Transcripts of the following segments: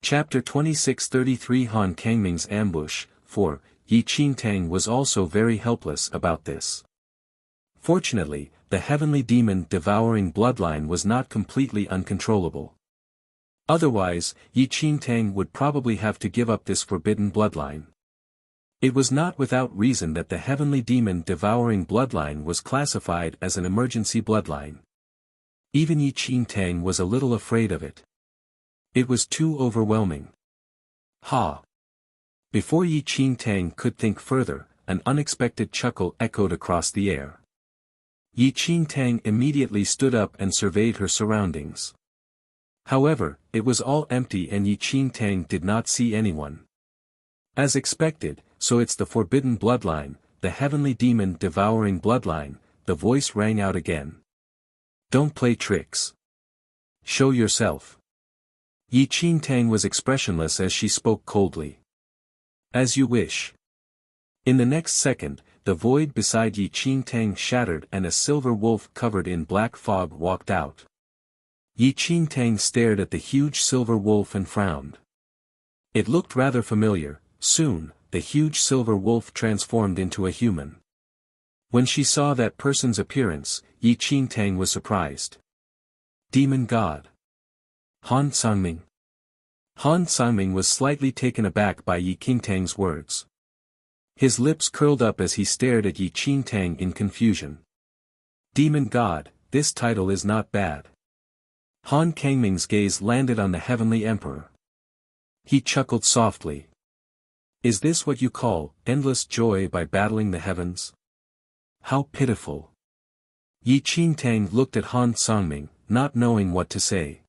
Chapter 2633 Han Kangming's Ambush. 4. Yi Qingtang was also very helpless about this. Fortunately, the heavenly demon devouring bloodline was not completely uncontrollable. Otherwise, Yi Qingtang would probably have to give up this forbidden bloodline. It was not without reason that the heavenly demon devouring bloodline was classified as an emergency bloodline. Even Yi Qingtang was a little afraid of it. It was too overwhelming. Ha! Before Yi Qingtang could think further, an unexpected chuckle echoed across the air. Yi Qingtang immediately stood up and surveyed her surroundings. However, it was all empty and Yi Qingtang did not see anyone. As expected, so it's the forbidden bloodline, the heavenly demon devouring bloodline, the voice rang out again. Don't play tricks. Show yourself. Yi Qingtang was expressionless as she spoke coldly. As you wish. In the next second, the void beside Yi Qingtang shattered and a silver wolf covered in black fog walked out. Yi Qingtang stared at the huge silver wolf and frowned. It looked rather familiar. Soon, the huge silver wolf transformed into a human. When she saw that person's appearance, Yi Qingtang was surprised. Demon God. Han Sangming. Han Sangming was slightly taken aback by Yi Qingtang's words. His lips curled up as he stared at Yi Qingtang in confusion. Demon God, this title is not bad. Han Kangming's gaze landed on the heavenly emperor. He chuckled softly. Is this what you call endless joy by battling the heavens? How pitiful. Yi Qingtang looked at Han Sangming, not knowing what to say.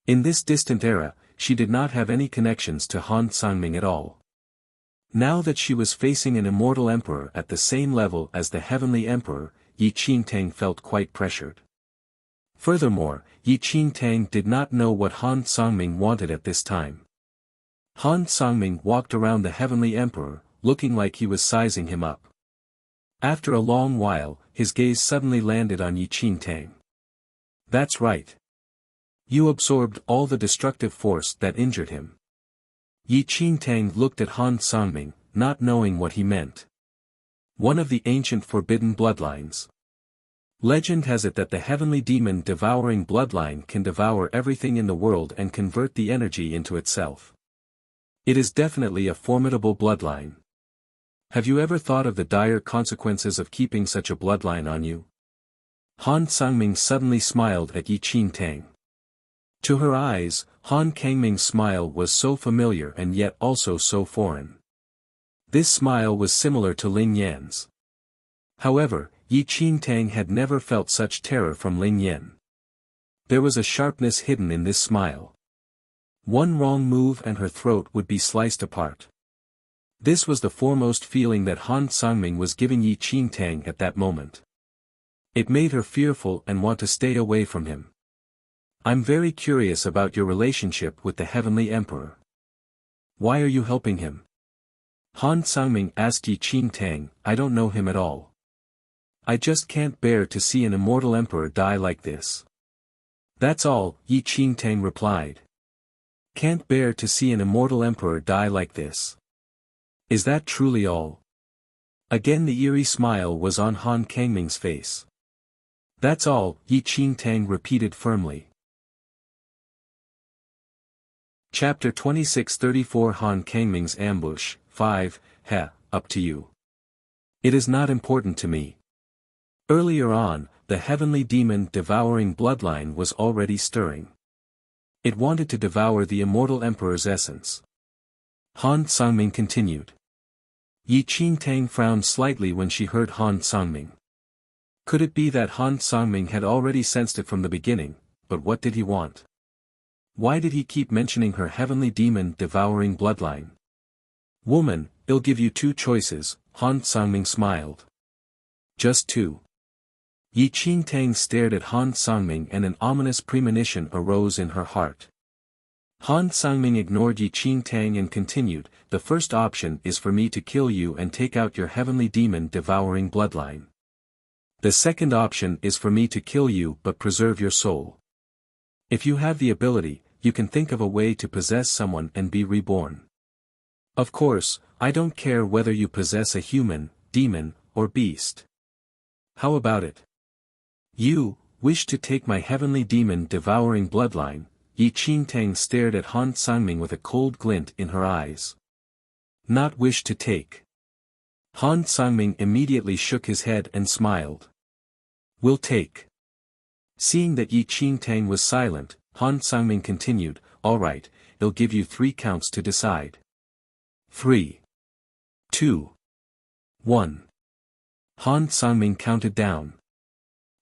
In this distant era, she did not have any connections to Han Sangming at all. Now that she was facing an immortal emperor at the same level as the heavenly emperor, Yi Qingtang felt quite pressured. Furthermore, Yi Qingtang did not know what Han Sangming wanted at this time. Han Sangming walked around the heavenly emperor, looking like he was sizing him up. After a long while, his gaze suddenly landed on Yi Qingtang. That's right. You absorbed all the destructive force that injured him. Yi Qingtang looked at Han Sangming, not knowing what he meant. One of the ancient forbidden bloodlines. Legend has it that the heavenly demon devouring bloodline can devour everything in the world and convert the energy into itself. It is definitely a formidable bloodline. Have you ever thought of the dire consequences of keeping such a bloodline on you? Han Sangming suddenly smiled at Yi Qingtang. To her eyes, Han Kangming's smile was so familiar and yet also so foreign. This smile was similar to Ling Yan's. However, Yi Qingtang had never felt such terror from Ling Yan. There was a sharpness hidden in this smile. One wrong move and her throat would be sliced apart. This was the foremost feeling that Han Sangming was giving Yi Qingtang at that moment. It made her fearful and want to stay away from him. I'm very curious about your relationship with the heavenly emperor. Why are you helping him? Han Sangming asked Yi Qingtang. I don't know him at all. I just can't bear to see an immortal emperor die like this. That's all, Yi Qingtang replied. Can't bear to see an immortal emperor die like this. Is that truly all? Again the eerie smile was on Han Kangming's face. That's all, Yi Qingtang repeated firmly. Chapter 2634 Han Kangming's Ambush. 5. Up to you. It is not important to me. Earlier on, the heavenly demon devouring bloodline was already stirring. It wanted to devour the immortal emperor's essence. Han Sangming continued. Yi Qingtang frowned slightly when she heard Han Sangming. Could it be that Han Sangming had already sensed it from the beginning, but what did he want? Why did he keep mentioning her heavenly demon devouring bloodline? Woman, I'll give you two choices, Han Sangming smiled. Just two. Yi Qingtang stared at Han Sangming and an ominous premonition arose in her heart. Han Sangming ignored Yi Qingtang and continued, the first option is for me to kill you and take out your heavenly demon devouring bloodline. The second option is for me to kill you but preserve your soul. If you have the ability, you can think of a way to possess someone and be reborn. Of course, I don't care whether you possess a human, demon, or beast. How about it? You wish to take my heavenly demon-devouring bloodline? Yi Qingtang stared at Han Sangming with a cold glint in her eyes. Not wish to take. Han Sangming immediately shook his head and smiled. Will take. Seeing that Yi Qingtang was silent, Han Sangming continued, all right, I'll give you 3 counts to decide. 3. 2. 1. Han Sangming counted down.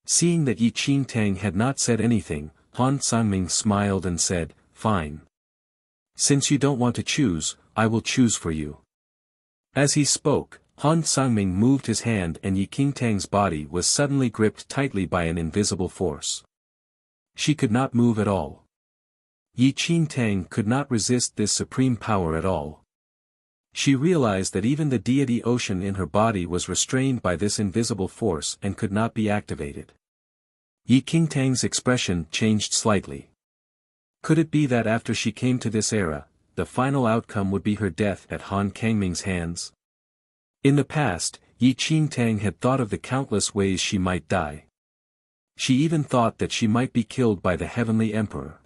Seeing that Yi Qingtang had not said anything, Han Sangming smiled and said, fine. Since you don't want to choose, I will choose for you. As he spoke, Han Sangming moved his hand and Yi Qingtang's body was suddenly gripped tightly by an invisible force. She could not move at all. Yi Qingtang could not resist this supreme power at all. She realized that even the deity ocean in her body was restrained by this invisible force and could not be activated. Yi Qingtang's expression changed slightly. Could it be that after she came to this era, the final outcome would be her death at Han Kangming's hands? In the past, Yi Qingtang had thought of the countless ways she might die. She even thought that she might be killed by the Heavenly Emperor.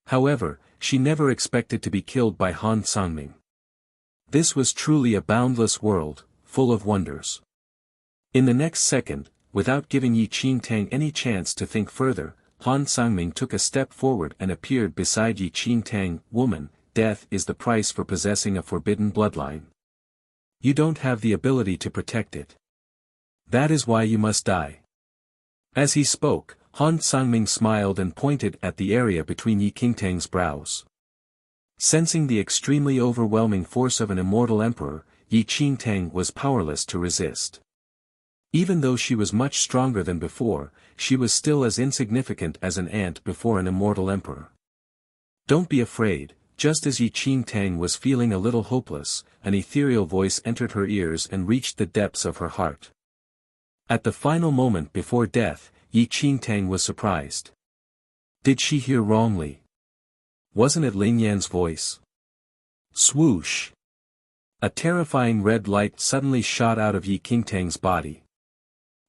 However, she never expected to be killed by Han Sangming. This was truly a boundless world, full of wonders. In the next second, without giving Yi Qingtang any chance to think further, Han Sangming took a step forward and appeared beside Yi Qingtang. Woman, death is the price for possessing a forbidden bloodline. You don't have the ability to protect it. That is why you must die. As he spoke, Han Sangming smiled and pointed at the area between Yi Qingtang's brows. Sensing the extremely overwhelming force of an immortal emperor, Yi Qingtang was powerless to resist. Even though she was much stronger than before, she was still as insignificant as an ant before an immortal emperor. Don't be afraid. Just as Yi Qingtang was feeling a little hopeless, an ethereal voice entered her ears and reached the depths of her heart. At the final moment before death, Yi Qingtang was surprised. Did she hear wrongly? Wasn't it Ling Yan's voice? Swoosh! A terrifying red light suddenly shot out of Yi Qingtang's body.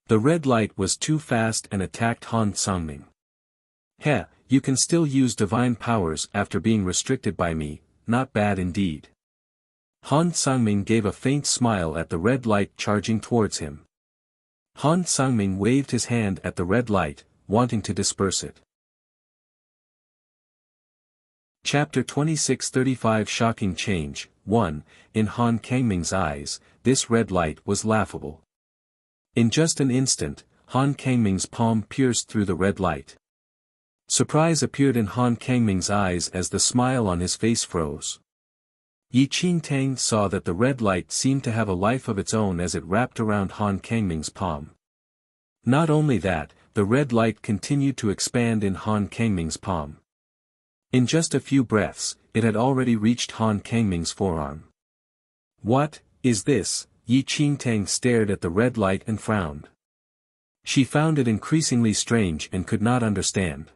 The red light was too fast and attacked Han Sangming. Heh, you can still use divine powers after being restricted by me, not bad indeed. Han Sangming gave a faint smile at the red light charging towards him. Han Sangming waved his hand at the red light, wanting to disperse it. Chapter 26:35 Shocking Change. 1. In Han Kangming's eyes, this red light was laughable. In just an instant, Han Kangming's palm pierced through the red light. Surprise appeared in Han Kangming's eyes as the smile on his face froze. Yi Qingtang saw that the red light seemed to have a life of its own as it wrapped around Han Kangming's palm. Not only that, the red light continued to expand in Han Kangming's palm. In just a few breaths, it had already reached Han Kangming's forearm. What is this? Yi Qingtang stared at the red light and frowned. She found it increasingly strange and could not understand.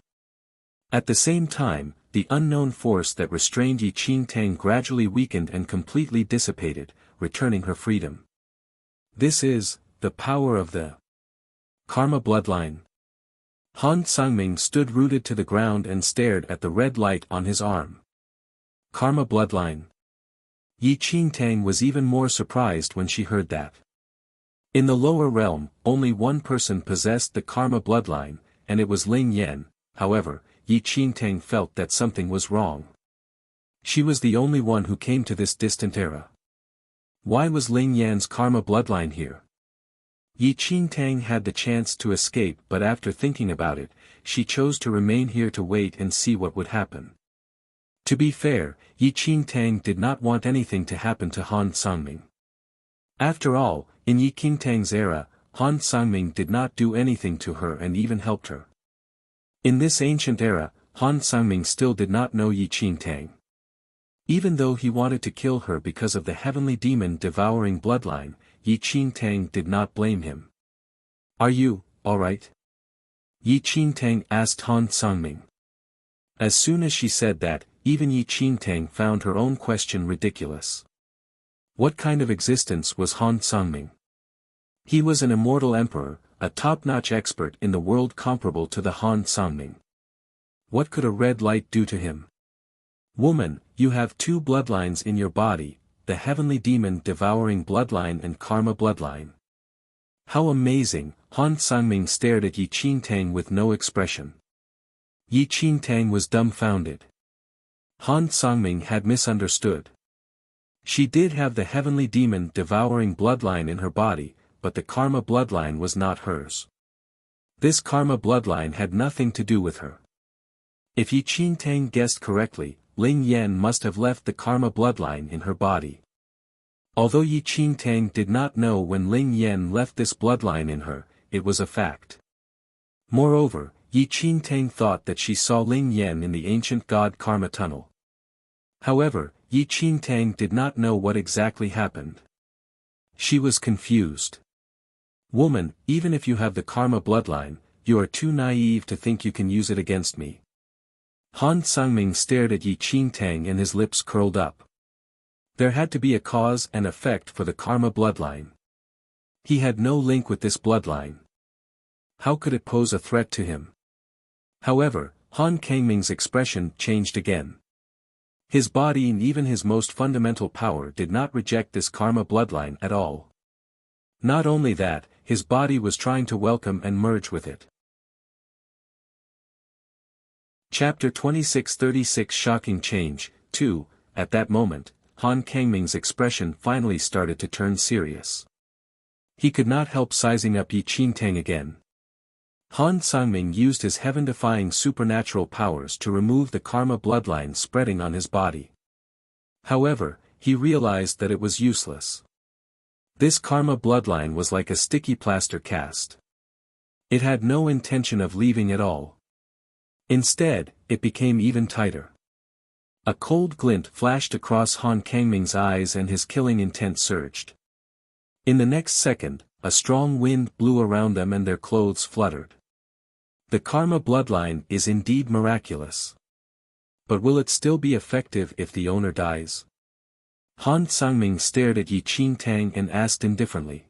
At the same time, the unknown force that restrained Yi Qingtang gradually weakened and completely dissipated, returning her freedom. This is the power of the Karma bloodline. Han Sangming stood rooted to the ground and stared at the red light on his arm. Karma bloodline. Yi Qingtang was even more surprised when she heard that. In the lower realm, only one person possessed the Karma bloodline, and it was Ling Yan. However, Yi Qingtang felt that something was wrong. She was the only one who came to this distant era. Why was Ling Yan's Karma bloodline here? Yi Qingtang had the chance to escape, but after thinking about it, she chose to remain here to wait and see what would happen. To be fair, Yi Qingtang did not want anything to happen to Han Sangming. After all, in Yi Qingtang's era, Han Sangming did not do anything to her and even helped her. In this ancient era, Han Sangming still did not know Yi Qingtang. Even though he wanted to kill her because of the heavenly demon devouring bloodline, Yi Qingtang did not blame him. Are you, alright? Yi Qingtang asked Han Sangming. As soon as she said that, even Yi Qingtang found her own question ridiculous. What kind of existence was Han Sangming? He was an immortal emperor, a top-notch expert in the world comparable to the Han Sangming. What could a red light do to him? Woman, you have two bloodlines in your body, the heavenly demon devouring bloodline and karma bloodline. How amazing! Han Sangming stared at Yi Qingtang with no expression. Yi Qingtang was dumbfounded. Han Sangming had misunderstood. She did have the heavenly demon devouring bloodline in her body, but the karma bloodline was not hers. This karma bloodline had nothing to do with her. If Yi Qingtang guessed correctly, Ling Yan must have left the karma bloodline in her body. Although Yi Qingtang did not know when Ling Yan left this bloodline in her, it was a fact. Moreover, Yi Qingtang thought that she saw Ling Yan in the ancient god karma tunnel. However, Yi Qingtang did not know what exactly happened. She was confused. Woman, even if you have the karma bloodline, you are too naive to think you can use it against me. Han Sangming stared at Yi Qingtang and his lips curled up. There had to be a cause and effect for the karma bloodline. He had no link with this bloodline. How could it pose a threat to him? However, Han Kangming's expression changed again. His body and even his most fundamental power did not reject this karma bloodline at all. Not only that, his body was trying to welcome and merge with it. Chapter 26:36 Shocking Change, 2. At that moment, Han Kangming's expression finally started to turn serious. He could not help sizing up Yi Qingtang again. Han Sangming used his heaven-defying supernatural powers to remove the karma bloodline spreading on his body. However, he realized that it was useless. This karma bloodline was like a sticky plaster cast. It had no intention of leaving at all. Instead, it became even tighter. A cold glint flashed across Han Kangming's eyes and his killing intent surged. In the next second, a strong wind blew around them and their clothes fluttered. The karma bloodline is indeed miraculous. But will it still be effective if the owner dies? Han Sangming stared at Yi Qingtang and asked indifferently.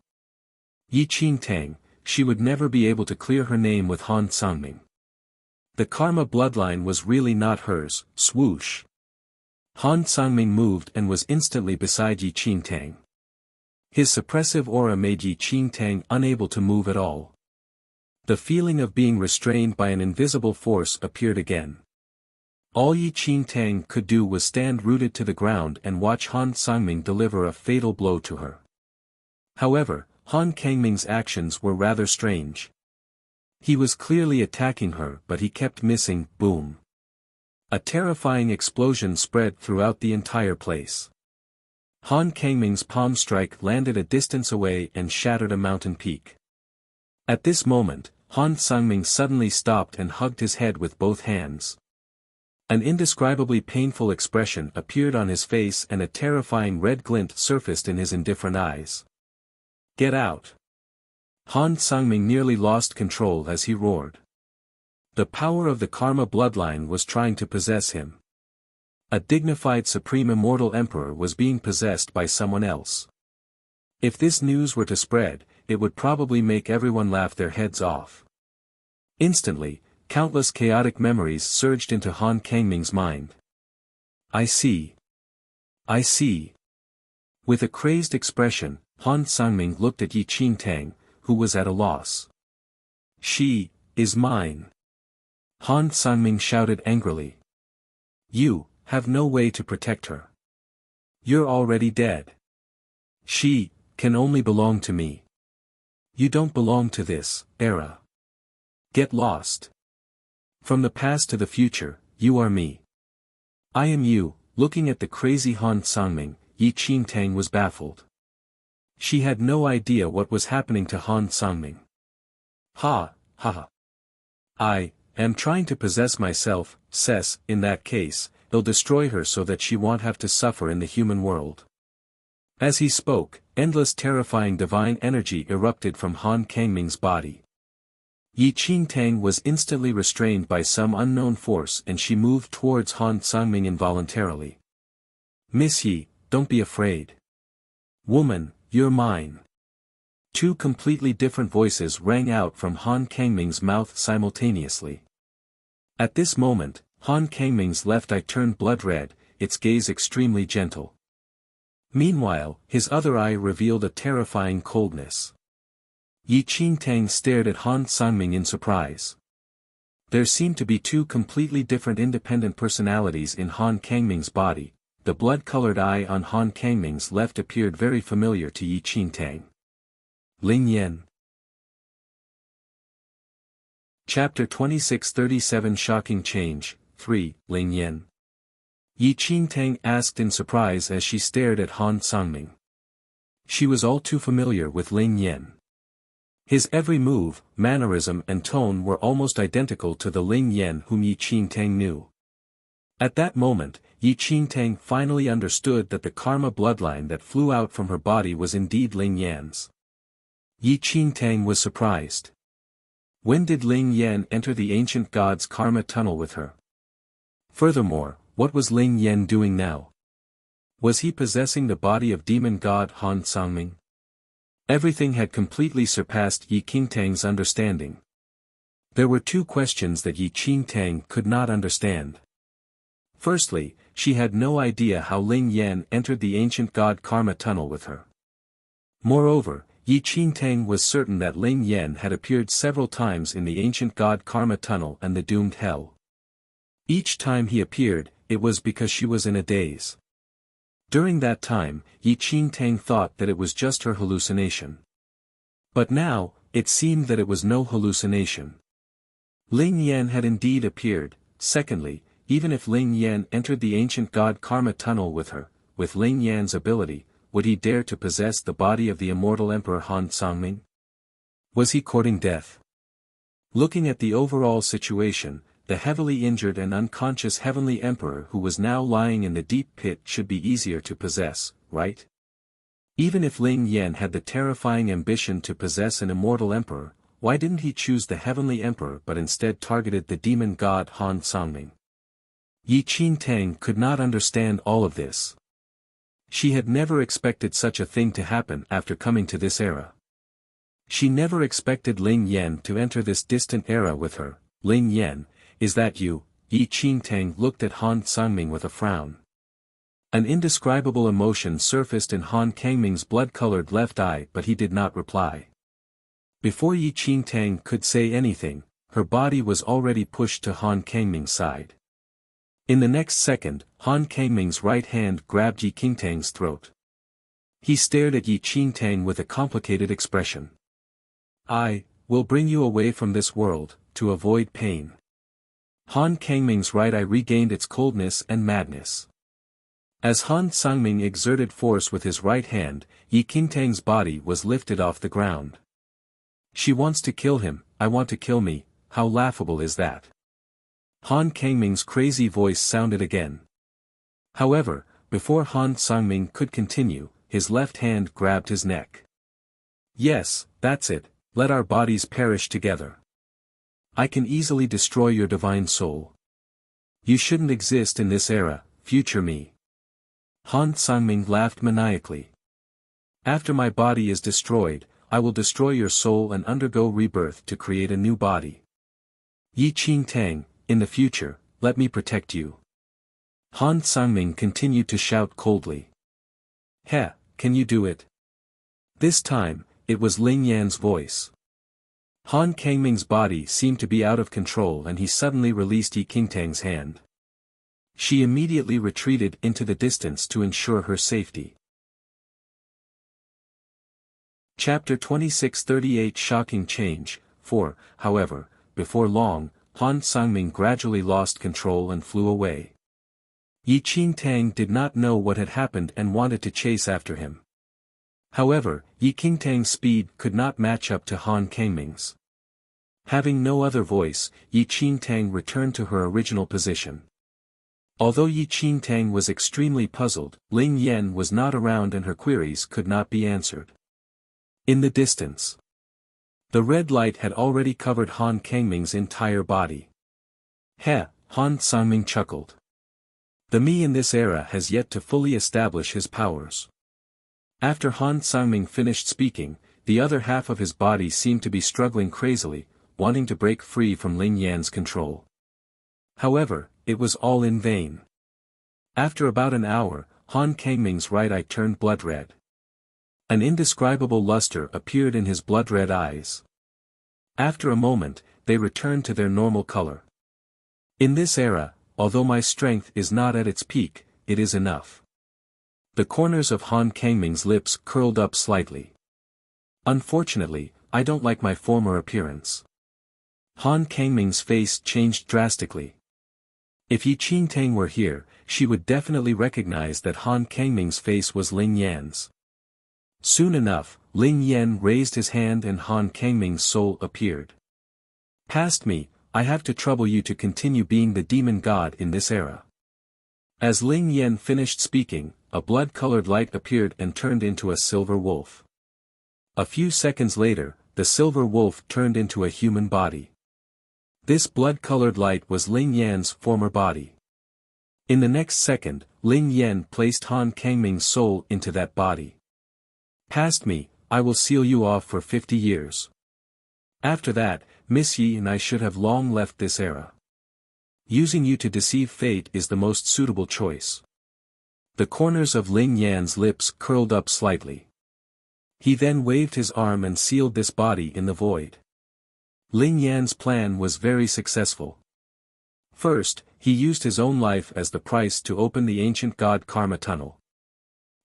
Yi Qingtang, she would never be able to clear her name with Han Sangming. The karma bloodline was really not hers. Swoosh. Han Sangming moved and was instantly beside Yi Qingtang. His suppressive aura made Yi Qingtang unable to move at all. The feeling of being restrained by an invisible force appeared again. All Yi Qingtang could do was stand rooted to the ground and watch Han Sangming deliver a fatal blow to her. However, Han Kangming's actions were rather strange. He was clearly attacking her but he kept missing. Boom. A terrifying explosion spread throughout the entire place. Han Kangming's palm strike landed a distance away and shattered a mountain peak. At this moment, Han Sangming suddenly stopped and hugged his head with both hands. An indescribably painful expression appeared on his face and a terrifying red glint surfaced in his indifferent eyes. Get out! Han Sangming nearly lost control as he roared. The power of the karma bloodline was trying to possess him. A dignified supreme immortal emperor was being possessed by someone else. If this news were to spread, it would probably make everyone laugh their heads off. Instantly, countless chaotic memories surged into Han Kangming's mind. I see. I see. With a crazed expression, Han Sangming looked at Yi Qingtang, who was at a loss. She is mine. Han Sangming shouted angrily. You have no way to protect her. You're already dead. She can only belong to me. You don't belong to this era. Get lost. From the past to the future, you are me. I am you. Looking at the crazy Han Sangming, Yi Qingtang was baffled. She had no idea what was happening to Han Sangming. Ha, ha ha. I am trying to possess myself, in that case, they'll destroy her so that she won't have to suffer in the human world. As he spoke, endless terrifying divine energy erupted from Han Kangming's body. Yi Qingtang was instantly restrained by some unknown force and she moved towards Han Sangming involuntarily. Miss Yi, don't be afraid. Woman, you're mine. Two completely different voices rang out from Han Kangming's mouth simultaneously. At this moment, Han Kangming's left eye turned blood red, its gaze extremely gentle. Meanwhile, his other eye revealed a terrifying coldness. Yi Qingtang stared at Han Sangming in surprise. There seemed to be two completely different independent personalities in Han Kangming's body. The blood-colored eye on Han Kangming's left appeared very familiar to Yi Qingtang. Ling Yan. Chapter 26:37 Shocking Change, 3, Ling Yan. Yi Qingtang asked in surprise as she stared at Han Sangming. She was all too familiar with Ling Yan. His every move, mannerism and tone were almost identical to the Ling Yan whom Yi Qingtang knew. At that moment, Yi Qingtang finally understood that the karma bloodline that flew out from her body was indeed Ling Yan's. Yi Qingtang was surprised. When did Ling Yan enter the ancient god's karma tunnel with her? Furthermore, what was Ling Yan doing now? Was he possessing the body of demon god Han Sangming? Everything had completely surpassed Yi Qingtang's understanding. There were two questions that Yi Qingtang could not understand. Firstly, she had no idea how Ling Yan entered the ancient god karma tunnel with her. Moreover, Yi Qingtang was certain that Ling Yan had appeared several times in the ancient god karma tunnel and the doomed hell. Each time he appeared, it was because she was in a daze. During that time, Yi Qingtang thought that it was just her hallucination. But now, it seemed that it was no hallucination. Ling Yan had indeed appeared. Secondly, even if Ling Yan entered the ancient god karma tunnel with her, with Ling Yan's ability, would he dare to possess the body of the immortal Emperor Han Sangming? Was he courting death? Looking at the overall situation, the heavily injured and unconscious heavenly emperor who was now lying in the deep pit should be easier to possess, right? Even if Ling Yan had the terrifying ambition to possess an immortal emperor, why didn't he choose the heavenly emperor but instead targeted the demon god Han Sangming? Yi Qingtang could not understand all of this. She had never expected such a thing to happen after coming to this era. She never expected Ling Yan to enter this distant era with her. Ling Yan, is that you? Yi Qingtang looked at Han Sangming with a frown. An indescribable emotion surfaced in Han Kangming's blood-colored left eye but he did not reply. Before Yi Qingtang could say anything, her body was already pushed to Han Kangming's side. In the next second, Han Kangming's right hand grabbed Yi Qingtang's throat. He stared at Yi Qingtang with a complicated expression. I will bring you away from this world, to avoid pain. Han Kangming's right eye regained its coldness and madness. As Han Sangming exerted force with his right hand, Yi Qingtang's body was lifted off the ground. She wants to kill him, I want to kill me, how laughable is that? Han Kangming's crazy voice sounded again. However, before Han Sangming could continue, his left hand grabbed his neck. Yes, that's it, let our bodies perish together. I can easily destroy your divine soul. You shouldn't exist in this era, future me. Han Sangming laughed maniacally. After my body is destroyed, I will destroy your soul and undergo rebirth to create a new body. Yi Qingtang, in the future, let me protect you. Han Sangming continued to shout coldly. Heh, can you do it? This time, it was Ling Yan's voice. Han Kangming's body seemed to be out of control and he suddenly released Yi Qingtang's hand. She immediately retreated into the distance to ensure her safety. Chapter 26:38 Shocking Change, 4, however, before long, Han Sangming gradually lost control and flew away. Yi Qingtang did not know what had happened and wanted to chase after him. However, Yi Qingtang's speed could not match up to Han Kangming's. Having no other voice, Yi Qingtang returned to her original position. Although Yi Qingtang was extremely puzzled, Ling Yan was not around and her queries could not be answered. In the distance, The red light had already covered Han Kangming's entire body. Heh, Han Sangming chuckled. The me in this era has yet to fully establish his powers. After Han Sangming finished speaking, the other half of his body seemed to be struggling crazily, wanting to break free from Ling Yan's control. However, it was all in vain. After about an hour, Han Kangming's right eye turned blood red. An indescribable luster appeared in his blood-red eyes. After a moment, they returned to their normal color. In this era, although my strength is not at its peak, it is enough. The corners of Han Kangming's lips curled up slightly. Unfortunately, I don't like my former appearance. Han Kangming's face changed drastically. If Yi Qingtang were here, she would definitely recognize that Han Kangming's face was Ling Yan's. Soon enough, Ling Yan raised his hand and Han Kangming's soul appeared. Past me, I have to trouble you to continue being the demon god in this era. As Ling Yan finished speaking, a blood-colored light appeared and turned into a silver wolf. A few seconds later, the silver wolf turned into a human body. This blood-colored light was Ling Yan's former body. In the next second, Ling Yan placed Han Kangming's soul into that body. Past me, I will seal you off for 50 years. After that, Miss Yi and I should have long left this era. Using you to deceive fate is the most suitable choice. The corners of Ling Yan's lips curled up slightly. He then waved his arm and sealed this body in the void. Ling Yan's plan was very successful. First, he used his own life as the price to open the ancient god Karma tunnel.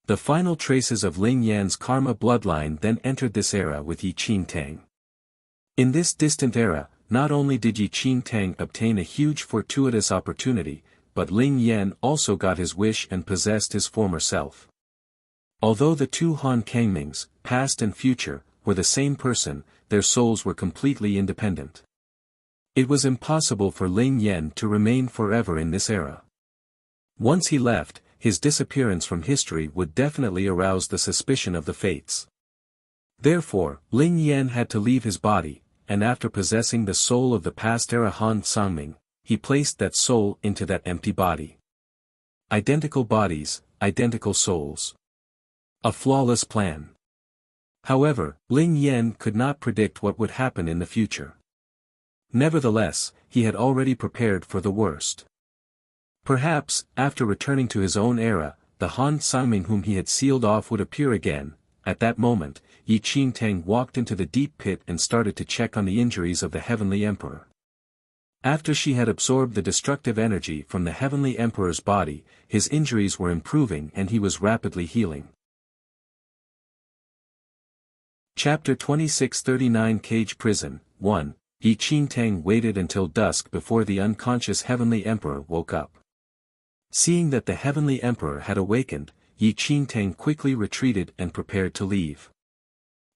The final traces of Ling Yan's karma bloodline then entered this era with Yi Qingtang. In this distant era, not only did Yi Qingtang obtain a huge fortuitous opportunity, but Ling Yan also got his wish and possessed his former self. Although the two Han Kangmings, past and future, were the same person, their souls were completely independent. It was impossible for Ling Yan to remain forever in this era. Once he left, his disappearance from history would definitely arouse the suspicion of the fates. Therefore, Ling Yan had to leave his body, and after possessing the soul of the past era Han Sangming, he placed that soul into that empty body. Identical bodies, identical souls. A flawless plan. However, Ling Yan could not predict what would happen in the future. Nevertheless, he had already prepared for the worst. Perhaps, after returning to his own era, the Han Sangming whom he had sealed off would appear again. At that moment, Yi Qingtang walked into the deep pit and started to check on the injuries of the Heavenly Emperor. After she had absorbed the destructive energy from the Heavenly Emperor's body, his injuries were improving and he was rapidly healing. Chapter 2639 Cage Prison 1. Yi Qingtang waited until dusk before the unconscious Heavenly Emperor woke up. Seeing that the Heavenly Emperor had awakened, Yi Qingtang quickly retreated and prepared to leave.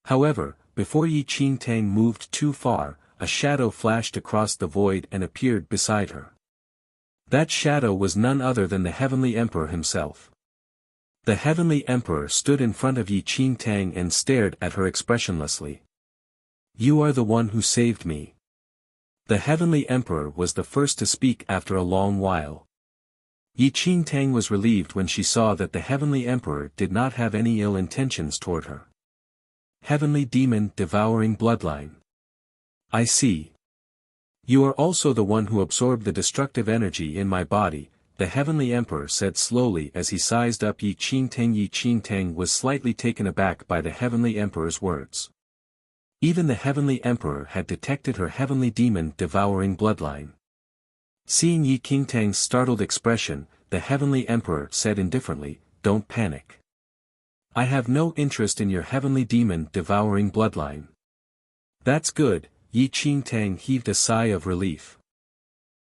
However, before Yi Qingtang moved too far, a shadow flashed across the void and appeared beside her. That shadow was none other than the Heavenly Emperor himself. The Heavenly Emperor stood in front of Yi Qingtang and stared at her expressionlessly. You are the one who saved me. The Heavenly Emperor was the first to speak after a long while. Yi Qingtang was relieved when she saw that the Heavenly Emperor did not have any ill intentions toward her. Heavenly Demon Devouring Bloodline. I see. You are also the one who absorbed the destructive energy in my body, the Heavenly Emperor said slowly as he sized up Yi Qingtang. Yi Qingtang was slightly taken aback by the Heavenly Emperor's words. Even the Heavenly Emperor had detected her Heavenly Demon Devouring Bloodline. Seeing Yi Qingtang's startled expression, the Heavenly Emperor said indifferently, Don't panic. I have no interest in your Heavenly Demon Devouring Bloodline. That's good, Yi Qingtang heaved a sigh of relief.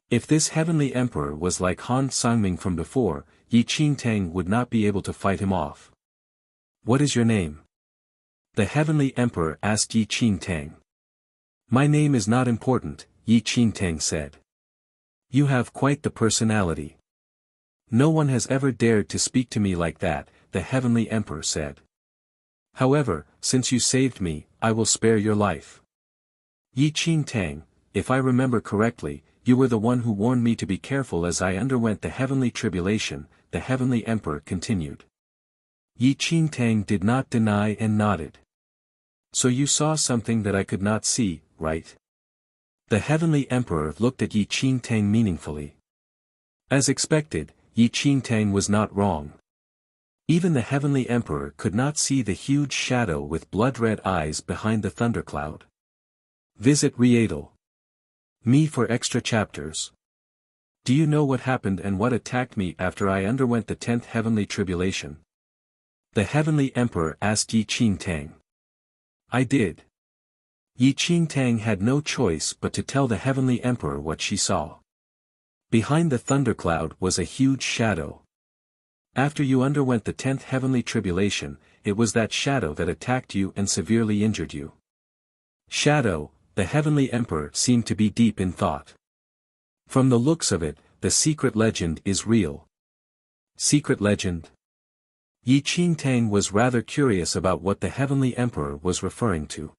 If this Heavenly Emperor was like Han Sangming from before, Yi Qingtang would not be able to fight him off. What is your name? The Heavenly Emperor asked Yi Qingtang. My name is not important, Yi Qingtang said. You have quite the personality. No one has ever dared to speak to me like that, the Heavenly Emperor said. However, since you saved me, I will spare your life. Yi Qing Tang, if I remember correctly, you were the one who warned me to be careful as I underwent the heavenly tribulation, the heavenly emperor continued. Yi Qing Tang did not deny and nodded. So you saw something that I could not see, right? The heavenly emperor looked at Yi Qing Tang meaningfully. As expected, Yi Qing Tang was not wrong. Even the heavenly emperor could not see the huge shadow with blood-red eyes behind the thundercloud. Visit Readle. Me for extra chapters. Do you know what happened and what attacked me after I underwent the 10th heavenly tribulation? The heavenly emperor asked Yi Qing Tang. I did. Yi Qing Tang had no choice but to tell the heavenly emperor what she saw. Behind the thundercloud was a huge shadow. After you underwent the 10th heavenly tribulation, it was that shadow that attacked you and severely injured you. Shadow, the heavenly emperor seemed to be deep in thought. From the looks of it, the secret legend is real. Secret legend? Yi Qing Tang was rather curious about what the heavenly emperor was referring to.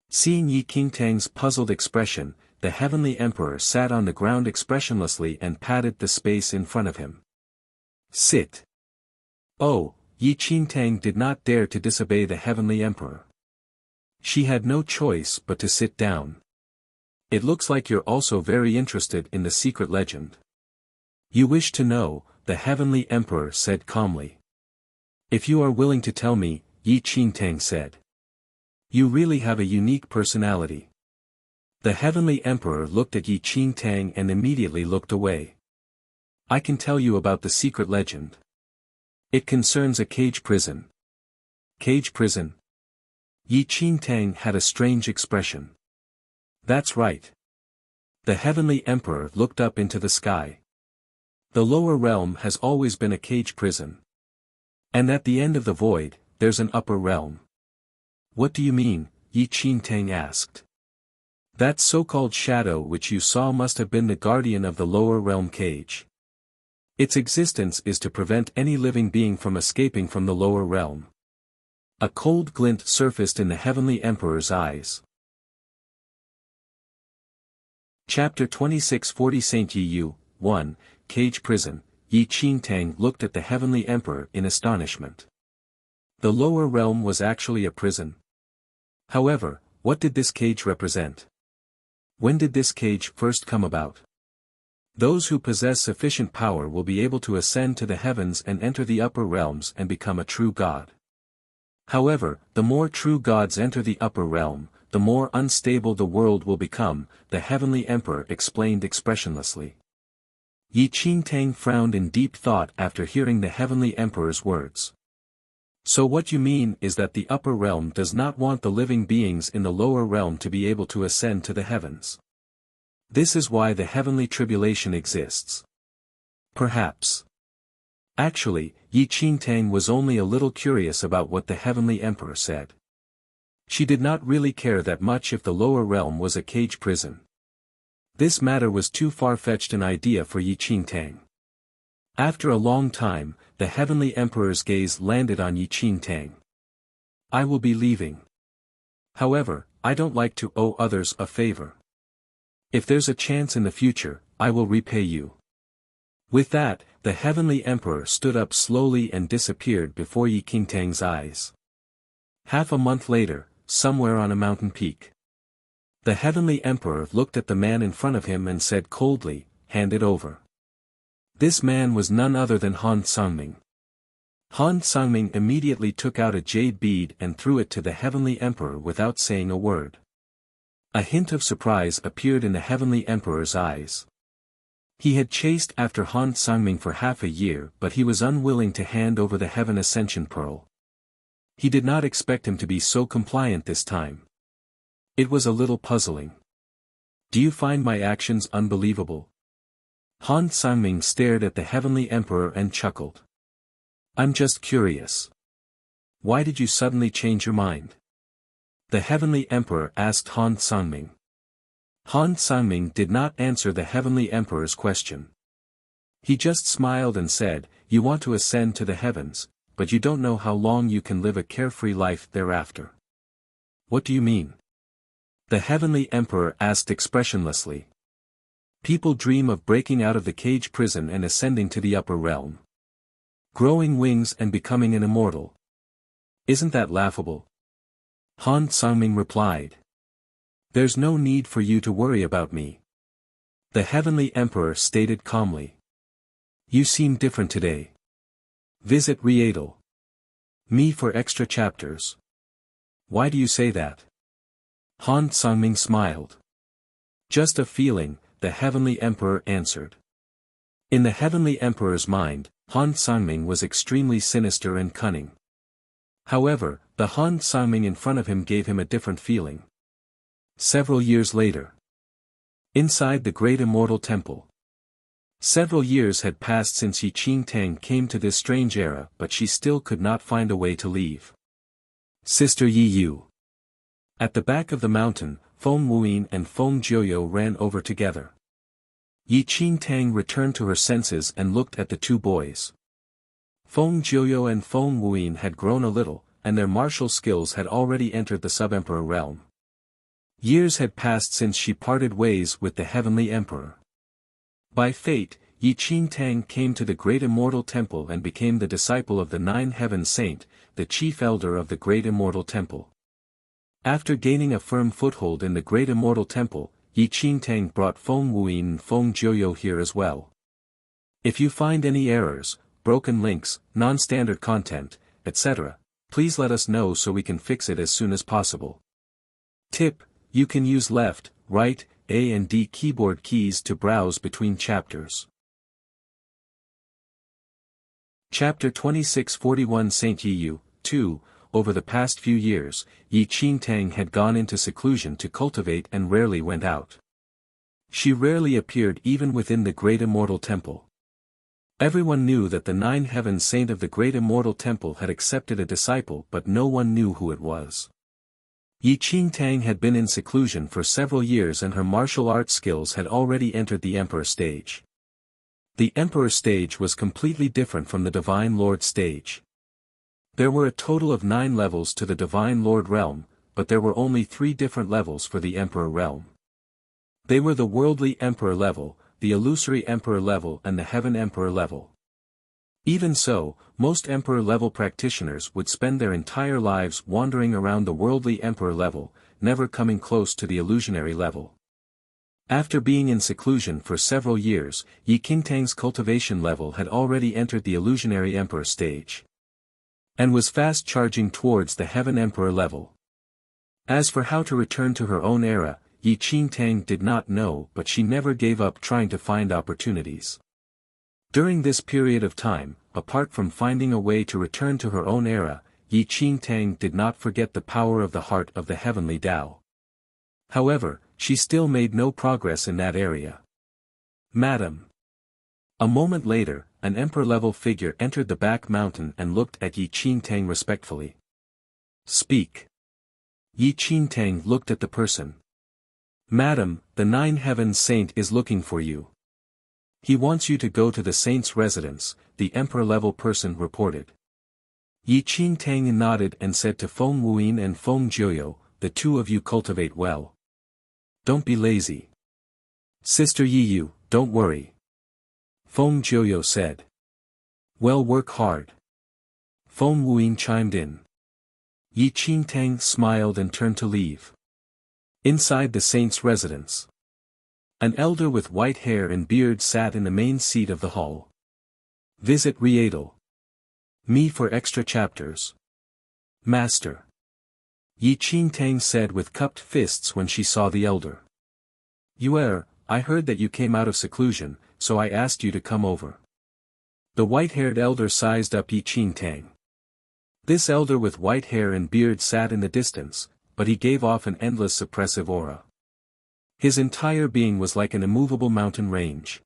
Seeing Yi Qing Tang's puzzled expression, the heavenly emperor sat on the ground expressionlessly and patted the space in front of him. Sit. Oh, Yi Qing Tang did not dare to disobey the heavenly emperor. She had no choice but to sit down. It looks like you're also very interested in the secret legend. You wish to know, the heavenly emperor said calmly. If you are willing to tell me, Yi Qing Tang said. You really have a unique personality. The heavenly emperor looked at Yi Qing Tang and immediately looked away. I can tell you about the secret legend. It concerns a cage prison. Cage prison? Yi Qing Tang had a strange expression. That's right. The heavenly emperor looked up into the sky. The lower realm has always been a cage prison. And at the end of the void, there's an upper realm. What do you mean? Yi Qing Tang asked. That so-called shadow which you saw must have been the guardian of the lower realm cage. Its existence is to prevent any living being from escaping from the lower realm. A cold glint surfaced in the heavenly emperor's eyes. Chapter 2640 Saint Yi Yu, 1, Cage Prison. Yi Qing Tang looked at the heavenly emperor in astonishment. The lower realm was actually a prison. However, what did this cage represent? When did this cage first come about? Those who possess sufficient power will be able to ascend to the heavens and enter the upper realms and become a true god. However, the more true gods enter the upper realm, the more unstable the world will become, the heavenly emperor explained expressionlessly. Yi Qing Tang frowned in deep thought after hearing the heavenly emperor's words. So what you mean is that the upper realm does not want the living beings in the lower realm to be able to ascend to the heavens. This is why the heavenly tribulation exists. Perhaps. Actually, Yi Qing Tang was only a little curious about what the heavenly emperor said. She did not really care that much if the lower realm was a cage prison. This matter was too far-fetched an idea for Yi Qing Tang. After a long time, the heavenly emperor's gaze landed on Yi Qing Tang. I will be leaving. However, I don't like to owe others a favor. If there's a chance in the future, I will repay you. With that, the heavenly emperor stood up slowly and disappeared before Yi Qing Tang's eyes. Half a month later, somewhere on a mountain peak. The heavenly emperor looked at the man in front of him and said coldly, "Hand it over." This man was none other than Han Sangming. Han Sangming immediately took out a jade bead and threw it to the heavenly emperor without saying a word. A hint of surprise appeared in the heavenly emperor's eyes. He had chased after Han Sangming for half a year but he was unwilling to hand over the Heaven Ascension Pearl. He did not expect him to be so compliant this time. It was a little puzzling. Do you find my actions unbelievable? Han Sangming stared at the heavenly emperor and chuckled. I'm just curious. Why did you suddenly change your mind? The heavenly emperor asked Han Sangming. Han Sangming did not answer the heavenly emperor's question. He just smiled and said, "You want to ascend to the heavens, but you don't know how long you can live a carefree life thereafter." What do you mean? The Heavenly Emperor asked expressionlessly. People dream of breaking out of the cage prison and ascending to the upper realm. Growing wings and becoming an immortal. Isn't that laughable? Han Sangming replied. There's no need for you to worry about me. The Heavenly Emperor stated calmly. You seem different today. Visit Rieadl. Me for extra chapters. Why do you say that? Han Sangming smiled. Just a feeling, the Heavenly Emperor answered. In the Heavenly Emperor's mind, Han Sangming was extremely sinister and cunning. However, the Han Sangming in front of him gave him a different feeling. Several years later. Inside the Great Immortal Temple. Several years had passed since Yi Qingtang came to this strange era, but she still could not find a way to leave. Sister Yi Yu. At the back of the mountain, Feng Wuyin and Feng Jiuyo ran over together. Yi Qingtang returned to her senses and looked at the two boys. Feng Jiuyo and Feng Wuyin had grown a little, and their martial skills had already entered the sub-emperor realm. Years had passed since she parted ways with the Heavenly Emperor. By fate, Yi Qingtang came to the Great Immortal Temple and became the disciple of the Nine Heaven Saint, the chief elder of the Great Immortal Temple. After gaining a firm foothold in the Great Immortal Temple, Yi Qingtang brought Feng Wuyin and Feng Jiuyo here as well. If you find any errors, broken links, non-standard content, etc., please let us know so we can fix it as soon as possible. Tip: you can use left, right, A and D keyboard keys to browse between chapters. Chapter 2641 Saint Yi Yu, 2. Over the past few years, Yi Qingtang had gone into seclusion to cultivate and rarely went out. She rarely appeared even within the Great Immortal Temple. Everyone knew that the Nine Heaven Saint of the Great Immortal Temple had accepted a disciple, but no one knew who it was. Yi Qingtang had been in seclusion for several years and her martial arts skills had already entered the Emperor stage. The Emperor stage was completely different from the Divine Lord stage. There were a total of 9 levels to the Divine Lord realm, but there were only 3 different levels for the Emperor realm. They were the Worldly Emperor level, the Illusory Emperor level and the Heaven Emperor level. Even so, most Emperor-level practitioners would spend their entire lives wandering around the Worldly Emperor level, never coming close to the Illusionary level. After being in seclusion for several years, Yi Qingtang's cultivation level had already entered the Illusionary Emperor stage. And was fast charging towards the Heaven Emperor level. As for how to return to her own era, Yi Qingtang did not know, but she never gave up trying to find opportunities. During this period of time, apart from finding a way to return to her own era, Yi Qingtang did not forget the power of the heart of the heavenly Tao. However, she still made no progress in that area. Madam. A moment later, an emperor-level figure entered the back mountain and looked at Yi Qingtang respectfully. Speak. Yi Qingtang looked at the person. Madam, the Nine Heaven Saint is looking for you. He wants you to go to the saint's residence, the emperor-level person reported. Yi Qingtang nodded and said to Feng Wuyin and Feng Jiuyo, the two of you cultivate well. Don't be lazy. Sister Yi Yu, don't worry. Feng Jiuyo said. Well, work hard. Feng Wuyin chimed in. Yi Qingtang smiled and turned to leave. Inside the saint's residence. An elder with white hair and beard sat in the main seat of the hall. Visit Rieadl. Me for extra chapters. Master. Yi Qingtang said with cupped fists when she saw the elder. I heard that you came out of seclusion, so I asked you to come over. The white-haired elder sized up Yi Qingtang. This elder with white hair and beard sat in the distance, but he gave off an endless suppressive aura. His entire being was like an immovable mountain range.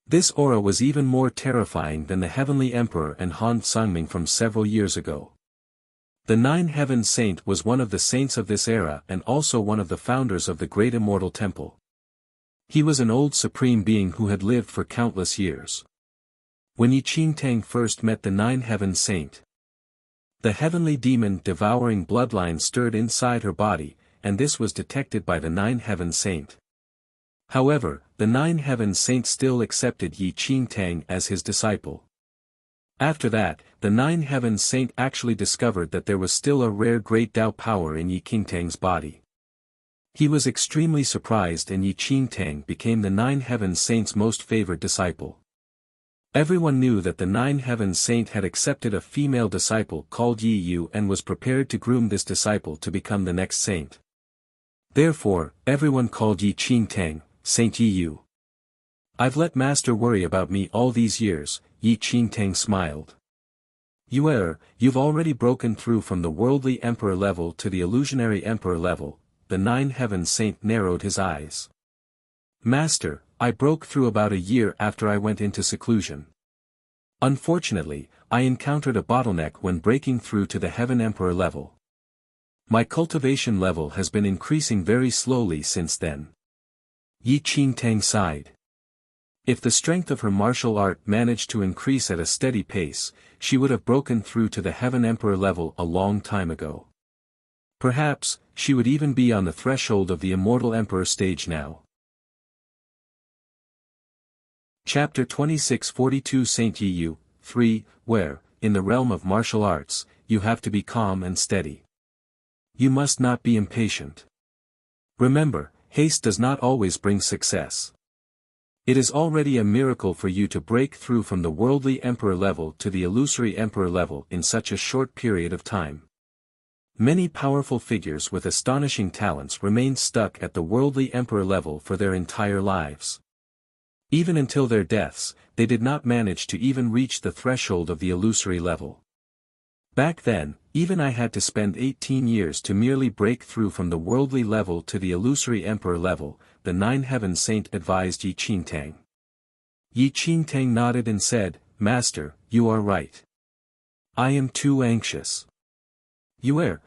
This aura was even more terrifying than the Heavenly Emperor and Han Sangming from several years ago. The Nine Heaven Saint was one of the saints of this era and also one of the founders of the Great Immortal Temple. He was an old supreme being who had lived for countless years. When Yi Qingtang first met the Nine Heaven Saint, the heavenly demon devouring bloodline stirred inside her body, and this was detected by the 9 Heaven Saint. However, the 9 Heaven Saint still accepted Yi Qingtang as his disciple. After that, the 9 Heaven Saint actually discovered that there was still a rare great Tao power in Yi Qingtang's body. He was extremely surprised, and Yi Qingtang became the 9 Heaven Saint's most favored disciple. Everyone knew that the 9 Heaven Saint had accepted a female disciple called Yi Yu and was prepared to groom this disciple to become the next saint. Therefore, everyone called Yi Qingtang, Saint Yi Yu. "I've let Master worry about me all these years," Yi Qingtang smiled. You've already broken through from the worldly emperor level to the illusionary emperor level." The 9 Heaven Saint narrowed his eyes. "Master, I broke through about a year after I went into seclusion. Unfortunately, I encountered a bottleneck when breaking through to the Heaven Emperor level. My cultivation level has been increasing very slowly since then." Yi Qingtang sighed. If the strength of her martial art managed to increase at a steady pace, she would have broken through to the Heaven Emperor level a long time ago. Perhaps, she would even be on the threshold of the Immortal Emperor stage now. Chapter 2642 Saint Yi Yu, 3, where, in the realm of martial arts, you have to be calm and steady. You must not be impatient. Remember, haste does not always bring success. It is already a miracle for you to break through from the worldly emperor level to the illusory emperor level in such a short period of time. Many powerful figures with astonishing talents remained stuck at the worldly emperor level for their entire lives. Even until their deaths, they did not manage to even reach the threshold of the illusory level. Back then, even I had to spend 18 years to merely break through from the worldly level to the illusory emperor level, the 9 Heaven Saint advised Yi Qingtang. Yi Qingtang nodded and said, "Master, you are right. I am too anxious.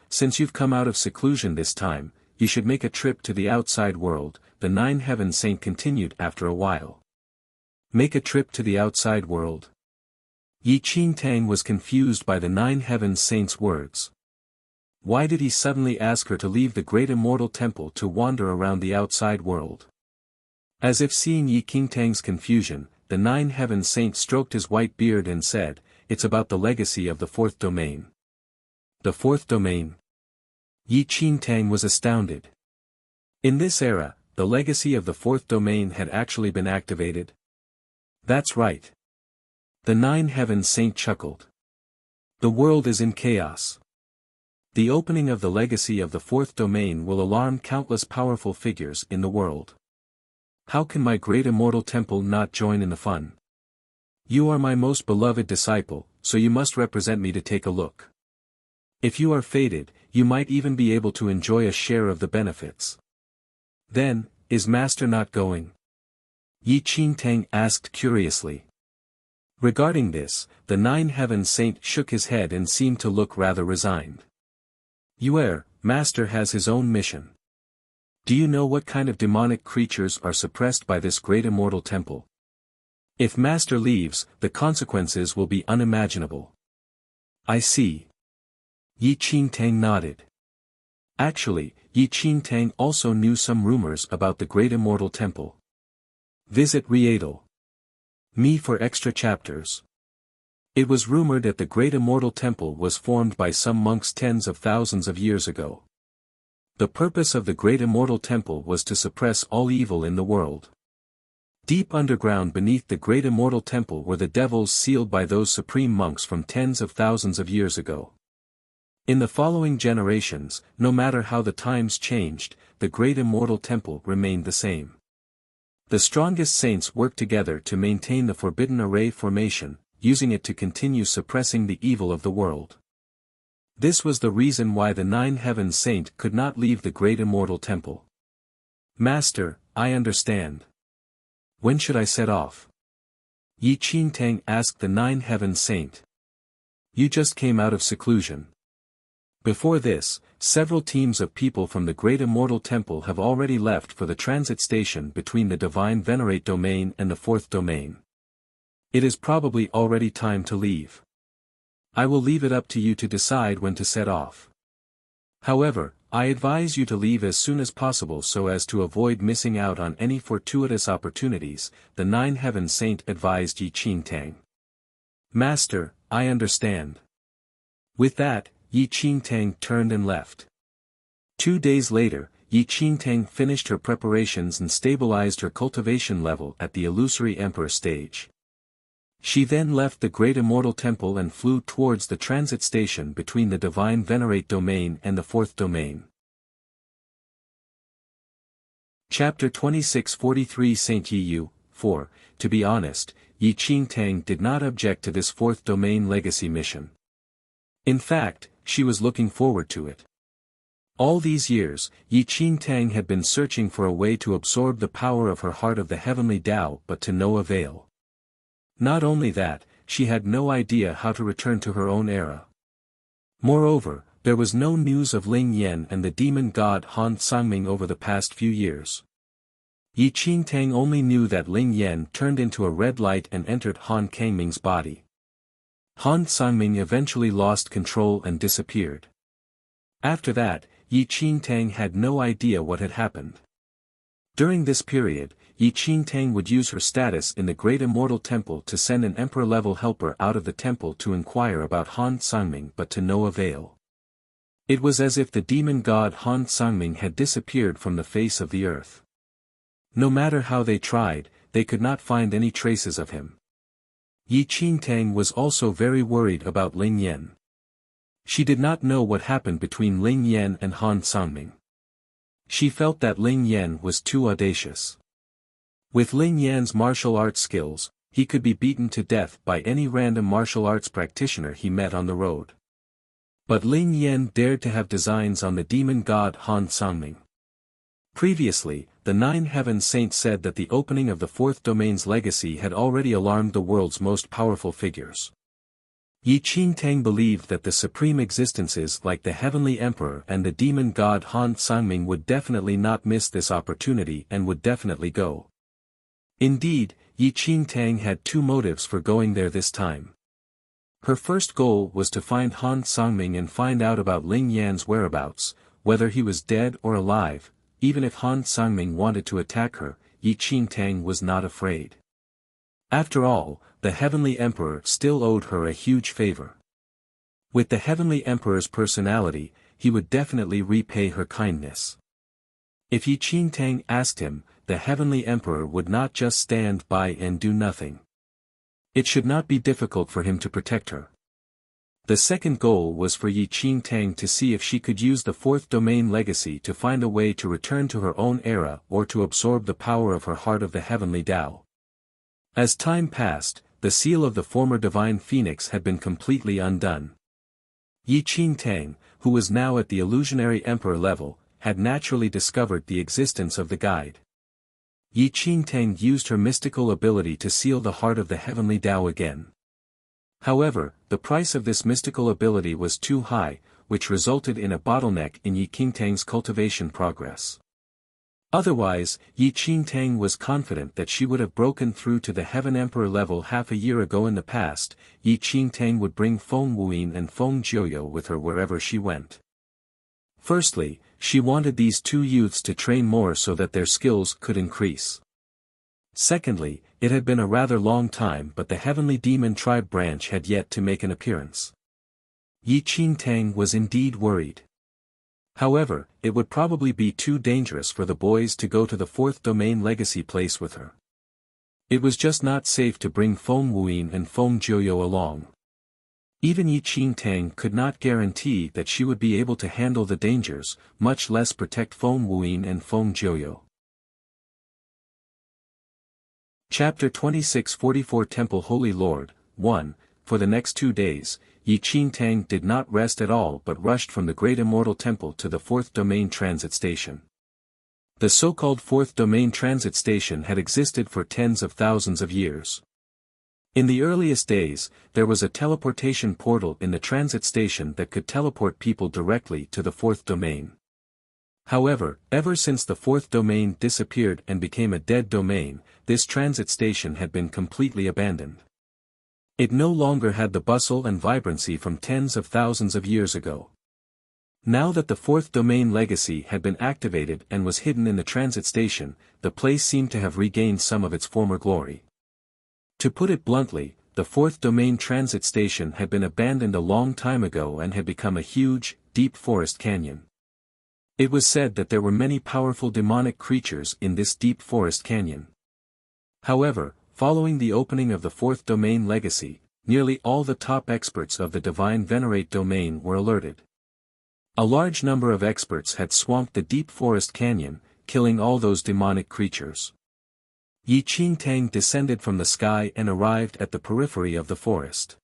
Since you've come out of seclusion this time, you should make a trip to the outside world," the 9 Heaven Saint continued after a while. Make a trip to the outside world? Yi Qingtang was confused by the 9 Heaven Saint's words. Why did he suddenly ask her to leave the great immortal temple to wander around the outside world? As if seeing Yi Qingtang's confusion, the 9 Heaven Saint stroked his white beard and said, "It's about the legacy of the 4th domain." The 4th domain? Yi Qingtang was astounded. In this era, the legacy of the 4th domain had actually been activated? That's right. The 9 Heaven Saint chuckled. The world is in chaos. The opening of the legacy of the 4th domain will alarm countless powerful figures in the world. How can my great immortal temple not join in the fun? You are my most beloved disciple, so you must represent me to take a look. If you are fated, you might even be able to enjoy a share of the benefits. Then, is Master not going? Yi Qingtang asked curiously. Regarding this, the 9 Heaven Saint shook his head and seemed to look rather resigned. Master has his own mission. Do you know what kind of demonic creatures are suppressed by this great immortal temple? If Master leaves, the consequences will be unimaginable. I see. Yi Qingtang nodded. Actually, Yi Qingtang also knew some rumors about the great immortal temple. Visit Riedel. Me for extra chapters. It was rumored that the great immortal temple was formed by some monks tens of thousands of years ago. The purpose of the great immortal temple was to suppress all evil in the world. Deep underground beneath the great immortal temple were the devils sealed by those supreme monks from tens of thousands of years ago. In the following generations, no matter how the times changed, the great immortal temple remained the same. The strongest saints worked together to maintain the forbidden array formation, using it to continue suppressing the evil of the world. This was the reason why the 9 Heaven Saint could not leave the great immortal temple. Master, I understand. When should I set off? Yi Qingtang asked the 9 Heaven Saint. You just came out of seclusion. Before this, several teams of people from the Great Immortal Temple have already left for the transit station between the Divine Venerate domain and the 4th domain. It is probably already time to leave. I will leave it up to you to decide when to set off. However, I advise you to leave as soon as possible so as to avoid missing out on any fortuitous opportunities, the Nine Heaven Saint advised Yi Qingtang. Master, I understand. With that, Yi Qingtang turned and left. 2 days later, Yi Qingtang finished her preparations and stabilized her cultivation level at the illusory emperor stage. She then left the Great Immortal Temple and flew towards the transit station between the Divine Venerate Domain and the Fourth Domain. Chapter 2643 Saint Yi Yu, 4. To be honest, Yi Qingtang did not object to this Fourth Domain legacy mission. In fact, she was looking forward to it. All these years, Yi Qingtang had been searching for a way to absorb the power of her heart of the heavenly Tao but to no avail. Not only that, she had no idea how to return to her own era. Moreover, there was no news of Ling Yan and the demon god Han Sangming over the past few years. Yi Qingtang only knew that Ling Yan turned into a red light and entered Han Kangming's body. Han Sangming eventually lost control and disappeared. After that, Yi Qingtang had no idea what had happened. During this period, Yi Qingtang would use her status in the Great Immortal Temple to send an emperor-level helper out of the temple to inquire about Han Sangming but to no avail. It was as if the demon god Han Sangming had disappeared from the face of the earth. No matter how they tried, they could not find any traces of him. Yi Qingtang was also very worried about Ling Yan. She did not know what happened between Ling Yan and Han Sangming. She felt that Ling Yan was too audacious. With Ling Yan's martial arts skills, he could be beaten to death by any random martial arts practitioner he met on the road. But Ling Yan dared to have designs on the demon god Han Sangming. Previously, the Nine Heaven Saint said that the opening of the Fourth Domain's legacy had already alarmed the world's most powerful figures. Yi Qingtang believed that the supreme existences like the Heavenly Emperor and the demon god Han Sangming would definitely not miss this opportunity and would definitely go. Indeed, Yi Qingtang had two motives for going there this time. Her first goal was to find Han Sangming and find out about Ling Yan's whereabouts, whether he was dead or alive. Even if Han Sangming wanted to attack her, Yi Qingtang was not afraid. After all, the Heavenly Emperor still owed her a huge favor. With the Heavenly Emperor's personality, he would definitely repay her kindness. If Yi Qingtang asked him, the Heavenly Emperor would not just stand by and do nothing. It should not be difficult for him to protect her. The second goal was for Yi Qingtang to see if she could use the Fourth Domain legacy to find a way to return to her own era or to absorb the power of her heart of the heavenly Tao. As time passed, the seal of the former divine phoenix had been completely undone. Yi Qingtang, who was now at the illusionary emperor level, had naturally discovered the existence of the guide. Yi Qingtang used her mystical ability to seal the heart of the heavenly Tao again. However, the price of this mystical ability was too high, which resulted in a bottleneck in Yi Qingtang's cultivation progress. Otherwise, Yi Qingtang was confident that she would have broken through to the Heaven Emperor level half a year ago in the past. Yi Qingtang would bring Feng Wuyin and Feng Jiuyo with her wherever she went. Firstly, she wanted these two youths to train more so that their skills could increase. Secondly, it had been a rather long time but the Heavenly Demon Tribe branch had yet to make an appearance. Yi Qingtang was indeed worried. However, it would probably be too dangerous for the boys to go to the Fourth Domain legacy place with her. It was just not safe to bring Feng Wuyin and Feng Jiuyo along. Even Yi Qingtang could not guarantee that she would be able to handle the dangers, much less protect Feng Wuyin and Feng Jiuyo. Chapter 2644 Temple Holy Lord, 1. For the next 2 days, Yi Qingtang did not rest at all but rushed from the Great Immortal Temple to the Fourth Domain Transit Station. The so-called Fourth Domain Transit Station had existed for tens of thousands of years. In the earliest days, there was a teleportation portal in the transit station that could teleport people directly to the Fourth Domain. However, ever since the Fourth Domain disappeared and became a dead domain, this transit station had been completely abandoned. It no longer had the bustle and vibrancy from tens of thousands of years ago. Now that the fourth domain legacy had been activated and was hidden in the transit station, the place seemed to have regained some of its former glory. To put it bluntly, the fourth domain transit station had been abandoned a long time ago and had become a huge, deep forest canyon. It was said that there were many powerful demonic creatures in this deep forest canyon. However, following the opening of the fourth domain legacy, nearly all the top experts of the Divine Venerate domain were alerted. A large number of experts had swamped the deep forest canyon, killing all those demonic creatures. Yi Qingtang descended from the sky and arrived at the periphery of the forest.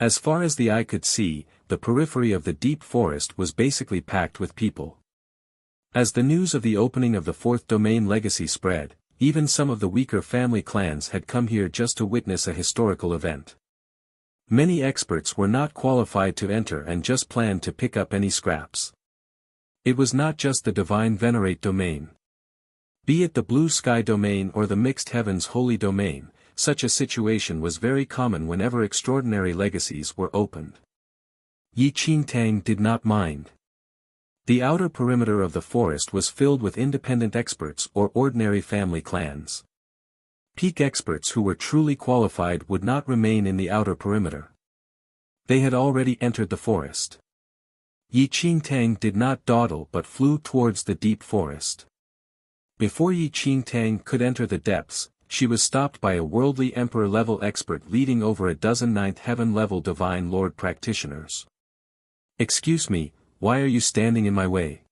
As far as the eye could see, the periphery of the deep forest was basically packed with people. As the news of the opening of the fourth domain legacy spread, even some of the weaker family clans had come here just to witness a historical event. Many experts were not qualified to enter and just planned to pick up any scraps. It was not just the Divine Venerate domain. Be it the Blue Sky domain or the Mixed Heavens Holy domain, such a situation was very common whenever extraordinary legacies were opened. Yi Qingtang did not mind. The outer perimeter of the forest was filled with independent experts or ordinary family clans. Peak experts who were truly qualified would not remain in the outer perimeter. They had already entered the forest. Yi Qingtang did not dawdle but flew towards the deep forest. Before Yi Qingtang could enter the depths, she was stopped by a worldly emperor-level expert leading over a dozen ninth heaven-level divine lord practitioners. "Excuse me, why are you standing in my way?"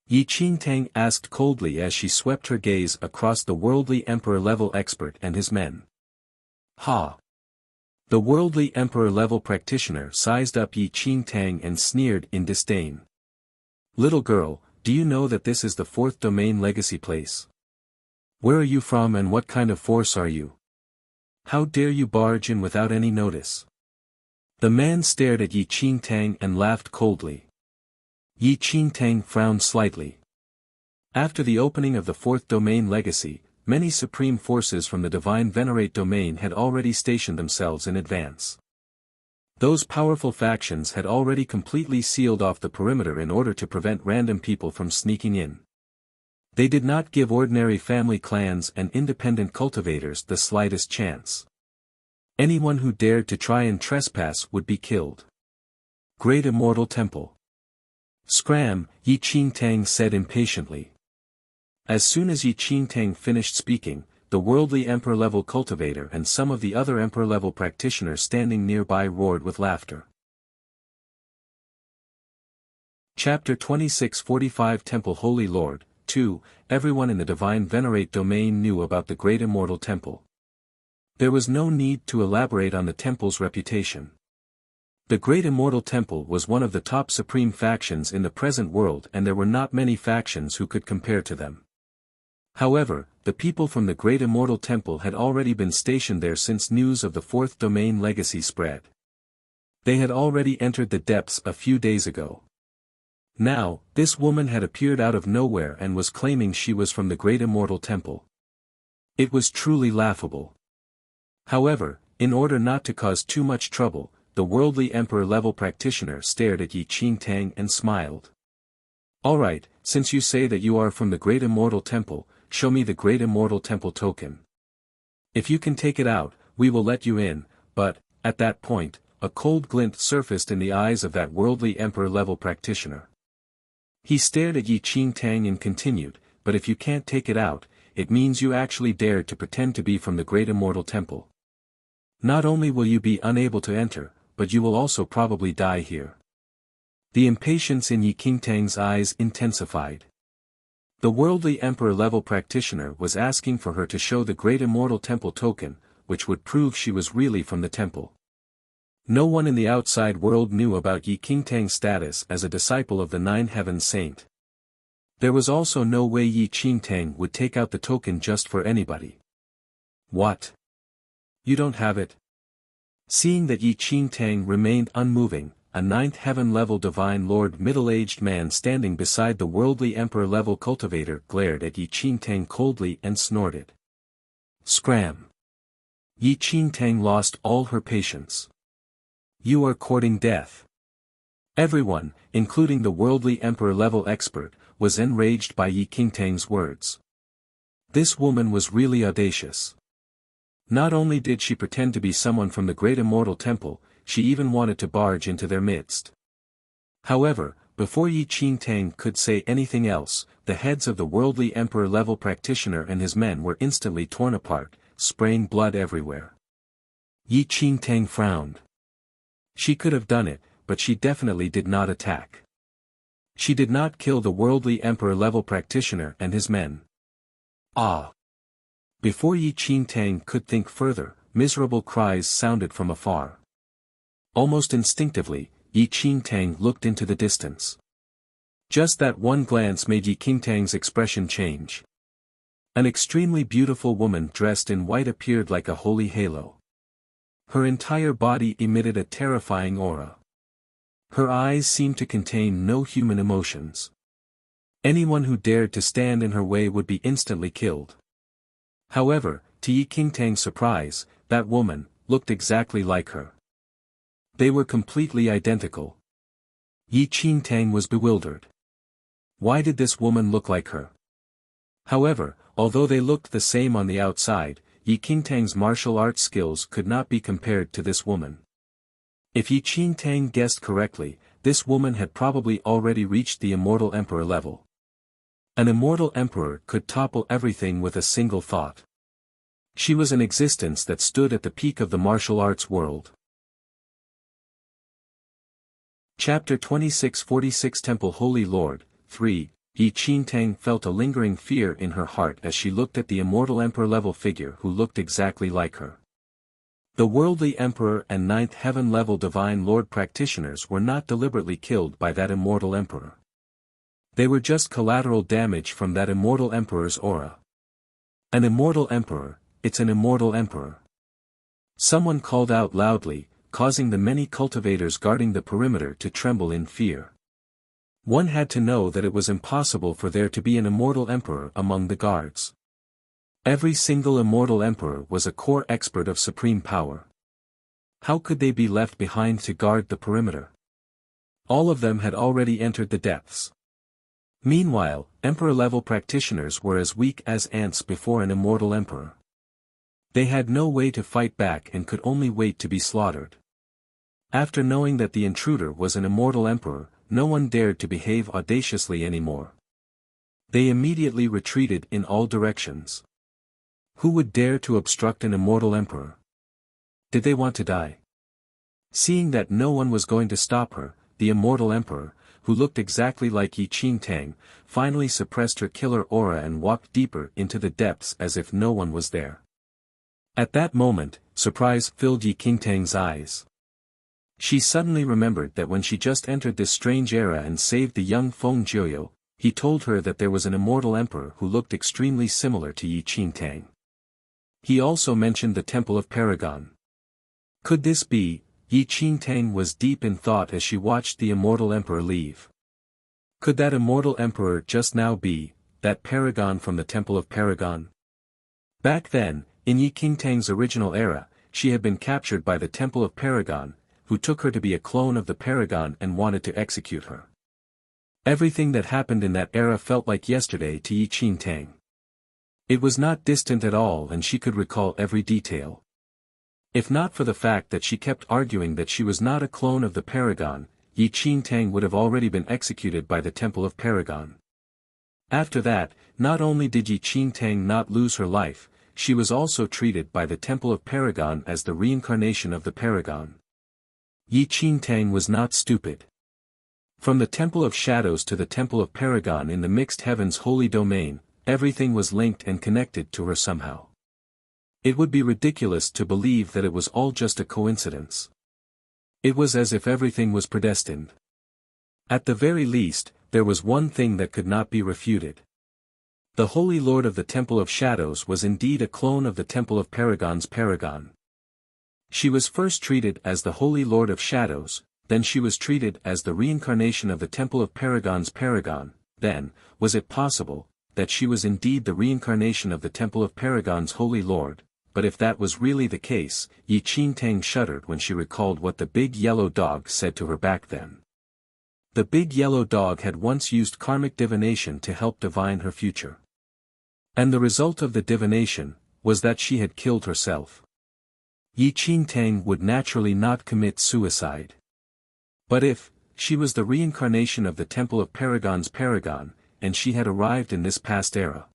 Yi Qingtang asked coldly as she swept her gaze across the worldly emperor-level expert and his men. "Ha!" The worldly emperor-level practitioner sized up Yi Qingtang and sneered in disdain. "Little girl, do you know that this is the fourth domain legacy place? Where are you from and what kind of force are you? How dare you barge in without any notice?" The man stared at Yi Qingtang and laughed coldly. Yi Qingtang frowned slightly. After the opening of the fourth domain legacy, many supreme forces from the Divine Venerate domain had already stationed themselves in advance. Those powerful factions had already completely sealed off the perimeter in order to prevent random people from sneaking in. They did not give ordinary family clans and independent cultivators the slightest chance. Anyone who dared to try and trespass would be killed. Great Immortal Temple. "Scram," Yi Qingtang said impatiently. As soon as Yi Qingtang finished speaking, the worldly emperor-level cultivator and some of the other emperor-level practitioners standing nearby roared with laughter. Chapter 26:45 Temple Holy Lord, 2. Everyone in the Divine Venerate domain knew about the Great Immortal Temple. There was no need to elaborate on the temple's reputation. The Great Immortal Temple was one of the top supreme factions in the present world and there were not many factions who could compare to them. However, the people from the Great Immortal Temple had already been stationed there since news of the fourth domain legacy spread. They had already entered the depths a few days ago. Now, this woman had appeared out of nowhere and was claiming she was from the Great Immortal Temple. It was truly laughable. However, in order not to cause too much trouble, the worldly emperor-level practitioner stared at Yi Qingtang and smiled. "Alright, since you say that you are from the Great Immortal Temple, show me the Great Immortal Temple token. If you can take it out, we will let you in," but, at that point, a cold glint surfaced in the eyes of that worldly emperor-level practitioner. He stared at Yi Qingtang and continued, "But if you can't take it out, it means you actually dared to pretend to be from the Great Immortal Temple. Not only will you be unable to enter, but you will also probably die here." The impatience in Yi Qingtang's eyes intensified. The worldly emperor-level practitioner was asking for her to show the Great Immortal Temple token, which would prove she was really from the temple. No one in the outside world knew about Yi Qingtang's status as a disciple of the Nine Heavens Saint. There was also no way Yi Qingtang would take out the token just for anybody. "What? You don't have it?" Seeing that Yi Qingtang remained unmoving, a ninth heaven-level divine lord middle-aged man standing beside the worldly emperor-level cultivator glared at Yi Qingtang coldly and snorted. "Scram!" Yi Qingtang lost all her patience. "You are courting death. Everyone, including the worldly emperor-level expert, was enraged by Yi Qingtang's words. This woman was really audacious. Not only did she pretend to be someone from the great immortal temple, she even wanted to barge into their midst. However, before Yi Qingtang could say anything else, the heads of the worldly emperor-level practitioner and his men were instantly torn apart, spraying blood everywhere. Yi Qingtang frowned. She could have done it, but she definitely did not attack. She did not kill the worldly emperor-level practitioner and his men. Ah! Before Yi Qingtang could think further, miserable cries sounded from afar. Almost instinctively, Yi Qingtang looked into the distance. Just that one glance made Yi Qingtang's expression change. An extremely beautiful woman dressed in white appeared like a holy halo. Her entire body emitted a terrifying aura. Her eyes seemed to contain no human emotions. Anyone who dared to stand in her way would be instantly killed. However, to Yi Qingtang's surprise, that woman looked exactly like her. They were completely identical. Yi Qingtang was bewildered. Why did this woman look like her? However, although they looked the same on the outside, Yi Qingtang's martial arts skills could not be compared to this woman. If Yi Qingtang guessed correctly, this woman had probably already reached the immortal emperor level. An immortal emperor could topple everything with a single thought. She was an existence that stood at the peak of the martial arts world. Chapter 26-46 Temple Holy Lord, 3, Yi Qingtang felt a lingering fear in her heart as she looked at the immortal emperor-level figure who looked exactly like her. The worldly emperor and ninth heaven-level divine lord practitioners were not deliberately killed by that immortal emperor. They were just collateral damage from that immortal emperor's aura. An immortal emperor, it's an immortal emperor. Someone called out loudly, causing the many cultivators guarding the perimeter to tremble in fear. One had to know that it was impossible for there to be an immortal emperor among the guards. Every single immortal emperor was a core expert of supreme power. How could they be left behind to guard the perimeter? All of them had already entered the depths. Meanwhile, emperor-level practitioners were as weak as ants before an immortal emperor. They had no way to fight back and could only wait to be slaughtered. After knowing that the intruder was an immortal emperor, no one dared to behave audaciously anymore. They immediately retreated in all directions. Who would dare to obstruct an immortal emperor? Did they want to die? Seeing that no one was going to stop her, the immortal emperor, who looked exactly like Yi Qingtang, finally suppressed her killer aura and walked deeper into the depths as if no one was there. At that moment, surprise filled Yi Qingtang's eyes. She suddenly remembered that when she just entered this strange era and saved the young Feng Jiuyo, he told her that there was an immortal emperor who looked extremely similar to Yi Qingtang. He also mentioned the Temple of Paragon. Could this be? Yi Qingtang was deep in thought as she watched the immortal emperor leave. Could that immortal emperor just now be that paragon from the Temple of Paragon? Back then, in Yi Qingtang's original era, she had been captured by the Temple of Paragon, who took her to be a clone of the paragon and wanted to execute her. Everything that happened in that era felt like yesterday to Yi Qingtang. It was not distant at all and she could recall every detail. If not for the fact that she kept arguing that she was not a clone of the paragon, Yi Qingtang would have already been executed by the Temple of Paragon. After that, not only did Yi Qingtang not lose her life, she was also treated by the Temple of Paragon as the reincarnation of the paragon. Yi Qingtang was not stupid. From the Temple of Shadows to the Temple of Paragon in the mixed heavens holy domain, everything was linked and connected to her somehow. It would be ridiculous to believe that it was all just a coincidence. It was as if everything was predestined. At the very least, there was one thing that could not be refuted. The Holy Lord of the Temple of Shadows was indeed a clone of the Temple of Paragon's paragon. She was first treated as the Holy Lord of Shadows, then she was treated as the reincarnation of the Temple of Paragon's paragon, then, was it possible, that she was indeed the reincarnation of the Temple of Paragon's Holy Lord? But if that was really the case, Yi Qingtang shuddered when she recalled what the big yellow dog said to her back then. The big yellow dog had once used karmic divination to help divine her future. And the result of the divination was that she had killed herself. Yi Qingtang would naturally not commit suicide. But if she was the reincarnation of the Temple of Paragon's Paragon, and she had arrived in this past era.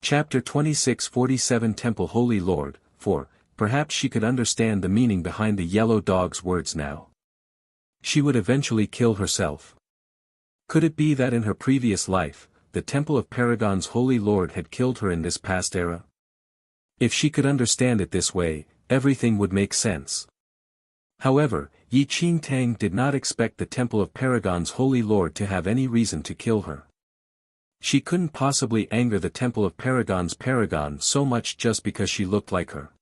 Chapter 26:47 Temple Holy Lord, 4. Perhaps she could understand the meaning behind the yellow dog's words now. She would eventually kill herself. Could it be that in her previous life, the Temple of Paragon's Holy Lord had killed her in this past era? If she could understand it this way, everything would make sense. However, Yi Qingtang did not expect the Temple of Paragon's Holy Lord to have any reason to kill her. She couldn't possibly anger the Temple of Paragon's Paragon so much just because she looked like her.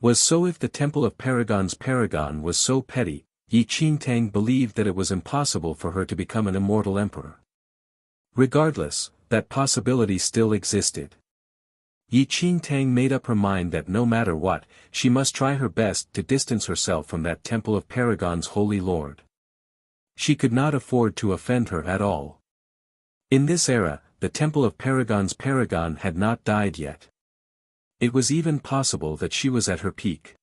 Was so if the Temple of Paragon's Paragon was so petty, Yi Qingtang believed that it was impossible for her to become an immortal emperor. Regardless, that possibility still existed. Yi Qingtang made up her mind that no matter what, she must try her best to distance herself from that Temple of Paragon's Holy Lord. She could not afford to offend her at all. In this era, the Temple of Paragon's Paragon had not died yet. It was even possible that she was at her peak.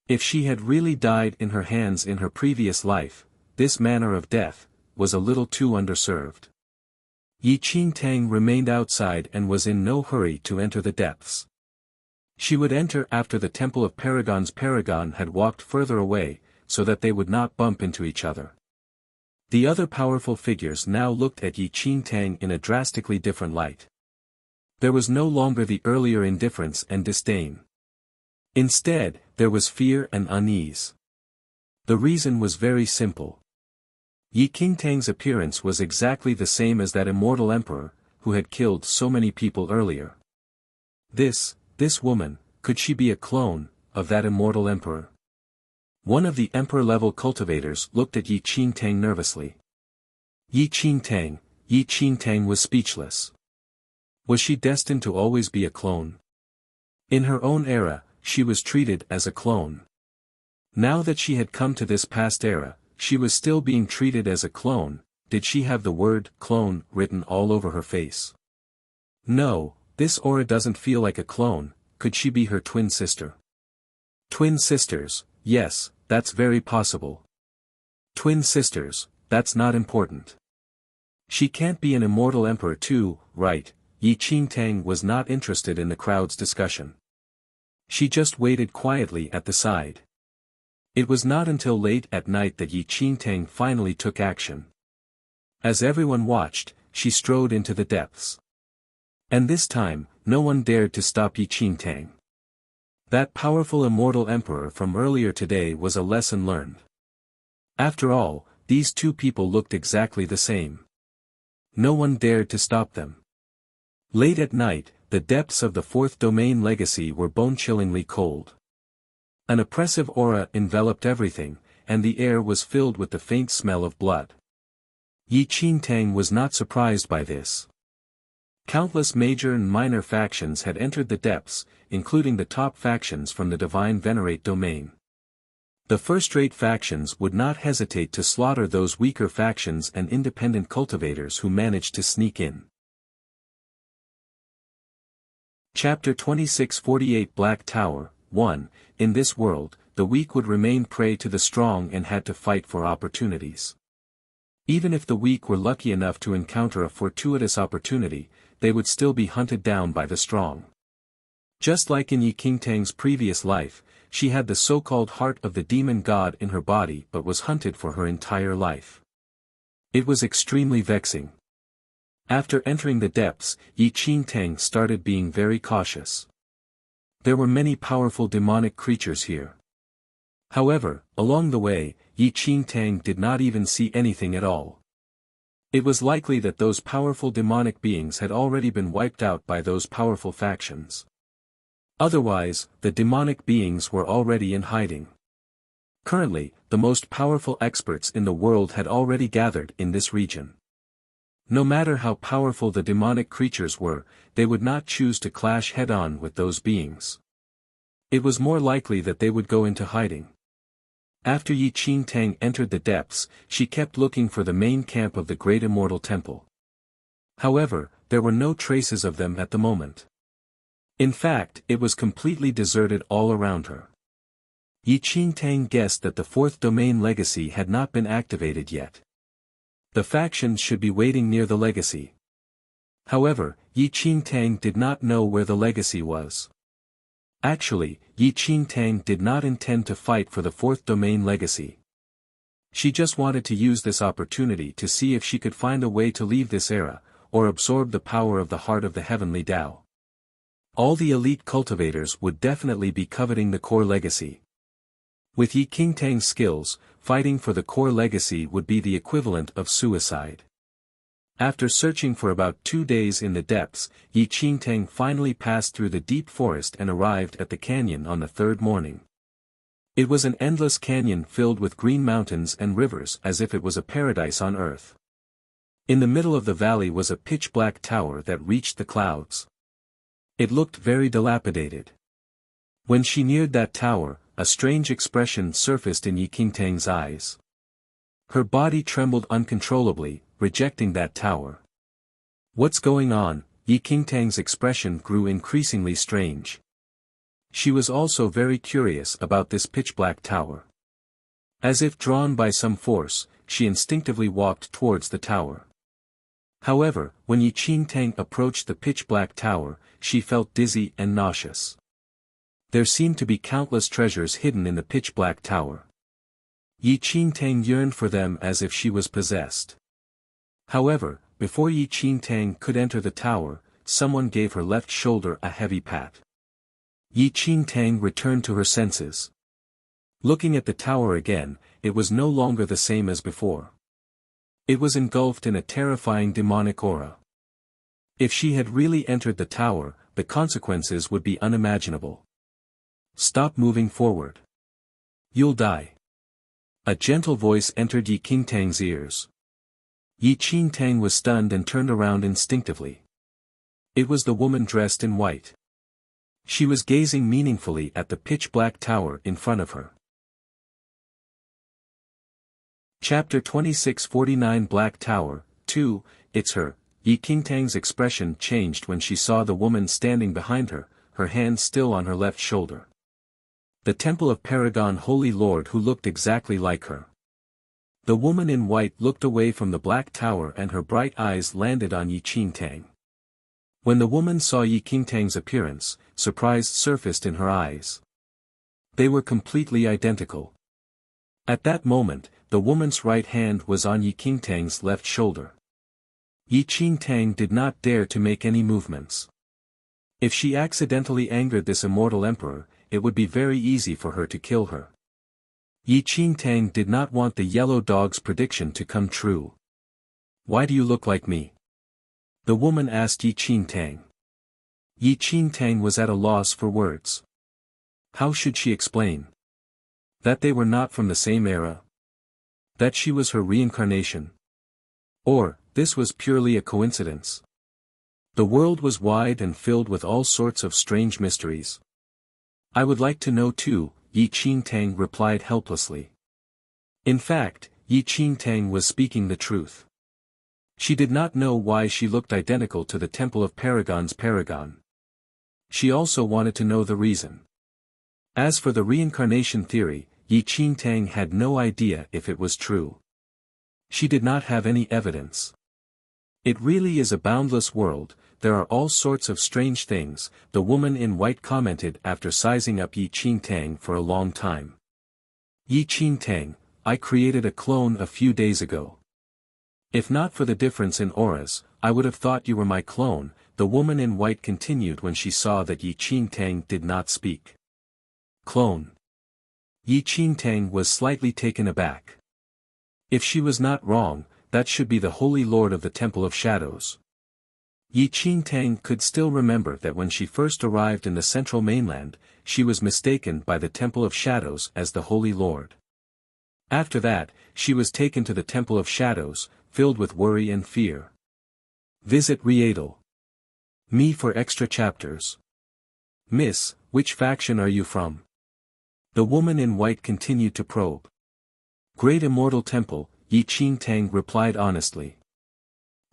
If she had really died in her hands in her previous life, this manner of death was a little too underserved. Yi Qingtang remained outside and was in no hurry to enter the depths. She would enter after the Temple of Paragon's Paragon had walked further away, so that they would not bump into each other. The other powerful figures now looked at Yi Qingtang in a drastically different light. There was no longer the earlier indifference and disdain. Instead, there was fear and unease. The reason was very simple. Yi Qingtang's appearance was exactly the same as that immortal emperor, who had killed so many people earlier. This woman, could she be a clone of that immortal emperor? One of the emperor-level cultivators looked at Yi Qingtang nervously. Yi Qingtang was speechless. Was she destined to always be a clone? In her own era, she was treated as a clone. Now that she had come to this past era, she was still being treated as a clone. Did she have the word clone written all over her face? No, this aura doesn't feel like a clone. Could she be her twin sister? Twin sisters, yes, that's very possible. Twin sisters, that's not important. She can't be an immortal emperor too, right? Yi Qingtang was not interested in the crowd's discussion. She just waited quietly at the side. It was not until late at night that Yi Qingtang finally took action. As everyone watched, she strode into the depths. And this time, no one dared to stop Yi Qingtang. That powerful immortal emperor from earlier today was a lesson learned. After all, these two people looked exactly the same. No one dared to stop them. Late at night, the depths of the fourth domain legacy were bone-chillingly cold. An oppressive aura enveloped everything, and the air was filled with the faint smell of blood. Yi Qingtang was not surprised by this. Countless major and minor factions had entered the depths, including the top factions from the Divine Venerate domain. The first-rate factions would not hesitate to slaughter those weaker factions and independent cultivators who managed to sneak in. Chapter 26:48 Black Tower 1. In this world, the weak would remain prey to the strong and had to fight for opportunities. Even if the weak were lucky enough to encounter a fortuitous opportunity, they would still be hunted down by the strong. Just like in Yi Qingtang's previous life, she had the so-called heart of the demon god in her body but was hunted for her entire life. It was extremely vexing. After entering the depths, Yi Qingtang started being very cautious. There were many powerful demonic creatures here. However, along the way, Yi Qingtang did not even see anything at all. It was likely that those powerful demonic beings had already been wiped out by those powerful factions. Otherwise, the demonic beings were already in hiding. Currently, the most powerful experts in the world had already gathered in this region. No matter how powerful the demonic creatures were, they would not choose to clash head-on with those beings. It was more likely that they would go into hiding. After Yi Qingtang entered the depths, she kept looking for the main camp of the Great Immortal Temple. However, there were no traces of them at the moment. In fact, it was completely deserted all around her. Yi Qingtang guessed that the fourth domain legacy had not been activated yet. The factions should be waiting near the legacy. However, Yi Qingtang did not know where the legacy was. Actually, Yi Qingtang did not intend to fight for the fourth domain legacy. She just wanted to use this opportunity to see if she could find a way to leave this era, or absorb the power of the heart of the heavenly Tao. All the elite cultivators would definitely be coveting the core legacy. With Yi Qingtang's skills, fighting for the core legacy would be the equivalent of suicide. After searching for about 2 days in the depths, Yi Qingtang finally passed through the deep forest and arrived at the canyon on the third morning. It was an endless canyon filled with green mountains and rivers as if it was a paradise on earth. In the middle of the valley was a pitch-black tower that reached the clouds. It looked very dilapidated. When she neared that tower, a strange expression surfaced in Yi Qingtang's eyes. Her body trembled uncontrollably, rejecting that tower. What's going on? Yi Qingtang's expression grew increasingly strange. She was also very curious about this pitch-black tower. As if drawn by some force, she instinctively walked towards the tower. However, when Yi Qingtang approached the pitch-black tower, she felt dizzy and nauseous. There seemed to be countless treasures hidden in the pitch-black tower. Yi Qingtang yearned for them as if she was possessed. However, before Yi Qingtang could enter the tower, someone gave her left shoulder a heavy pat. Yi Qingtang returned to her senses. Looking at the tower again, it was no longer the same as before. It was engulfed in a terrifying demonic aura. If she had really entered the tower, the consequences would be unimaginable. Stop moving forward. You'll die. A gentle voice entered Yi Qingtang's ears. Yi Qingtang was stunned and turned around instinctively. It was the woman dressed in white. She was gazing meaningfully at the pitch-black tower in front of her. Chapter 2649 Black Tower, 2, It's her. Yi Qingtang's expression changed when she saw the woman standing behind her, her hand still on her left shoulder. The Temple of Paragon Holy Lord who looked exactly like her. The woman in white looked away from the black tower and her bright eyes landed on Yi Qingtang. When the woman saw Yi Qingtang's appearance, surprise surfaced in her eyes. They were completely identical. At that moment, the woman's right hand was on Yi Qingtang's left shoulder. Yi Qingtang did not dare to make any movements. If she accidentally angered this immortal emperor, it would be very easy for her to kill her. Yi Qingtang did not want the yellow dog's prediction to come true. Why do you look like me? The woman asked Yi Qingtang. Yi Qingtang was at a loss for words. How should she explain? That they were not from the same era? That she was her reincarnation? Or, this was purely a coincidence? The world was wide and filled with all sorts of strange mysteries. I would like to know too, Yi Qingtang replied helplessly. In fact, Yi Qingtang was speaking the truth. She did not know why she looked identical to the Temple of Paragon's paragon. She also wanted to know the reason. As for the reincarnation theory, Yi Qingtang had no idea if it was true. She did not have any evidence. It really is a boundless world, there are all sorts of strange things, the woman in white commented after sizing up Yi Qingtang for a long time. Yi Qingtang, I created a clone a few days ago. If not for the difference in auras, I would have thought you were my clone, the woman in white continued when she saw that Yi Qingtang did not speak. Clone. Yi Qingtang was slightly taken aback. If she was not wrong, that should be the Holy Lord of the Temple of Shadows. Yi Qingtang could still remember that when she first arrived in the central mainland, she was mistaken by the Temple of Shadows as the Holy Lord. After that, she was taken to the Temple of Shadows, filled with worry and fear. Visit Readle. Me for extra chapters. Miss, which faction are you from? The woman in white continued to probe. Great Immortal Temple, Yi Qingtang replied honestly.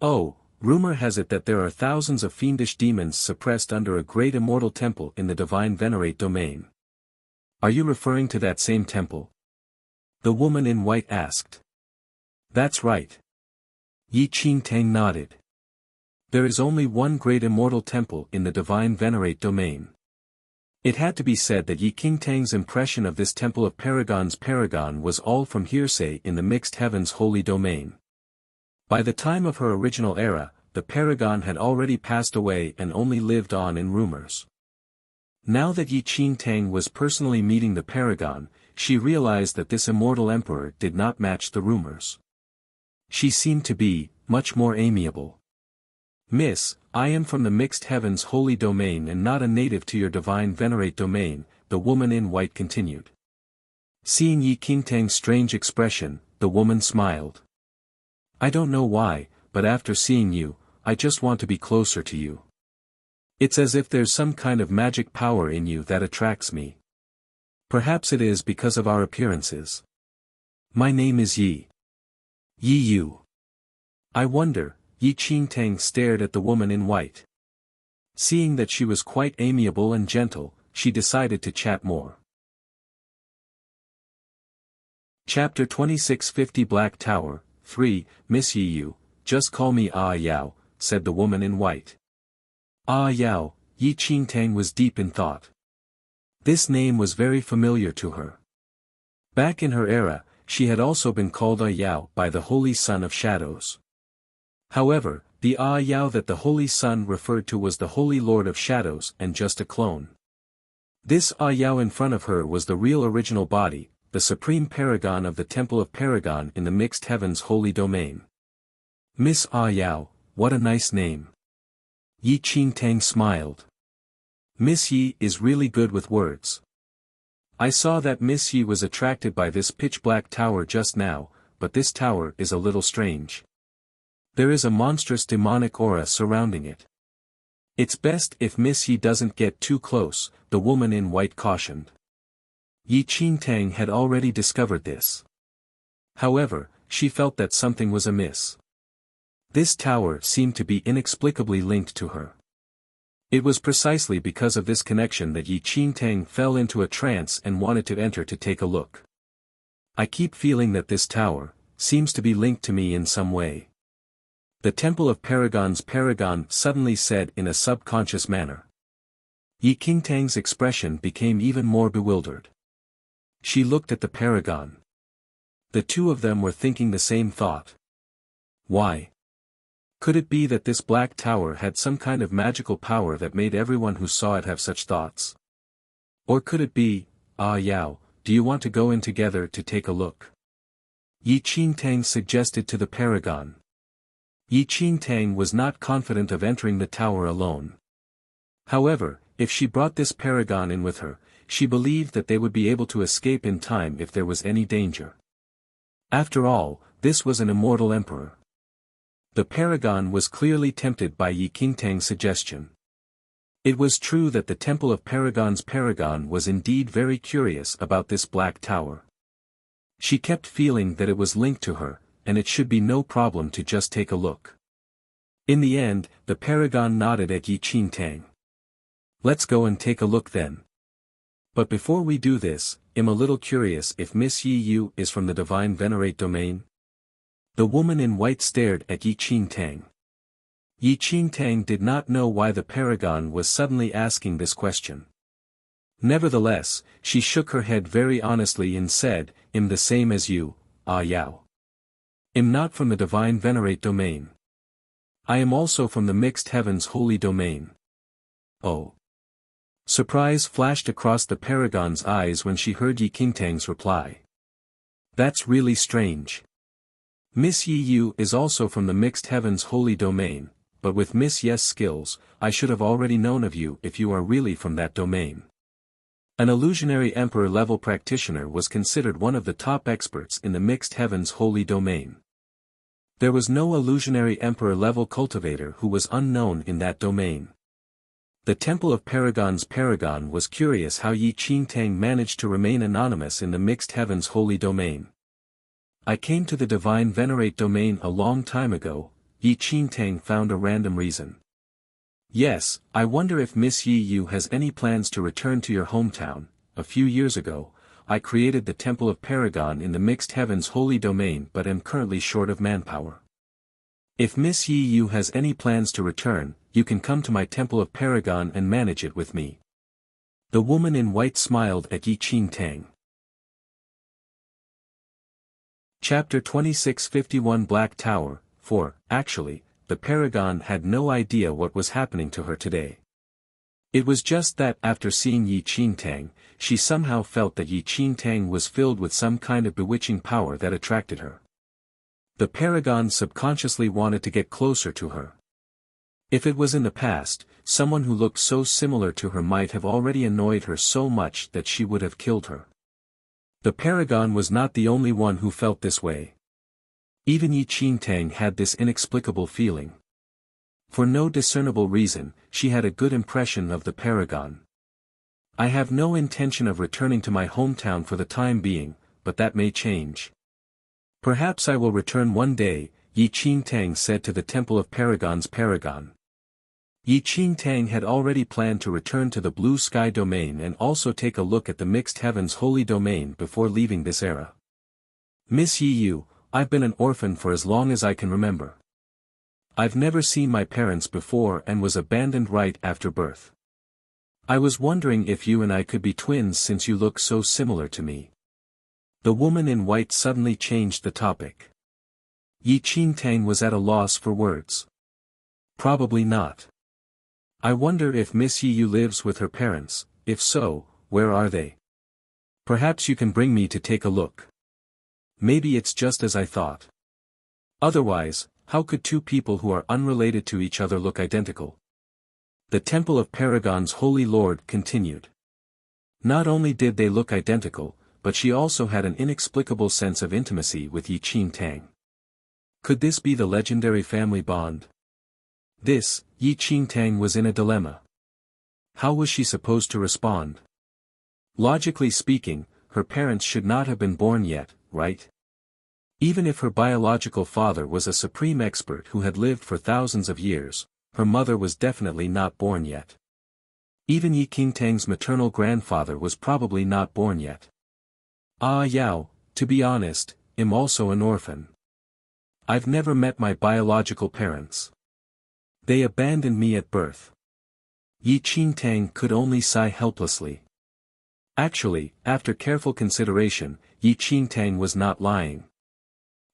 Oh, rumor has it that there are thousands of fiendish demons suppressed under a great immortal temple in the divine venerate domain. Are you referring to that same temple? The woman in white asked. That's right. Yi Qingtang nodded. There is only one great immortal temple in the divine venerate domain. It had to be said that Yi Qingtang's impression of this temple of Paragon's paragon was all from hearsay in the mixed heavens holy domain. By the time of her original era, the paragon had already passed away and only lived on in rumors. Now that Yi Qingtang was personally meeting the paragon, she realized that this immortal emperor did not match the rumors. She seemed to be much more amiable. Miss, I am from the mixed heavens holy domain and not a native to your divine venerate domain, the woman in white continued. Seeing Yi Qingtang's strange expression, the woman smiled. I don't know why, but after seeing you, I just want to be closer to you. It's as if there's some kind of magic power in you that attracts me. Perhaps it is because of our appearances. My name is Yi. Yi Yu. I wonder. Yi Qingtang stared at the woman in white. Seeing that she was quite amiable and gentle, she decided to chat more. Chapter 2650 Black Tower, 3, Miss Yi Yu, just call me Ah Yao, said the woman in white. Ah Yao, Yi Qingtang was deep in thought. This name was very familiar to her. Back in her era, she had also been called Ah Yao by the Holy Son of Shadows. However, the Ah Yao that the Holy Sun referred to was the Holy Lord of Shadows and just a clone. This Ah Yao in front of her was the real original body, the supreme paragon of the Temple of Paragon in the mixed heavens holy domain. Miss Ah Yao, what a nice name. Yi Qingtang smiled. Miss Yi is really good with words. I saw that Miss Yi was attracted by this pitch-black tower just now, but this tower is a little strange. There is a monstrous demonic aura surrounding it. It's best if Miss Yi doesn't get too close, the woman in white cautioned. Yi Qingtang had already discovered this. However, she felt that something was amiss. This tower seemed to be inexplicably linked to her. It was precisely because of this connection that Yi Qingtang fell into a trance and wanted to enter to take a look. I keep feeling that this tower seems to be linked to me in some way. The Temple of Paragon's paragon suddenly said in a subconscious manner. Yi Qingtang's expression became even more bewildered. She looked at the paragon. The two of them were thinking the same thought. Why? Could it be that this black tower had some kind of magical power that made everyone who saw it have such thoughts? Or could it be, Ah Yao, do you want to go in together to take a look? Yi Qingtang suggested to the paragon. Yi Qingtang was not confident of entering the tower alone. However, if she brought this paragon in with her, she believed that they would be able to escape in time if there was any danger. After all, this was an immortal emperor. The paragon was clearly tempted by Yi Qingtang's suggestion. It was true that the Temple of Paragon's paragon was indeed very curious about this black tower. She kept feeling that it was linked to her, and it should be no problem to just take a look. In the end, the paragon nodded at Yi Qingtang. Let's go and take a look then. But before we do this, I'm a little curious if Miss Yi Yu is from the divine venerate domain? The woman in white stared at Yi Qingtang. Yi Qingtang did not know why the paragon was suddenly asking this question. Nevertheless, she shook her head very honestly and said, I'm the same as you, Ah Yao. I'm not from the divine venerate domain. I am also from the mixed heavens holy domain. Oh. Surprise flashed across the paragon's eyes when she heard Yi Qingtang's reply. That's really strange. Miss Yi Yu is also from the mixed heavens holy domain, but with Miss Yes skills, I should have already known of you if you are really from that domain. An illusionary emperor level practitioner was considered one of the top experts in the mixed heavens holy domain. There was no illusionary emperor level cultivator who was unknown in that domain. The Temple of Paragon's paragon was curious how Yi Qingtang managed to remain anonymous in the mixed heavens holy domain. I came to the divine venerate domain a long time ago. Yi Qingtang found a random reason. Yes, I wonder if Miss Yi Yu has any plans to return to your hometown. A few years ago, I created the Temple of Paragon in the Mixed Heavens Holy Domain but am currently short of manpower. If Miss Yi Yu has any plans to return, you can come to my Temple of Paragon and manage it with me. The woman in white smiled at Yi Qingtang. Chapter 2651 Black Tower. 4. Actually, the Paragon had no idea what was happening to her today. It was just that after seeing Yi Qingtang, she somehow felt that Yi Qingtang was filled with some kind of bewitching power that attracted her. The Paragon subconsciously wanted to get closer to her. If it was in the past, someone who looked so similar to her might have already annoyed her so much that she would have killed her. The Paragon was not the only one who felt this way. Even Yi Qingtang had this inexplicable feeling. For no discernible reason, she had a good impression of the Paragon. I have no intention of returning to my hometown for the time being, but that may change. Perhaps I will return one day, Yi Qingtang said to the Temple of Paragon's Paragon. Yi Qingtang had already planned to return to the Blue Sky Domain and also take a look at the Mixed Heavens Holy Domain before leaving this era. Miss Yi Yu, I've been an orphan for as long as I can remember. I've never seen my parents before and was abandoned right after birth. I was wondering if you and I could be twins since you look so similar to me. The woman in white suddenly changed the topic. Yi Qingtang was at a loss for words. Probably not. I wonder if Miss Yi Yu lives with her parents. If so, where are they? Perhaps you can bring me to take a look. Maybe it's just as I thought. Otherwise, how could two people who are unrelated to each other look identical? The Temple of Paragon's Holy Lord continued. Not only did they look identical, but she also had an inexplicable sense of intimacy with Yi Qingtang. Could this be the legendary family bond? This, Yi Qingtang was in a dilemma. How was she supposed to respond? Logically speaking, her parents should not have been born yet, right? Even if her biological father was a supreme expert who had lived for thousands of years, her mother was definitely not born yet. Even Yi Qingtang's maternal grandfather was probably not born yet. Ah Yao, to be honest, am also an orphan. I've never met my biological parents. They abandoned me at birth. Yi Qingtang could only sigh helplessly. Actually, after careful consideration, Yi Qingtang was not lying.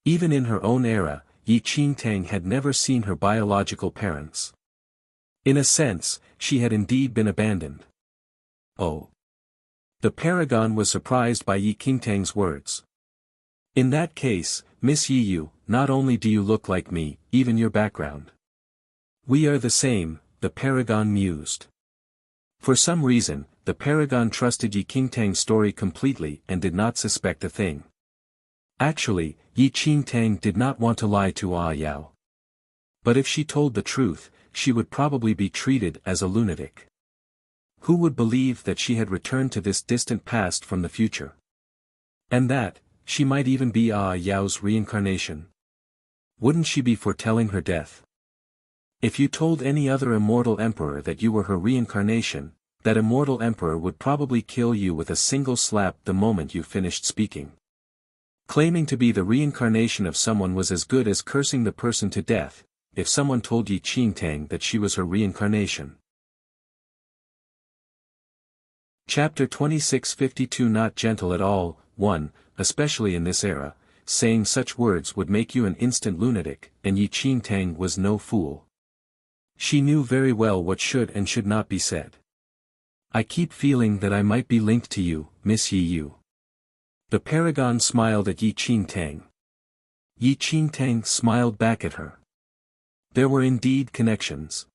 Even in her own era, Yi Qingtang had never seen her biological parents. In a sense, she had indeed been abandoned. Oh. The Paragon was surprised by Yi Qingtang's words. In that case, Miss Yi Yu, not only do you look like me, even your background. We are the same, the Paragon mused. For some reason, the Paragon trusted Yi Qingtang's story completely and did not suspect a thing. Actually, Yi Qingtang did not want to lie to Ah Yao. But if she told the truth, she would probably be treated as a lunatic. Who would believe that she had returned to this distant past from the future? And that, she might even be Ah Yao's reincarnation. Wouldn't she be foretelling her death? If you told any other immortal emperor that you were her reincarnation, that immortal emperor would probably kill you with a single slap the moment you finished speaking. Claiming to be the reincarnation of someone was as good as cursing the person to death, if someone told Yi Qingtang that she was her reincarnation. Chapter 2652 Not gentle at all. 1. Especially in this era, saying such words would make you an instant lunatic, and Yi Qingtang was no fool. She knew very well what should and should not be said. I keep feeling that I might be linked to you, Miss Yi Yu. The Paragon smiled at Yi Qingtang. Yi Qingtang smiled back at her. There were indeed connections.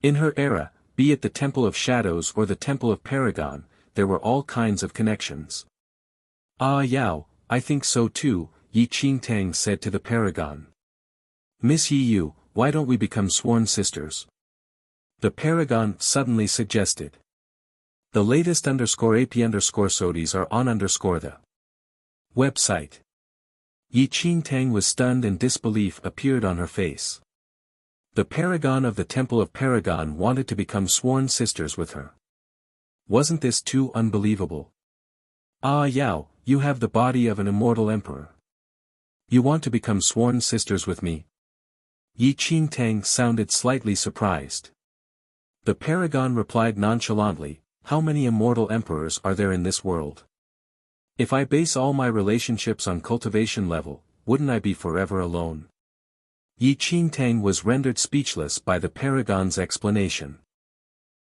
In her era, be it the Temple of Shadows or the Temple of Paragon, there were all kinds of connections. Ah Yao, I think so too, Yi Qingtang said to the Paragon. Miss Yi Yu, why don't we become sworn sisters? The Paragon suddenly suggested. The latest _AP_SODIes are on _ the website. Yi Qingtang was stunned and disbelief appeared on her face. The paragon of the Temple of Paragon wanted to become sworn sisters with her. Wasn't this too unbelievable? Ah Yao, you have the body of an immortal emperor. You want to become sworn sisters with me? Yi Qingtang sounded slightly surprised. The paragon replied nonchalantly, how many immortal emperors are there in this world? If I base all my relationships on cultivation level, wouldn't I be forever alone? Yi Qingtang was rendered speechless by the paragon's explanation.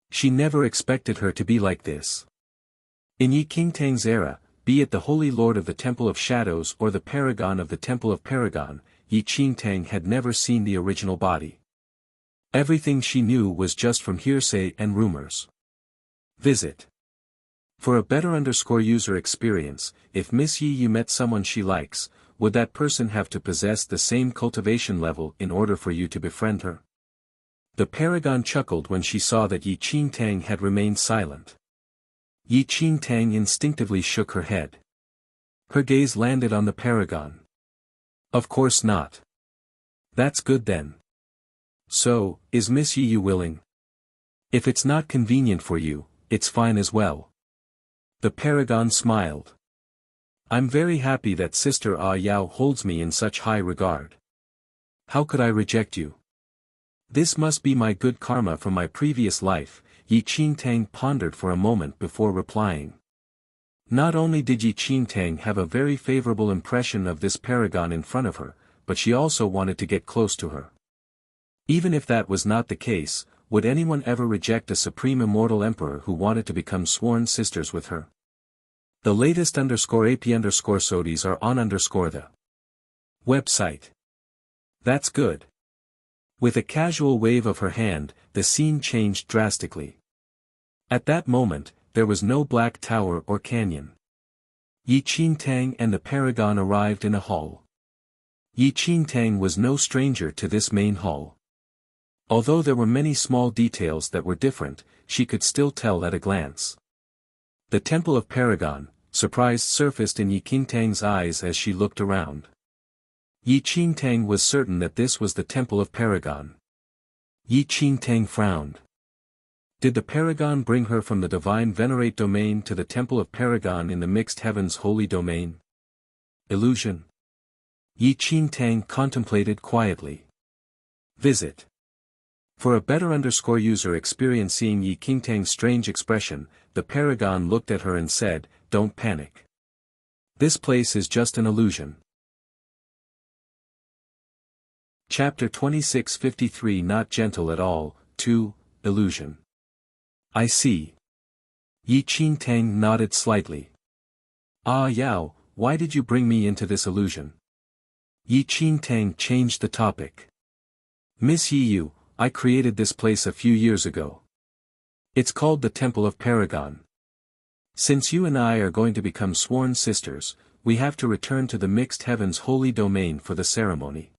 She never expected her to be like this. In Yi Qingtang's era, be it the Holy Lord of the Temple of Shadows or the paragon of the Temple of Paragon, Yi Qingtang had never seen the original body. Everything she knew was just from hearsay and rumors. Visit. For a better user experience, if Miss Yi you met someone she likes, would that person have to possess the same cultivation level in order for you to befriend her? The paragon chuckled when she saw that Yi Qingtang had remained silent. Yi Qingtang instinctively shook her head. Her gaze landed on the paragon. Of course not. That's good then. So, is Miss Yi you willing? If it's not convenient for you, it's fine as well. The paragon smiled. I'm very happy that Sister Ah Yao holds me in such high regard. How could I reject you? This must be my good karma from my previous life, Yi Qingtang pondered for a moment before replying. Not only did Yi Qingtang have a very favorable impression of this paragon in front of her, but she also wanted to get close to her. Even if that was not the case, would anyone ever reject a supreme immortal emperor who wanted to become sworn sisters with her? The latest _AP_SODIes are on the website. That's good. With a casual wave of her hand, the scene changed drastically. At that moment, there was no black tower or canyon. Yi Qingtang and the paragon arrived in a hall. Yi Qingtang was no stranger to this main hall. Although there were many small details that were different, she could still tell at a glance. The Temple of Paragon, surprise surfaced in Yi Qingtang's eyes as she looked around. Yi Qingtang was certain that this was the Temple of Paragon. Yi Qingtang frowned. Did the Paragon bring her from the Divine Venerate domain to the Temple of Paragon in the Mixed Heavens Holy Domain? Illusion? Yi Qingtang contemplated quietly. Visit. For a better user experience seeing Yi Qingtang's strange expression, the Paragon looked at her and said, don't panic. This place is just an illusion. Chapter 2653 Not Gentle at All, 2, Illusion. I see. Yi Qingtang nodded slightly. Ah Yao, why did you bring me into this illusion? Yi Qingtang changed the topic. Miss Yi you, I created this place a few years ago. It's called the Temple of Paragon. Since you and I are going to become sworn sisters, we have to return to the Mixed Heavens Holy Domain for the ceremony.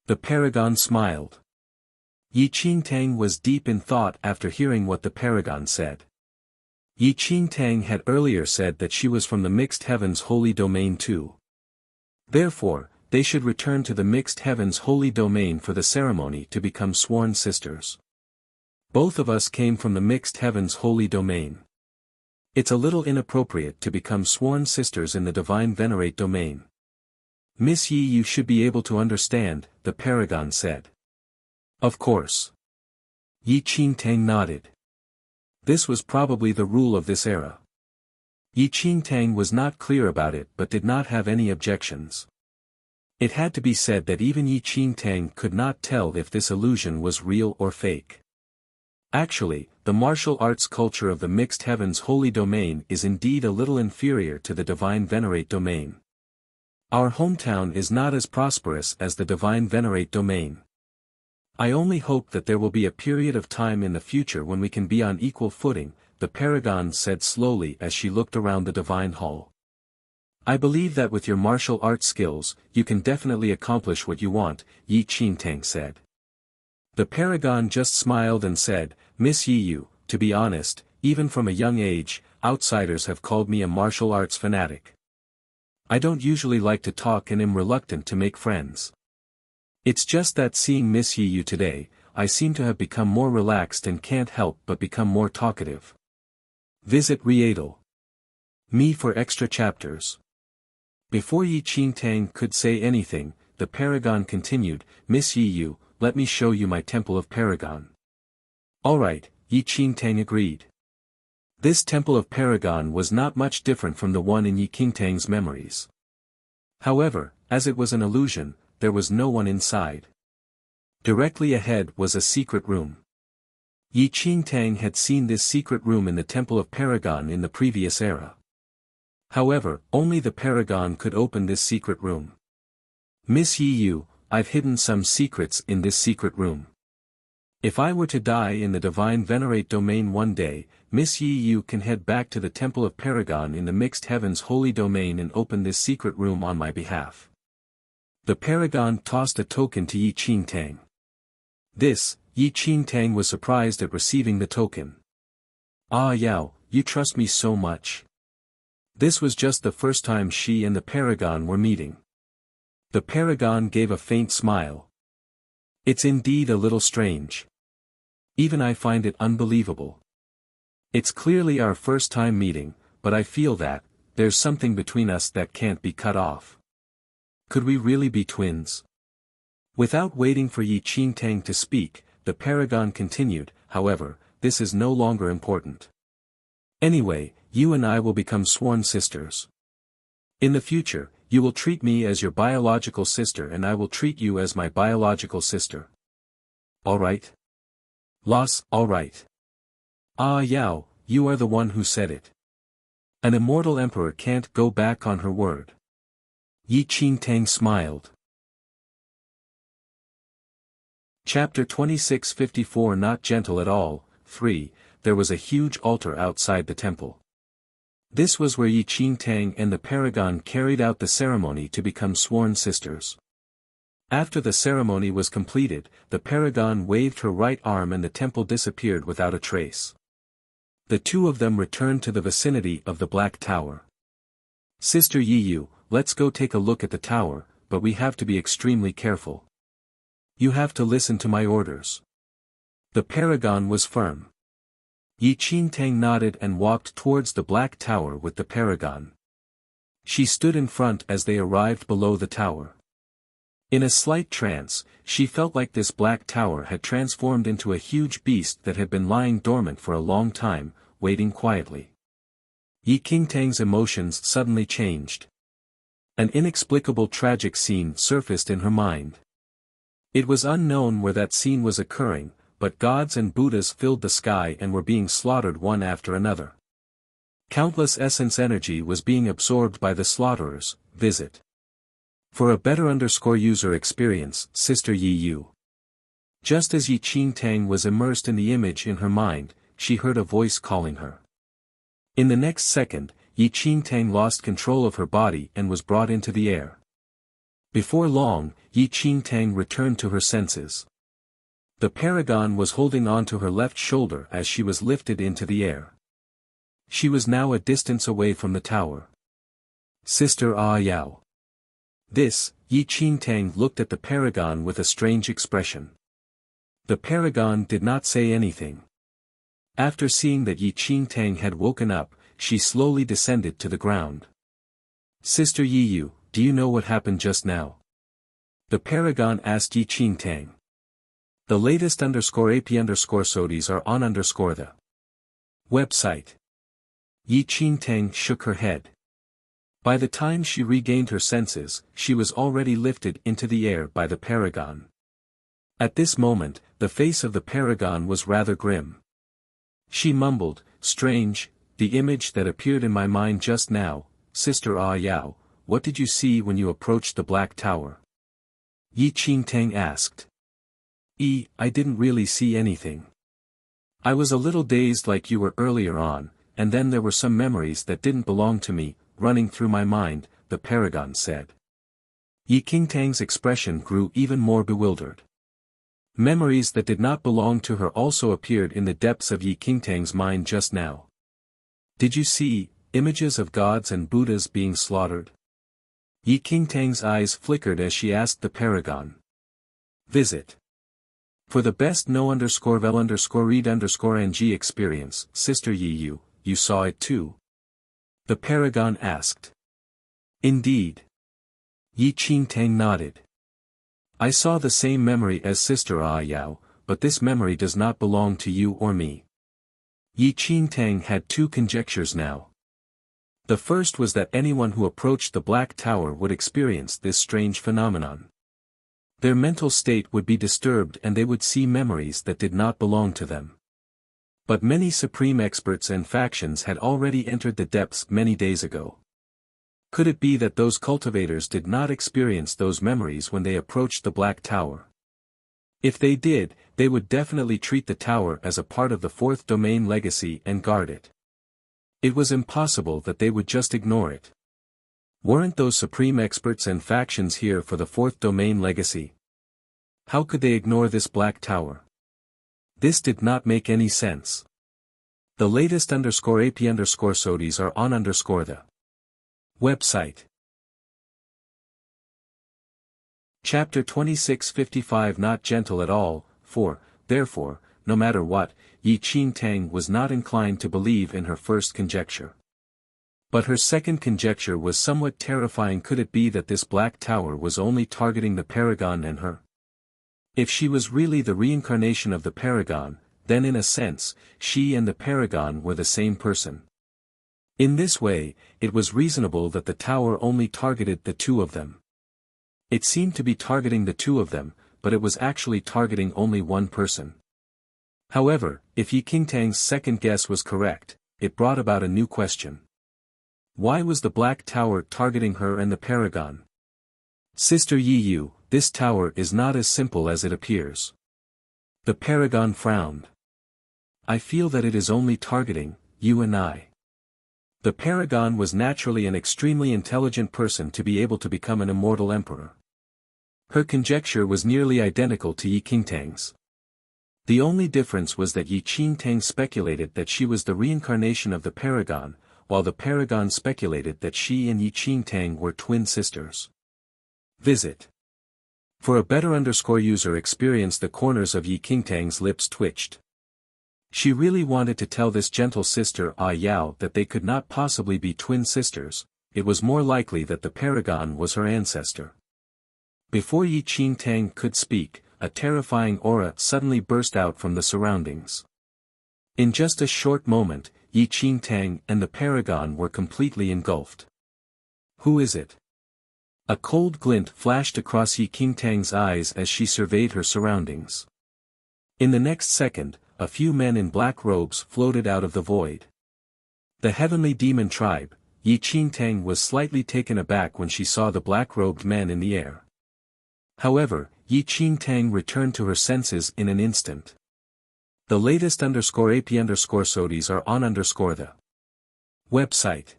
The Paragon smiled. Yi Qingtang was deep in thought after hearing what the Paragon said. Yi Qingtang had earlier said that she was from the Mixed Heavens Holy Domain too. Therefore, they should return to the Mixed Heavens Holy Domain for the ceremony to become sworn sisters. Both of us came from the Mixed Heavens Holy Domain. It's a little inappropriate to become sworn sisters in the Divine Venerate domain. Miss Yi you should be able to understand, the Paragon said. Of course. Yi Qingtang nodded. This was probably the rule of this era. Yi Qingtang was not clear about it but did not have any objections. It had to be said that even Yi Qingtang could not tell if this illusion was real or fake. Actually, the martial arts culture of the Mixed Heavens Holy Domain is indeed a little inferior to the Divine Venerate domain. Our hometown is not as prosperous as the Divine Venerate domain. I only hope that there will be a period of time in the future when we can be on equal footing, the Paragon said slowly as she looked around the Divine Hall. I believe that with your martial arts skills, you can definitely accomplish what you want, Yi Qingtang said. The Paragon just smiled and said, Miss Yi you, to be honest, even from a young age, outsiders have called me a martial arts fanatic. I don't usually like to talk and am reluctant to make friends. It's just that seeing Miss Yu today, I seem to have become more relaxed and can't help but become more talkative. Visit Riedel. Me for extra chapters. Before Yi Qingtang could say anything, the Paragon continued, Miss Yu, let me show you my Temple of Paragon. Alright, Yi Qingtang agreed. This Temple of Paragon was not much different from the one in Yi Qingtang's memories. However, as it was an illusion, there was no one inside. Directly ahead was a secret room. Yi Qingtang had seen this secret room in the Temple of Paragon in the previous era. However, only the Paragon could open this secret room. Miss Yu, I've hidden some secrets in this secret room. If I were to die in the Divine Venerate domain one day, Miss Yu can head back to the Temple of Paragon in the Mixed Heavens Holy Domain and open this secret room on my behalf. The Paragon tossed a token to Yi Qingtang. This, Yi Qingtang was surprised at receiving the token. Ah Yao, you trust me so much. This was just the first time she and the Paragon were meeting. The Paragon gave a faint smile. It's indeed a little strange. Even I find it unbelievable. It's clearly our first time meeting, but I feel that, there's something between us that can't be cut off. Could we really be twins? Without waiting for Yi Qingtang to speak, the Paragon continued, however, this is no longer important. Anyway, you and I will become sworn sisters. In the future, you will treat me as your biological sister and I will treat you as my biological sister. Alright? Alright. Ah Yao, you are the one who said it. An immortal emperor can't go back on her word. Yi Qingtang smiled. Chapter 2654 Not gentle at all. 3. There was a huge altar outside the temple. This was where Yi Qingtang and the Paragon carried out the ceremony to become sworn sisters. After the ceremony was completed, the Paragon waved her right arm and the temple disappeared without a trace. The two of them returned to the vicinity of the Black Tower. Sister Yu, let's go take a look at the tower, but we have to be extremely careful. You have to listen to my orders. The Paragon was firm. Yi Qingtang nodded and walked towards the Black Tower with the Paragon. She stood in front as they arrived below the tower. In a slight trance, she felt like this Black Tower had transformed into a huge beast that had been lying dormant for a long time, waiting quietly. Yi Qingtang's emotions suddenly changed. An inexplicable tragic scene surfaced in her mind. It was unknown where that scene was occurring, but gods and Buddhas filled the sky and were being slaughtered one after another. Countless essence energy was being absorbed by the slaughterers. Visit. For a better user experience, Sister Yu. Just as Yi Qingtang was immersed in the image in her mind, she heard a voice calling her. In the next second, Yi Qingtang lost control of her body and was brought into the air. Before long, Yi Qingtang returned to her senses. The Paragon was holding on to her left shoulder as she was lifted into the air. She was now a distance away from the tower. Sister Ah Yao. This, Yi Qingtang looked at the Paragon with a strange expression. The Paragon did not say anything. After seeing that Yi Qingtang had woken up, she slowly descended to the ground. Sister Yu, do you know what happened just now? The Paragon asked Yi Qingtang. The latest _AP_SODIs are on the website. Yi Qingtang shook her head. By the time she regained her senses, she was already lifted into the air by the Paragon. At this moment, the face of the Paragon was rather grim. She mumbled, strange, the image that appeared in my mind just now, Sister Ah Yao, what did you see when you approached the Black Tower? Yi Qingtang asked. I didn't really see anything. I was a little dazed like you were earlier on, and then there were some memories that didn't belong to me, running through my mind, the Paragon said. Yi Qingtang's expression grew even more bewildered. Memories that did not belong to her also appeared in the depths of Yi Qingtang's mind just now. Did you see images of gods and Buddhas being slaughtered? Yi Qingtang's eyes flickered as she asked the paragon. Visit. For the best no_vel_read_ng experience, Sister Yi, you saw it too? The paragon asked. Indeed. Yi Qingtang nodded. I saw the same memory as Sister Yao, but this memory does not belong to you or me. Yi Qingtang had two conjectures now. The first was that anyone who approached the Black Tower would experience this strange phenomenon. Their mental state would be disturbed and they would see memories that did not belong to them. But many supreme experts and factions had already entered the depths many days ago. Could it be that those cultivators did not experience those memories when they approached the Black Tower? If they did, they would definitely treat the tower as a part of the fourth domain legacy and guard it. It was impossible that they would just ignore it. Weren't those supreme experts and factions here for the fourth domain legacy? How could they ignore this Black Tower? This did not make any sense. The latest _AP_SODIs are on the website. Chapter 2655 Not gentle at all, for, therefore, no matter what, Yi Qingtang was not inclined to believe in her first conjecture. But her second conjecture was somewhat terrifying. Could it be that this Black Tower was only targeting the paragon and her? If she was really the reincarnation of the paragon, then in a sense, she and the paragon were the same person. In this way, it was reasonable that the tower only targeted the two of them. It seemed to be targeting the two of them, but it was actually targeting only one person. However, if Yi Qingtang's second guess was correct, it brought about a new question. Why was the Black Tower targeting her and the paragon? Sister Yi, this tower is not as simple as it appears. The paragon frowned. I feel that it is only targeting you and I. The paragon was naturally an extremely intelligent person to be able to become an immortal emperor. Her conjecture was nearly identical to Yi Qingtang's. The only difference was that Yi Qingtang speculated that she was the reincarnation of the paragon, while the paragon speculated that she and Yi Qingtang were twin sisters. Visit. For a better user experience, the corners of Yi Qingtang's lips twitched. She really wanted to tell this gentle Sister Yao that they could not possibly be twin sisters. It was more likely that the paragon was her ancestor. Before Yi Qingtang could speak, a terrifying aura suddenly burst out from the surroundings. In just a short moment, Yi Qingtang and the paragon were completely engulfed. Who is it? A cold glint flashed across Yi Qingtang's eyes as she surveyed her surroundings. In the next second, a few men in black robes floated out of the void. The heavenly demon tribe. Yi Qingtang was slightly taken aback when she saw the black-robed men in the air. However, Yi-Qingtang returned to her senses in an instant. The latest _AP_SODIs are on the website.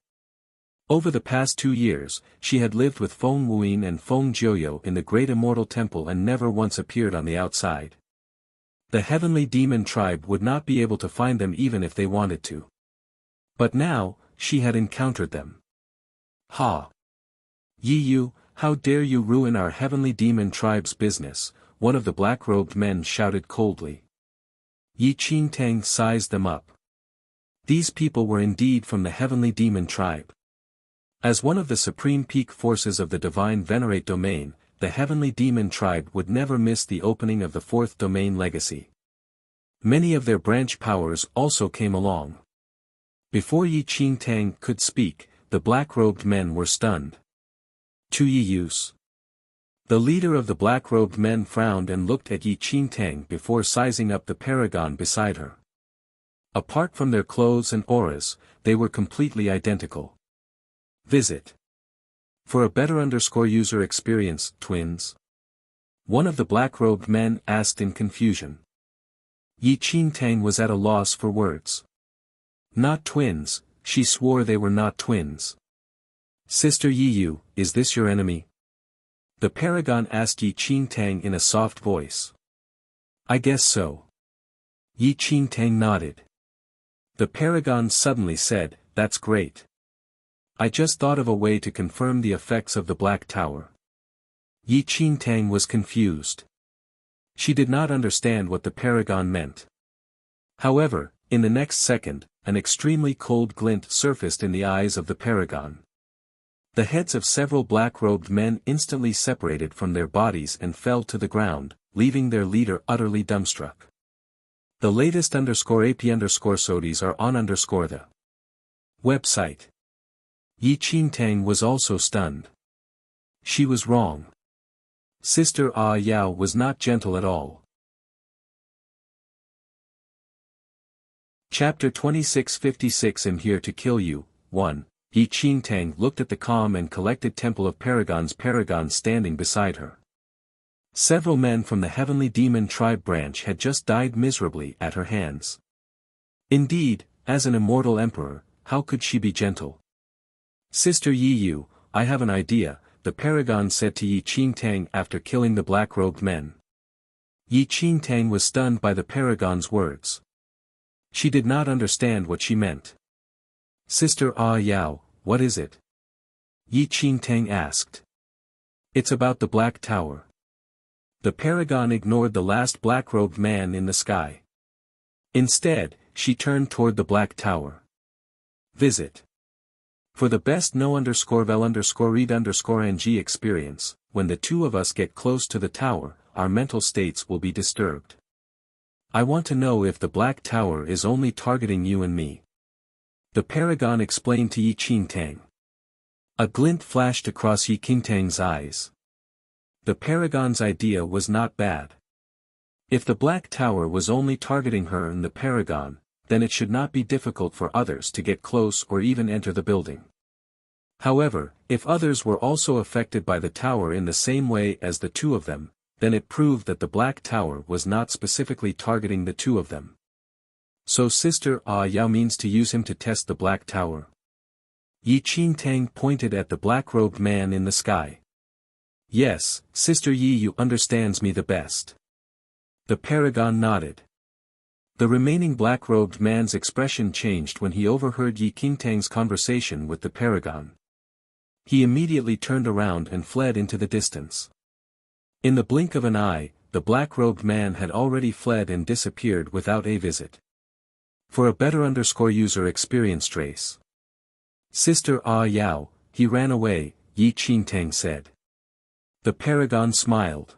Over the past 2 years, she had lived with Feng Wuyin and Feng Jiuyo in the Great Immortal Temple and never once appeared on the outside. The heavenly demon tribe would not be able to find them even if they wanted to. But now, she had encountered them. Ha! Yi, how dare you ruin our heavenly demon tribe's business, one of the black-robed men shouted coldly. Yi Qingtang sized them up. These people were indeed from the heavenly demon tribe. As one of the supreme peak forces of the divine venerate domain, the heavenly demon tribe would never miss the opening of the fourth domain legacy. Many of their branch powers also came along. Before Yi Qingtang could speak, the black-robed men were stunned. To Yi. The leader of the black-robed men frowned and looked at Yi Qingtang before sizing up the paragon beside her. Apart from their clothes and auras, they were completely identical. Visit. For a better user experience, twins? One of the black-robed men asked in confusion. Yi Qingtang was at a loss for words. Not twins, she swore they were not twins. Sister Yi, is this your enemy? The paragon asked Yi Qingtang in a soft voice. I guess so. Yi Qingtang nodded. The paragon suddenly said, that's great. I just thought of a way to confirm the effects of the Black Tower. Yi Qingtang was confused. She did not understand what the paragon meant. However, in the next second, an extremely cold glint surfaced in the eyes of the paragon. The heads of several black-robed men instantly separated from their bodies and fell to the ground, leaving their leader utterly dumbstruck. The latest _AP_SODIs are on the website. Yi Qingtang was also stunned. She was wrong. Sister Ah Yao was not gentle at all. Chapter 2656 I'm here to kill you. 1. Yi Qingtang looked at the calm and collected temple of Paragon standing beside her. Several men from the heavenly demon tribe branch had just died miserably at her hands. Indeed, as an immortal emperor, how could she be gentle? Sister Yi Yu, I have an idea, the paragon said to Yi Qingtang after killing the black-robed men. Yi Qingtang was stunned by the paragon's words. She did not understand what she meant. Sister Ah Yao, what is it? Yi Qingtang asked. It's about the Black Tower. The paragon ignored the last black-robed man in the sky. Instead, she turned toward the Black Tower. Visit. For the best no_vel_read_ng experience, when the two of us get close to the tower, our mental states will be disturbed. I want to know if the Black Tower is only targeting you and me. The paragon explained to Yi Qingtang. A glint flashed across Yi Qingtang's eyes. The paragon's idea was not bad. If the Black Tower was only targeting her and the paragon, then it should not be difficult for others to get close or even enter the building. However, if others were also affected by the tower in the same way as the two of them, then it proved that the Black Tower was not specifically targeting the two of them. So Sister Ah Yao means to use him to test the Black Tower. Yi Qingtang pointed at the black-robed man in the sky. Yes, Sister Yi Yu understands me the best. The paragon nodded. The remaining black-robed man's expression changed when he overheard Yi Qingtang's conversation with the paragon. He immediately turned around and fled into the distance. In the blink of an eye, the black-robed man had already fled and disappeared without a visit. For a better user experience trace. Sister Ah Yao, he ran away, Yi Qingtang said. The paragon smiled.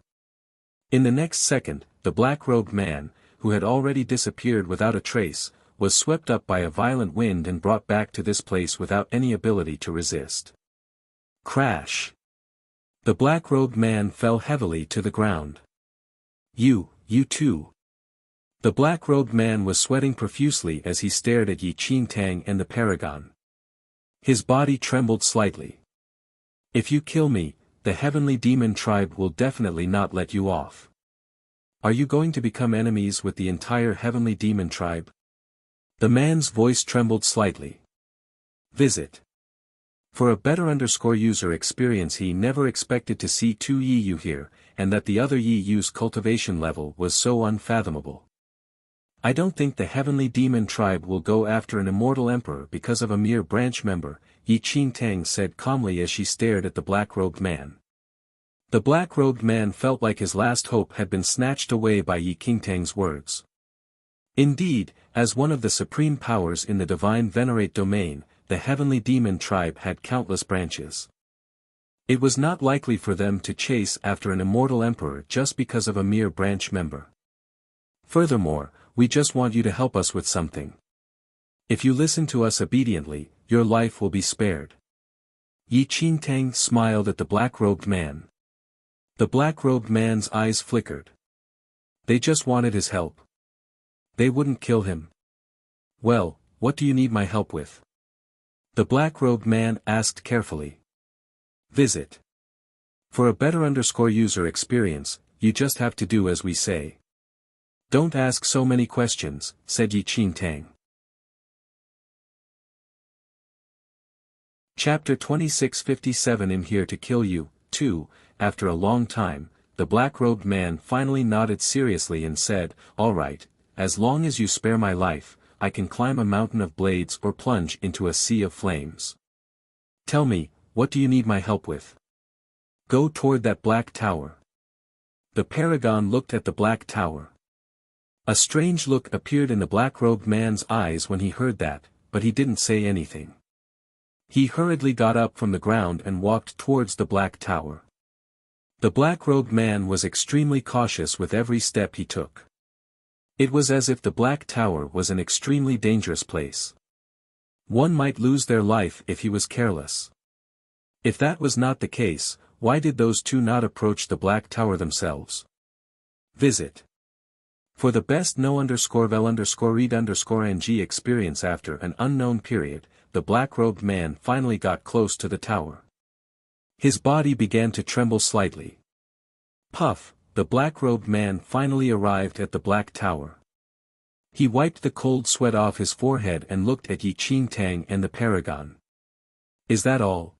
In the next second, the black-robed man, who had already disappeared without a trace, was swept up by a violent wind and brought back to this place without any ability to resist. Crash! The black-robed man fell heavily to the ground. You too. The black-robed man was sweating profusely as he stared at Yi Qingtang and the paragon. His body trembled slightly. If you kill me, the heavenly demon tribe will definitely not let you off. Are you going to become enemies with the entire heavenly demon tribe? The man's voice trembled slightly. Visit. For a better user experience, he never expected to see two Yi Yu here, and that the other Yi Yu's cultivation level was so unfathomable. I don't think the heavenly demon tribe will go after an immortal emperor because of a mere branch member, Yi Qingtang said calmly as she stared at the black-robed man. The black-robed man felt like his last hope had been snatched away by Yi Qingtang's words. Indeed, as one of the supreme powers in the divine venerate domain, the heavenly demon tribe had countless branches. It was not likely for them to chase after an immortal emperor just because of a mere branch member. Furthermore, we just want you to help us with something. If you listen to us obediently, your life will be spared. Yi Qingtang smiled at the black-robed man. The black-robed man's eyes flickered. They just wanted his help. They wouldn't kill him. Well, what do you need my help with? The black-robed man asked carefully. Visit. For a better user experience, you just have to do as we say. Don't ask so many questions, said Yi Qingtang. Chapter 2657 I'm here to kill you, 2. After a long time, the black-robed man finally nodded seriously and said, all right, as long as you spare my life, I can climb a mountain of blades or plunge into a sea of flames. Tell me, what do you need my help with? Go toward that black tower. The paragon looked at the black tower. A strange look appeared in the black-robed man's eyes when he heard that, but he didn't say anything. He hurriedly got up from the ground and walked towards the black tower. The black-robed man was extremely cautious with every step he took. It was as if the black tower was an extremely dangerous place. One might lose their life if he was careless. If that was not the case, why did those two not approach the black tower themselves? Visit. For the best no_vel_read_ng experience after an unknown period, the black-robed man finally got close to the tower. His body began to tremble slightly. Puff, the black-robed man finally arrived at the black tower. He wiped the cold sweat off his forehead and looked at Yi Qingtang and the paragon. Is that all?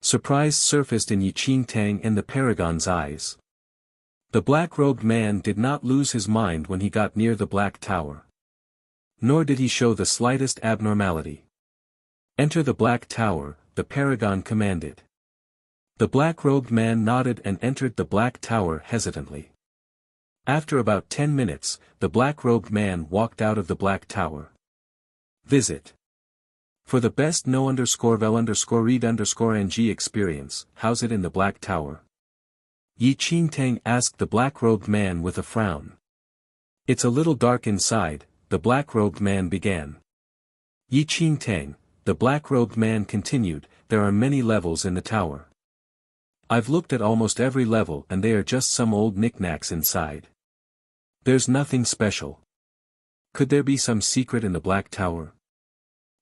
Surprise surfaced in Yi Qingtang and the paragon's eyes. The black-robed man did not lose his mind when he got near the black tower. Nor did he show the slightest abnormality. Enter the black tower, the paragon commanded. The black-robed man nodded and entered the black tower hesitantly. After about 10 minutes, the black-robed man walked out of the black tower. Visit. For the best no_vel_read_ng experience, how's it in the black tower? Yi Qingtang asked the black-robed man with a frown. It's a little dark inside, the black-robed man began. Yi Qingtang, the black-robed man continued, there are many levels in the tower. I've looked at almost every level and they are just some old knickknacks inside. There's nothing special. Could there be some secret in the black tower?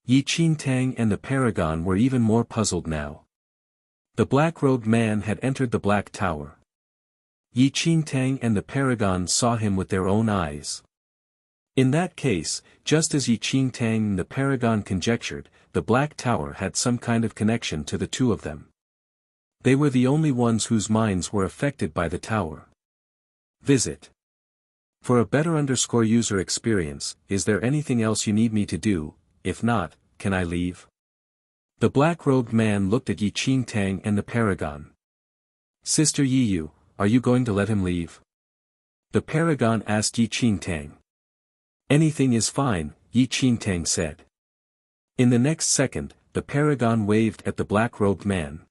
Yi Qingtang and the paragon were even more puzzled now. The black-robed man had entered the black tower. Yi Qingtang and the paragon saw him with their own eyes. In that case, just as Yi Qingtang and the paragon conjectured, the black tower had some kind of connection to the two of them. They were the only ones whose minds were affected by the tower. Visit. For a better user experience, is there anything else you need me to do? If not, can I leave? The black-robed man looked at Yi Qingtang and the paragon. Sister Yiyu, are you going to let him leave? The paragon asked Yi Qingtang. Anything is fine, Yi Qingtang said. In the next second, the paragon waved at the black-robed man.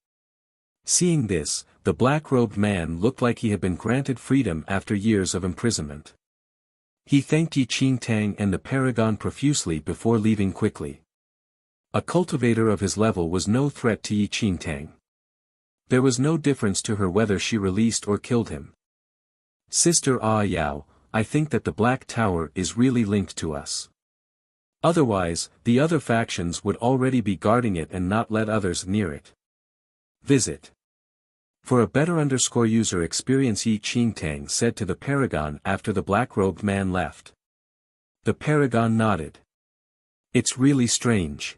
Seeing this, the black-robed man looked like he had been granted freedom after years of imprisonment. He thanked Yi Qingtang and the paragon profusely before leaving quickly. A cultivator of his level was no threat to Yi Qingtang. There was no difference to her whether she released or killed him. Sister Yao, I think that the Black Tower is really linked to us. Otherwise, the other factions would already be guarding it and not let others near it. Visit. For a better user experience, Yi Qingtang said to the paragon after the black-robed man left. The paragon nodded. It's really strange.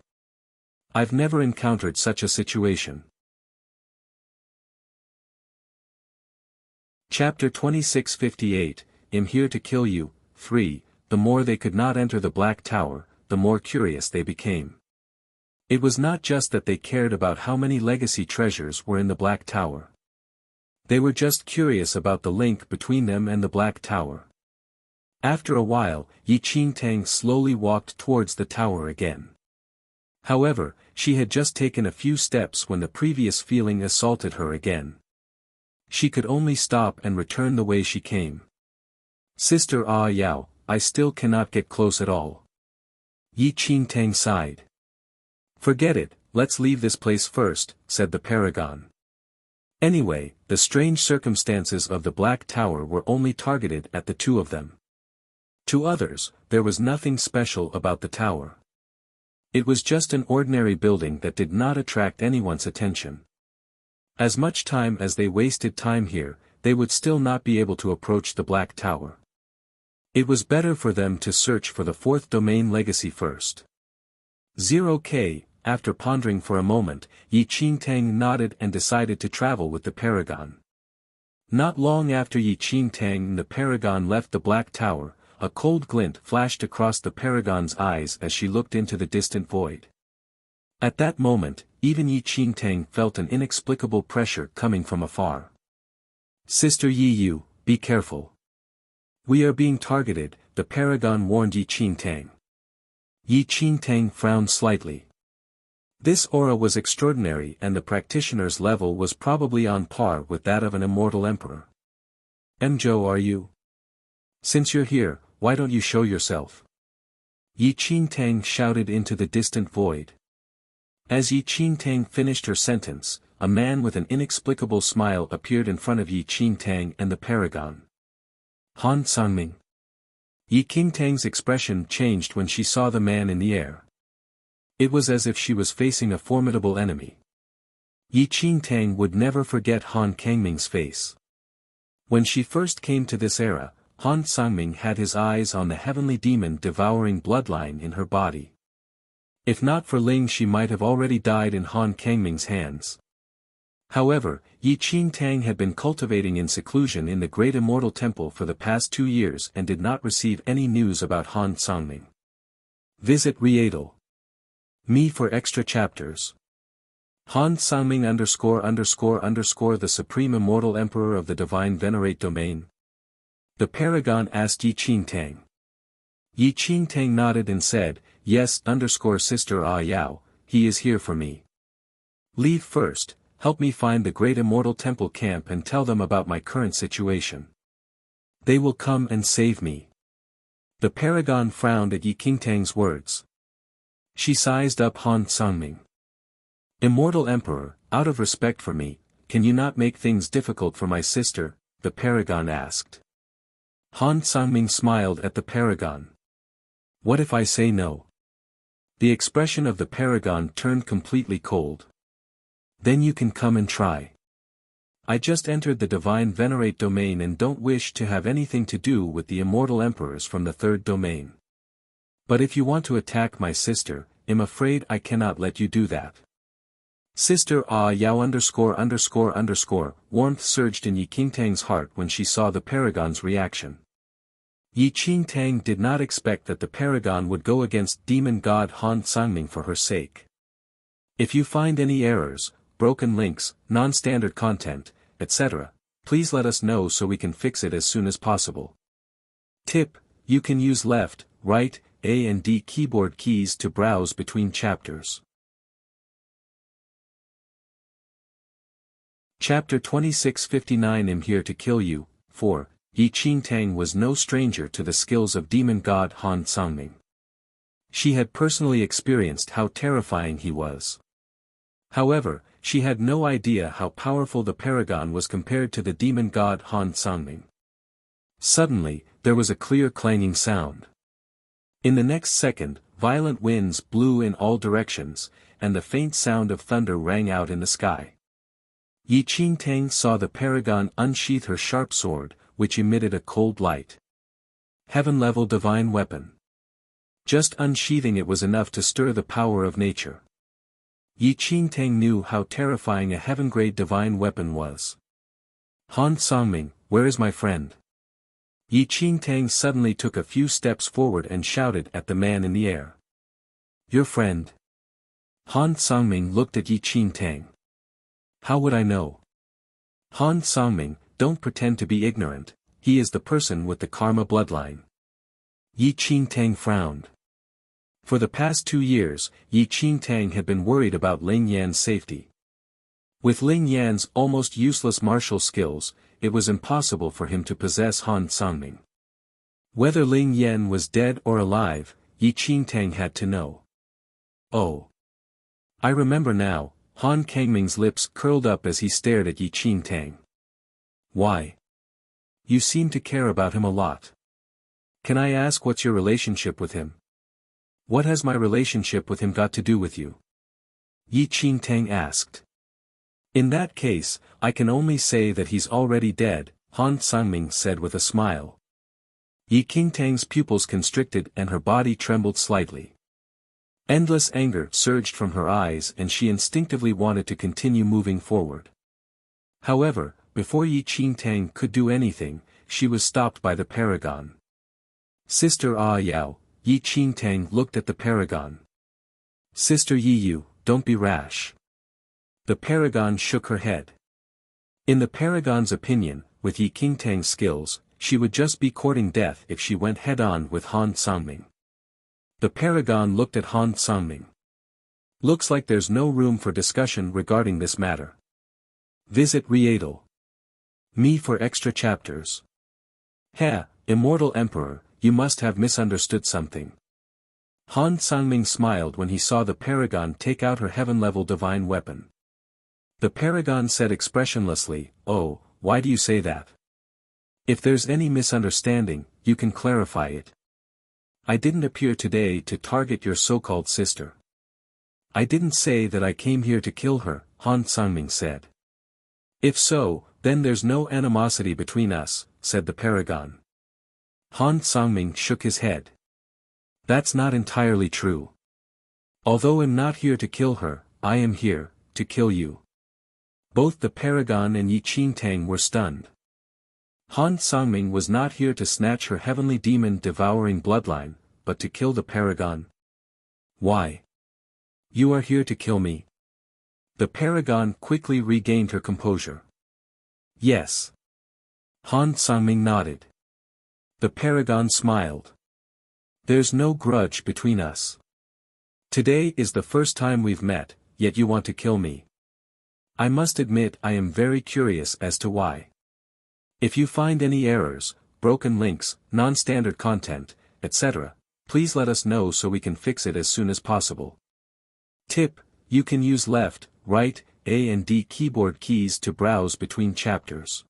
I've never encountered such a situation. Chapter 2658, I'm here to kill you. 3. The more they could not enter the Black Tower, the more curious they became. It was not just that they cared about how many legacy treasures were in the Black Tower. They were just curious about the link between them and the Black Tower. After a while, Yi Qingtang slowly walked towards the tower again. However, she had just taken a few steps when the previous feeling assaulted her again. She could only stop and return the way she came. Sister Yao, I still cannot get close at all. Yi Qingtang sighed. Forget it, let's leave this place first, said the paragon. Anyway, the strange circumstances of the Black Tower were only targeted at the two of them. To others, there was nothing special about the tower. It was just an ordinary building that did not attract anyone's attention. As much time as they wasted time here, they would still not be able to approach the Black Tower. It was better for them to search for the fourth domain legacy first. 0K, after pondering for a moment, Yi Qingtang nodded and decided to travel with the paragon. Not long after Yi Qingtang and the paragon left the Black Tower, a cold glint flashed across the paragon's eyes as she looked into the distant void. At that moment, even Yi Qingtang felt an inexplicable pressure coming from afar. Sister Yi Yu, be careful. We are being targeted, the paragon warned Yi Qingtang. Yi Qingtang frowned slightly. This aura was extraordinary and the practitioner's level was probably on par with that of an immortal emperor. Zhou, are you? Since you're here, why don't you show yourself? Yi Qingtang shouted into the distant void. As Yi Qingtang finished her sentence, a man with an inexplicable smile appeared in front of Yi Qingtang and the paragon. Han Sangming. Yi Qingtang's expression changed when she saw the man in the air. It was as if she was facing a formidable enemy. Yi Qingtang would never forget Han Kangming's face. When she first came to this era, Han Sangming had his eyes on the heavenly demon devouring bloodline in her body. If not for Ling, she might have already died in Han Kangming's hands. However, Yi Qingtang had been cultivating in seclusion in the Great Immortal Temple for the past 2 years and did not receive any news about Han Sangming. Visit Readle. Me for extra chapters. Han Sangming ____ the Supreme Immortal Emperor of the Divine Venerate Domain? The paragon asked Yi Qingtang. Yi Qingtang nodded and said, yes, Sister Ah Yao, he is here for me. Leave first, help me find the Great Immortal Temple camp and tell them about my current situation. They will come and save me. The paragon frowned at Yi Qingtang's words. She sized up Han Sangming. Immortal Emperor, out of respect for me, can you not make things difficult for my sister? The paragon asked. Han Sangming smiled at the paragon. What if I say no? The expression of the paragon turned completely cold. Then you can come and try. I just entered the Divine Venerate Domain and don't wish to have anything to do with the immortal emperors from the third domain. But if you want to attack my sister, I'm afraid I cannot let you do that. Sister Ah Yao ____, warmth surged in Yi Qingtang's heart when she saw the paragon's reaction. Yi Qingtang did not expect that the paragon would go against demon god Han Sangming for her sake. If you find any errors, broken links, non-standard content, etc., please let us know so we can fix it as soon as possible. Tip: you can use left, right, A and D keyboard keys to browse between chapters. Chapter 2659 I'm here to kill you. 4. Yi Qingtang was no stranger to the skills of demon god Han Sangming. She had personally experienced how terrifying he was. However, she had no idea how powerful the paragon was compared to the demon god Han Sangming. Suddenly, there was a clear clanging sound. In the next second, violent winds blew in all directions, and the faint sound of thunder rang out in the sky. Yi Qingtang saw the paragon unsheath her sharp sword, which emitted a cold light. Heaven-level divine weapon. Just unsheathing it was enough to stir the power of nature. Yi Qingtang knew how terrifying a heaven-grade divine weapon was. Han Sangming, where is my friend? Yi Qingtang suddenly took a few steps forward and shouted at the man in the air. Your friend? Han Sangming looked at Yi Qingtang. How would I know? Han Sangming, don't pretend to be ignorant, he is the person with the karma bloodline. Yi Qingtang frowned. For the past 2 years, Yi Qingtang had been worried about Ling Yan's safety. With Ling Yan's almost useless martial skills, it was impossible for him to possess Han Sangming. Whether Ling Yan was dead or alive, Yi Qingtang had to know. Oh. I remember now. Han Kangming's lips curled up as he stared at Yi Qingtang. Why? You seem to care about him a lot. Can I ask what's your relationship with him? What has my relationship with him got to do with you? Yi Qingtang asked. In that case, I can only say that he's already dead, Han Sangming said with a smile. Yi Qingtang's pupils constricted and her body trembled slightly. Endless anger surged from her eyes and she instinctively wanted to continue moving forward. However, before Yi Qingtang could do anything, she was stopped by the paragon. Sister Ah Yao, Yi Qingtang looked at the paragon. Sister Yi Yu, don't be rash. The paragon shook her head. In the paragon's opinion, with Yi Qingtang's skills, she would just be courting death if she went head-on with Han Sangming. The paragon looked at Han Sangming. Looks like there's no room for discussion regarding this matter. Visit Readel. Me for extra chapters. Heh, Immortal Emperor, you must have misunderstood something. Han Sangming smiled when he saw the paragon take out her heaven-level divine weapon. The paragon said expressionlessly, "Oh, why do you say that? If there's any misunderstanding, you can clarify it. I didn't appear today to target your so-called sister. I didn't say that I came here to kill her," Han Sangming said. "If so, then there's no animosity between us," said the paragon. Han Sangming shook his head. "That's not entirely true. Although I'm not here to kill her, I am here to kill you." Both the paragon and Yi Qingtang were stunned. Han Sangming was not here to snatch her heavenly demon-devouring bloodline, but to kill the paragon. "Why? You are here to kill me?" The paragon quickly regained her composure. "Yes." Han Sangming nodded. The paragon smiled. "There's no grudge between us. Today is the first time we've met, yet you want to kill me. I must admit I am very curious as to why. If you find any errors, broken links, non-standard content, etc., please let us know so we can fix it as soon as possible. Tip: you can use left, right, A and D keyboard keys to browse between chapters.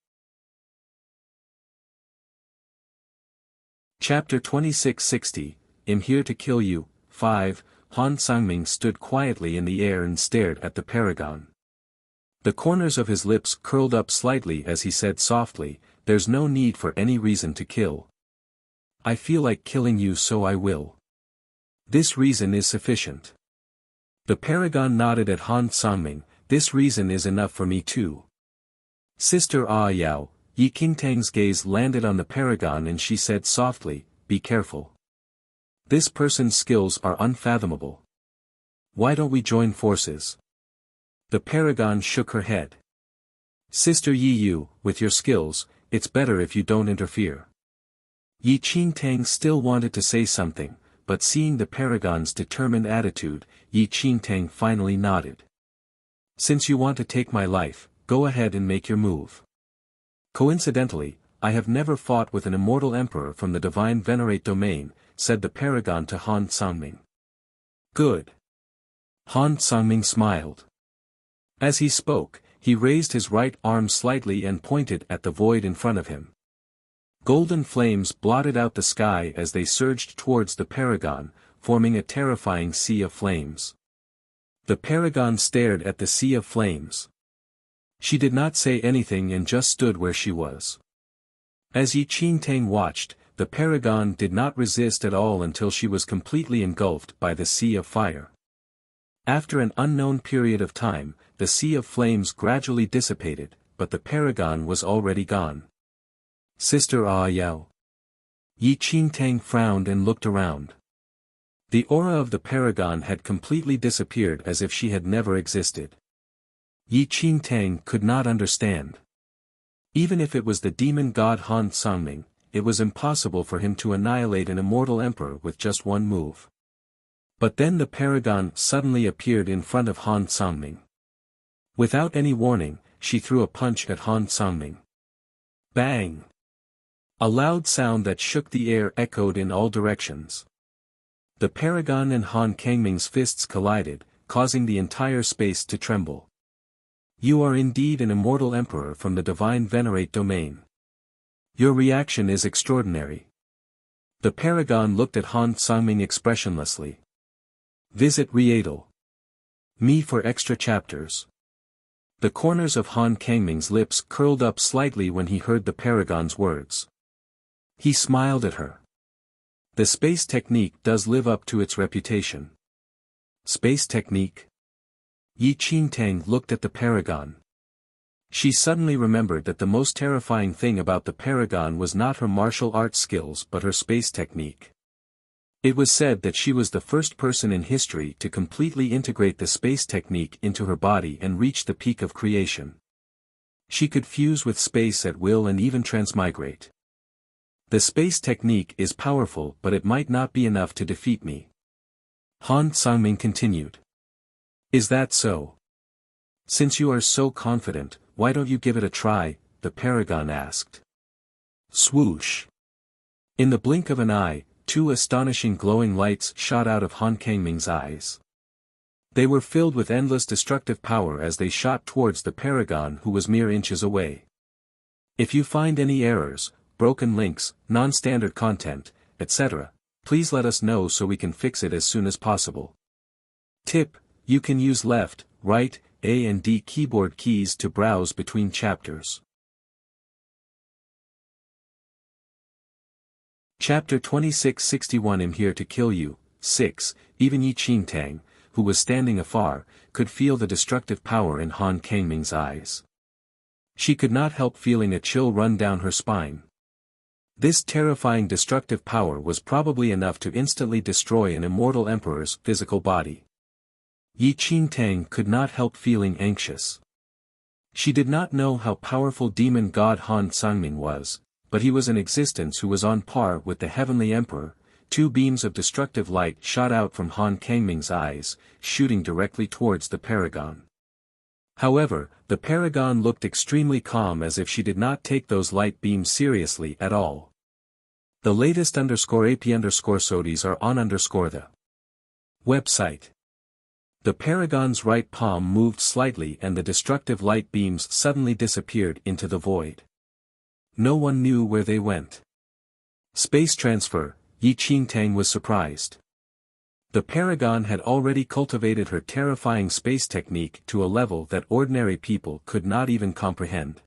Chapter 2660, I'm Here to Kill You, 5, Han Sangming stood quietly in the air and stared at the paragon. The corners of his lips curled up slightly as he said softly, "There's no need for any reason to kill. I feel like killing you, so I will. This reason is sufficient." The paragon nodded at Han Sangming. "This reason is enough for me too." Sister Yao, Yi Qingtang's gaze landed on the paragon and she said softly, "Be careful. This person's skills are unfathomable. Why don't we join forces?" The paragon shook her head. "Sister Yi, with your skills, it's better if you don't interfere." Yi Qingtang still wanted to say something, but seeing the paragon's determined attitude, Yi Qingtang finally nodded. "Since you want to take my life, go ahead and make your move. Coincidentally, I have never fought with an immortal emperor from the divine venerate domain," said the paragon to Han Sangming. "Good." Han Sangming smiled. As he spoke, he raised his right arm slightly and pointed at the void in front of him. Golden flames blotted out the sky as they surged towards the paragon, forming a terrifying sea of flames. The paragon stared at the sea of flames. She did not say anything and just stood where she was. As Yi Qingtang watched, the paragon did not resist at all until she was completely engulfed by the sea of fire. After an unknown period of time, the sea of flames gradually dissipated, but the paragon was already gone. "Sister Yao." Yi Qingtang frowned and looked around. The aura of the paragon had completely disappeared as if she had never existed. Yi Qingtang could not understand. Even if it was the demon god Han Sangming, it was impossible for him to annihilate an immortal emperor with just one move. But then the paragon suddenly appeared in front of Han Sangming. Without any warning, she threw a punch at Han Sangming. Bang! A loud sound that shook the air echoed in all directions. The paragon and Han Sangming's fists collided, causing the entire space to tremble. "You are indeed an immortal emperor from the divine venerate domain. Your reaction is extraordinary." The paragon looked at Han Sangming expressionlessly. Visit Readel. Me for extra chapters. The corners of Han Sangming's lips curled up slightly when he heard the paragon's words. He smiled at her. The space technique does live up to its reputation. Space technique? Yi Qingtang looked at the paragon. She suddenly remembered that the most terrifying thing about the paragon was not her martial arts skills but her space technique. It was said that she was the first person in history to completely integrate the space technique into her body and reach the peak of creation. She could fuse with space at will and even transmigrate. The space technique is powerful, but it might not be enough to defeat me. Han Sangming continued. Is that so? Since you are so confident, why don't you give it a try? The paragon asked. Swoosh! In the blink of an eye, two astonishing glowing lights shot out of Han Kangming's eyes. They were filled with endless destructive power as they shot towards the paragon, who was mere inches away. If you find any errors, broken links, non-standard content, etc., please let us know so we can fix it as soon as possible. Tip: you can use left, right, A and D keyboard keys to browse between chapters. Chapter 2661. I'm here to kill you. 6. Even Yi Qingtang, who was standing afar, could feel the destructive power in Han Kangming's eyes. She could not help feeling a chill run down her spine. This terrifying destructive power was probably enough to instantly destroy an immortal emperor's physical body. Yi Qingtang could not help feeling anxious. She did not know how powerful demon god Han Sangming was, but he was in existence who was on par with the heavenly emperor. Two beams of destructive light shot out from Han Kangming's eyes, shooting directly towards the paragon. However, the paragon looked extremely calm, as if she did not take those light beams seriously at all. The latest _AP _SODIs are on the website. The paragon's right palm moved slightly and the destructive light beams suddenly disappeared into the void. No one knew where they went. Space transfer. Yi Qingtang was surprised. The paragon had already cultivated her terrifying space technique to a level that ordinary people could not even comprehend.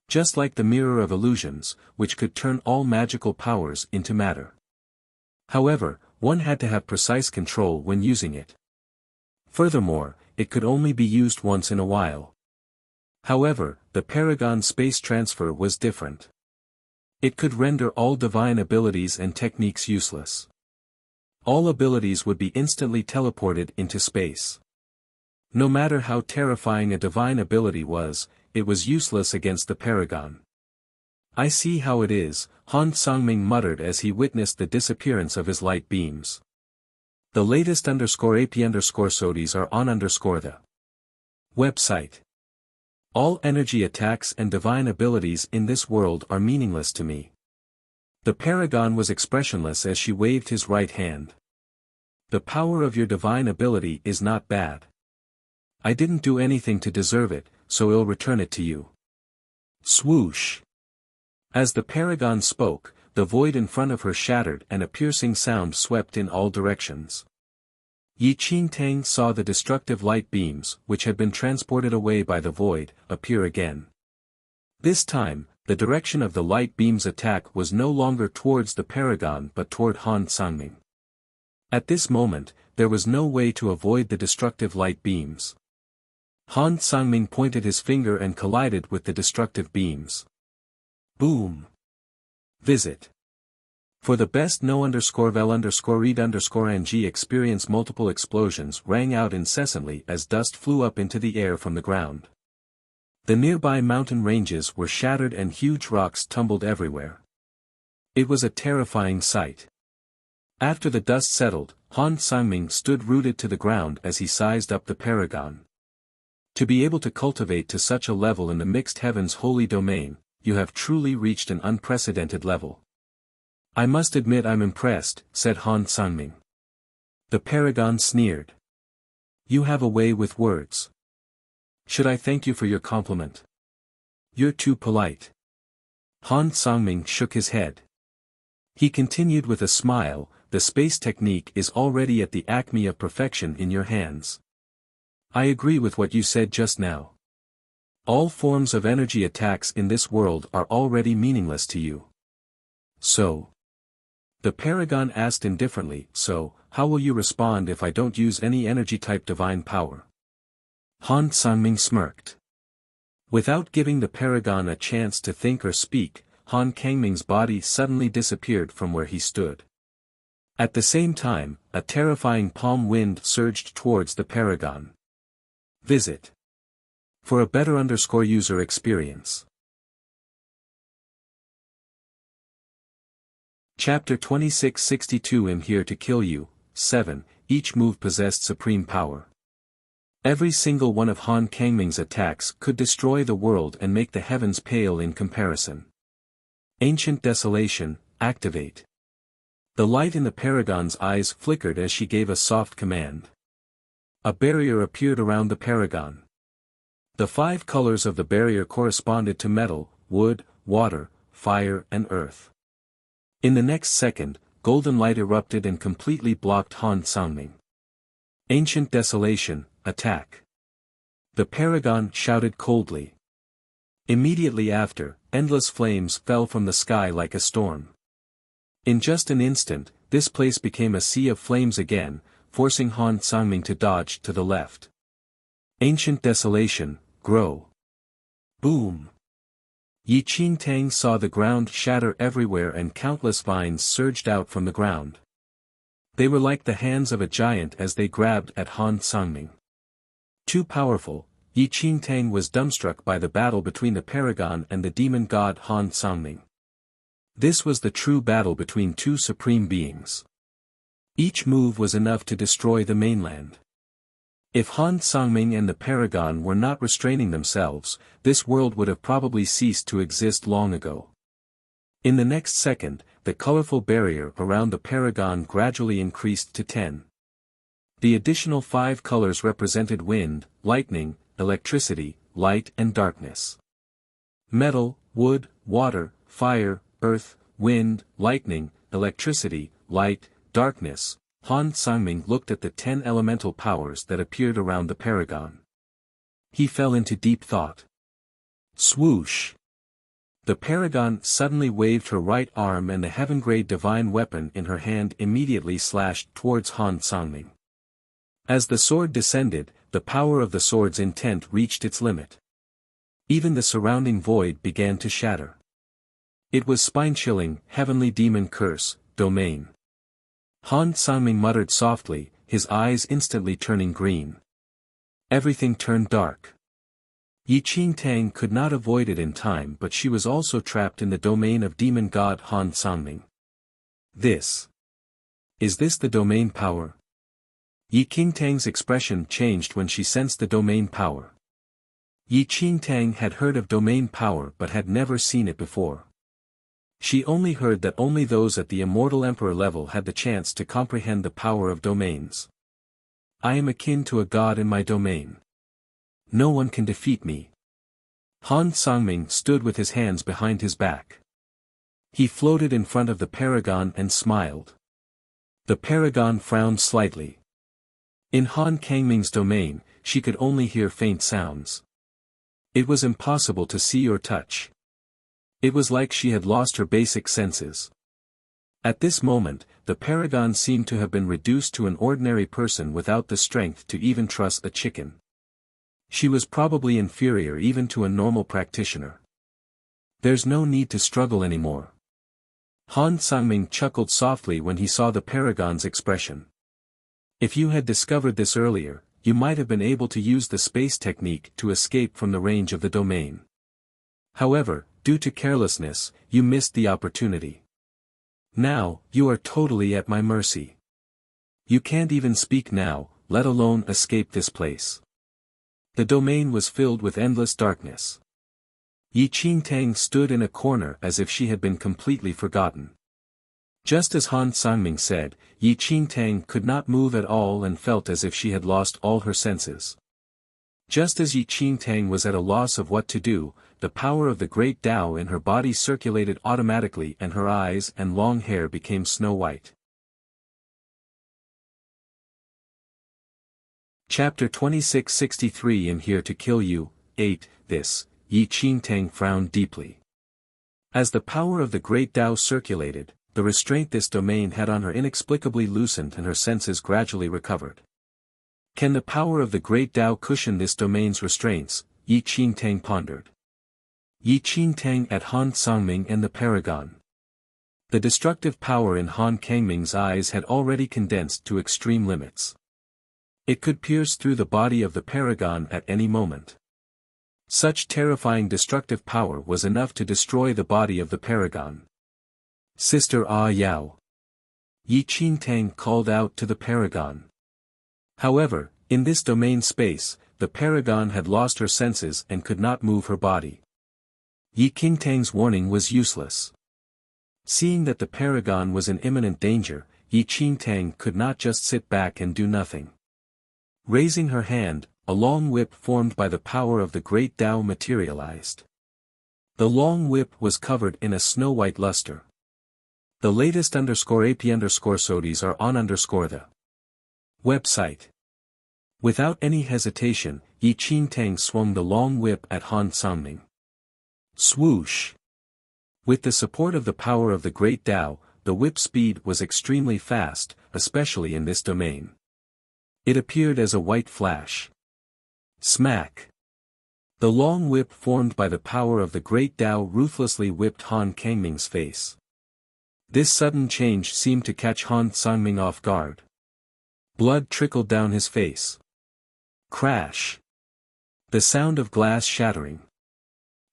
Just like the mirror of illusions, which could turn all magical powers into matter. However, one had to have precise control when using it. Furthermore, it could only be used once in a while. However, the paragon space transfer was different. It could render all divine abilities and techniques useless. All abilities would be instantly teleported into space. No matter how terrifying a divine ability was, it was useless against the paragon. I see how it is, Han Sangming muttered as he witnessed the disappearance of his light beams. The latest _AP _SODIs are on the website. All energy attacks and divine abilities in this world are meaningless to me. The paragon was expressionless as she waved his right hand. The power of your divine ability is not bad. I didn't do anything to deserve it, so I'll return it to you. Swoosh! As the paragon spoke, the void in front of her shattered and a piercing sound swept in all directions. Yi Qingtang saw the destructive light beams, which had been transported away by the void, appear again. This time, the direction of the light beam's attack was no longer towards the paragon but toward Han Sangming. At this moment, there was no way to avoid the destructive light beams. Han Sangming pointed his finger and collided with the destructive beams. Boom! Visit. For the best no _vel_read_ng experience. Multiple explosions rang out incessantly as dust flew up into the air from the ground. The nearby mountain ranges were shattered and huge rocks tumbled everywhere. It was a terrifying sight. After the dust settled, Han Sangming stood rooted to the ground as he sized up the paragon. To be able to cultivate to such a level in the mixed heavens holy domain, you have truly reached an unprecedented level. I must admit I'm impressed, said Han Sangming. The paragon sneered. You have a way with words. Should I thank you for your compliment? You're too polite. Han Sangming shook his head. He continued with a smile, the space technique is already at the acme of perfection in your hands. I agree with what you said just now. All forms of energy attacks in this world are already meaningless to you. So? The paragon asked indifferently, so, how will you respond if I don't use any energy-type divine power? Han Sangming smirked. Without giving the paragon a chance to think or speak, Han Kangming's body suddenly disappeared from where he stood. At the same time, a terrifying palm wind surged towards the Paragon. Visit. For a better user experience. Chapter 2662 I'm here to kill you. 7. Each move possessed supreme power. Every single one of Han Kangming's attacks could destroy the world and make the heavens pale in comparison. Ancient Desolation, activate. The light in the Paragon's eyes flickered as she gave a soft command. A barrier appeared around the Paragon. The 5 colors of the barrier corresponded to metal, wood, water, fire and earth. In the next second, golden light erupted and completely blocked Han Sangming. Ancient Desolation, attack. The Paragon shouted coldly. Immediately after, endless flames fell from the sky like a storm. In just an instant, this place became a sea of flames again, forcing Han Sangming to dodge to the left. Ancient Desolation, grow. Boom. Yi Qingtang saw the ground shatter everywhere and countless vines surged out from the ground. They were like the hands of a giant as they grabbed at Han Sangming. Too powerful, Yi Qingtang was dumbstruck by the battle between the Paragon and the demon god Han Sangming. This was the true battle between two supreme beings. Each move was enough to destroy the mainland. If Han Sangming and the Paragon were not restraining themselves, this world would have probably ceased to exist long ago. In the next second, the colorful barrier around the Paragon gradually increased to 10. The additional 5 colors represented wind, lightning, electricity, light and darkness. Metal, wood, water, fire, earth, wind, lightning, electricity, light, darkness. Han Sangming looked at the 10 elemental powers that appeared around the Paragon. He fell into deep thought. Swoosh! The Paragon suddenly waved her right arm and the heaven-grade divine weapon in her hand immediately slashed towards Han Sangming. As the sword descended, the power of the sword's intent reached its limit. Even the surrounding void began to shatter. It was spine-chilling, heavenly demon curse, domain. Han Sangming muttered softly, his eyes instantly turning green. Everything turned dark. Yi Qingtang could not avoid it in time, but she was also trapped in the domain of demon god Han Sangming. Is this the domain power? Yi Qingtang's expression changed when she sensed the domain power. Yi Qingtang had heard of domain power but had never seen it before. She only heard that only those at the immortal emperor level had the chance to comprehend the power of domains. I am akin to a god in my domain. No one can defeat me. Han Sangming stood with his hands behind his back. He floated in front of the Paragon and smiled. The Paragon frowned slightly. In Han Kangming's domain, she could only hear faint sounds. It was impossible to see or touch. It was like she had lost her basic senses. At this moment, the Paragon seemed to have been reduced to an ordinary person without the strength to even trust a chicken. She was probably inferior even to a normal practitioner. There's no need to struggle anymore. Han Sangming chuckled softly when he saw the Paragon's expression. If you had discovered this earlier, you might have been able to use the space technique to escape from the range of the domain. However, due to carelessness, you missed the opportunity. Now, you are totally at my mercy. You can't even speak now, let alone escape this place. The domain was filled with endless darkness. Yi Qingtang stood in a corner as if she had been completely forgotten. Just as Han Sangming said, Yi Qingtang could not move at all and felt as if she had lost all her senses. Just as Yi Qingtang was at a loss of what to do, the power of the great Tao in her body circulated automatically and her eyes and long hair became snow white. Chapter 2663 I'm here to kill you. 8. Yi Qingtang frowned deeply. As the power of the great Tao circulated, the restraint this domain had on her inexplicably loosened and her senses gradually recovered. Can the power of the great Tao cushion this domain's restraints? Yi Qingtang pondered. Yi Qingtang at Han Sangming and the Paragon. The destructive power in Han Kangming's eyes had already condensed to extreme limits. It could pierce through the body of the paragon at any moment. Such terrifying destructive power was enough to destroy the body of the paragon. Sister Ah Yao. Yi Qingtang called out to the paragon. However, in this domain space, the paragon had lost her senses and could not move her body. Yi Qingtang's warning was useless. Seeing that the paragon was in imminent danger, Yi Qingtang could not just sit back and do nothing. Raising her hand, a long whip formed by the power of the great Tao materialized. The long whip was covered in a snow-white luster. The latest _AP_SODIES are on the website. Without any hesitation, Yi Qingtang swung the long whip at Han Sangming. Swoosh! With the support of the power of the great Tao, the whip speed was extremely fast, especially in this domain. It appeared as a white flash. Smack! The long whip formed by the power of the great Tao ruthlessly whipped Han Kangming's face. This sudden change seemed to catch Han Sangming off guard. Blood trickled down his face. Crash! The sound of glass shattering.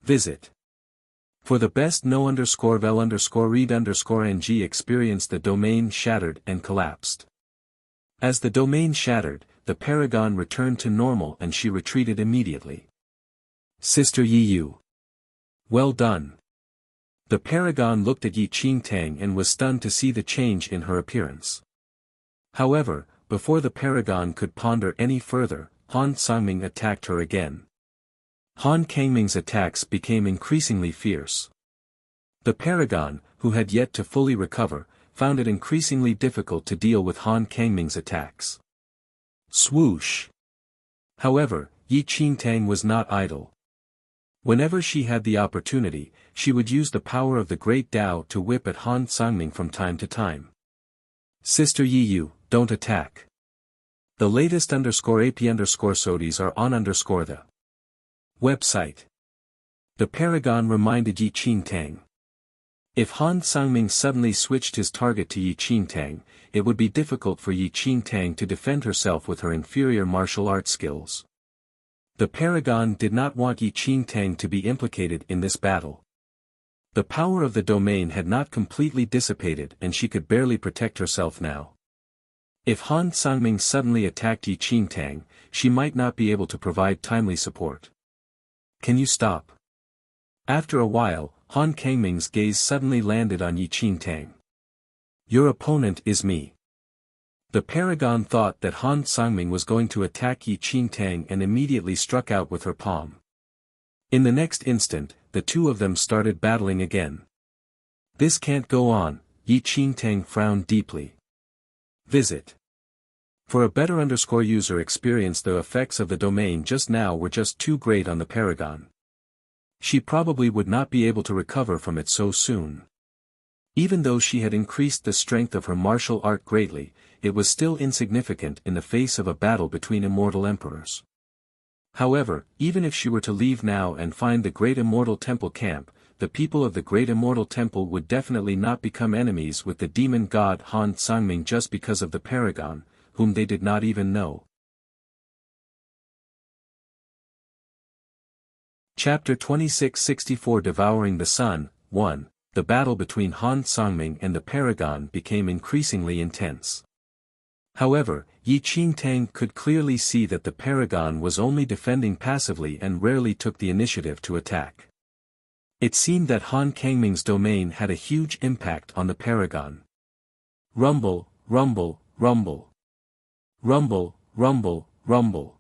Visit. For the best no_vel_read_ng experienced the domain shattered and collapsed. As the domain shattered, the paragon returned to normal and she retreated immediately. Sister Yi Yu. Well done. The paragon looked at Yi Qingtang and was stunned to see the change in her appearance. However, before the paragon could ponder any further, Han Sangming attacked her again. Han Kangming's attacks became increasingly fierce. The paragon, who had yet to fully recover, found it increasingly difficult to deal with Han Kangming's attacks. Swoosh! However, Yi Qingtang was not idle. Whenever she had the opportunity, she would use the power of the great Tao to whip at Han Sangming from time to time. Sister Yi Yu, don't attack. The latest _AP_SODIES are on the website. The paragon reminded Yi Qingtang. If Han Sangming suddenly switched his target to Yi Qingtang, it would be difficult for Yi Qingtang to defend herself with her inferior martial arts skills. The paragon did not want Yi Qingtang to be implicated in this battle. The power of the domain had not completely dissipated and she could barely protect herself now. If Han Sangming suddenly attacked Yi Qingtang, she might not be able to provide timely support. Can you stop? After a while, Han Kangming's gaze suddenly landed on Yi Qingtang. Your opponent is me. The paragon thought that Han Sangming was going to attack Yi Qingtang and immediately struck out with her palm. In the next instant, the two of them started battling again. This can't go on, Yi Qingtang frowned deeply. Visit. For a better user experience, the effects of the domain just now were just too great on the paragon. She probably would not be able to recover from it so soon. Even though she had increased the strength of her martial art greatly, it was still insignificant in the face of a battle between immortal emperors. However, even if she were to leave now and find the Great Immortal Temple camp, the people of the Great Immortal Temple would definitely not become enemies with the demon god Han Sangming just because of the paragon, whom they did not even know. Chapter 2664 Devouring the Sun. 1. The battle between Han Sangming and the paragon became increasingly intense. However, Yi Qingtang could clearly see that the paragon was only defending passively and rarely took the initiative to attack. It seemed that Han Kangming's domain had a huge impact on the paragon. Rumble, rumble, rumble. Rumble, rumble, rumble.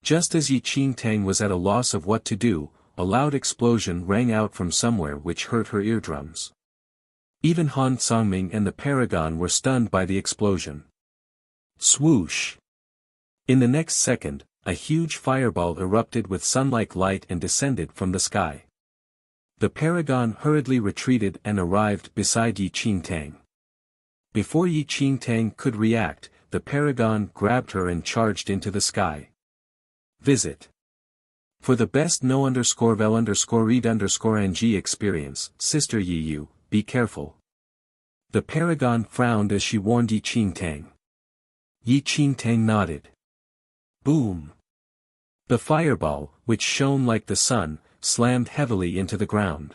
Just as Yi Qingtang was at a loss of what to do, a loud explosion rang out from somewhere which hurt her eardrums. Even Han Sangming and the paragon were stunned by the explosion. Swoosh! In the next second, a huge fireball erupted with sun-like light and descended from the sky. The paragon hurriedly retreated and arrived beside Yi Qingtang. Before Yi Qingtang could react, the paragon grabbed her and charged into the sky. Visit. For the best no_vel_read_ng experience, Sister Yi Yu, be careful. The paragon frowned as she warned Yi Qingtang. Yi Qingtang nodded. Boom! The fireball, which shone like the sun, slammed heavily into the ground.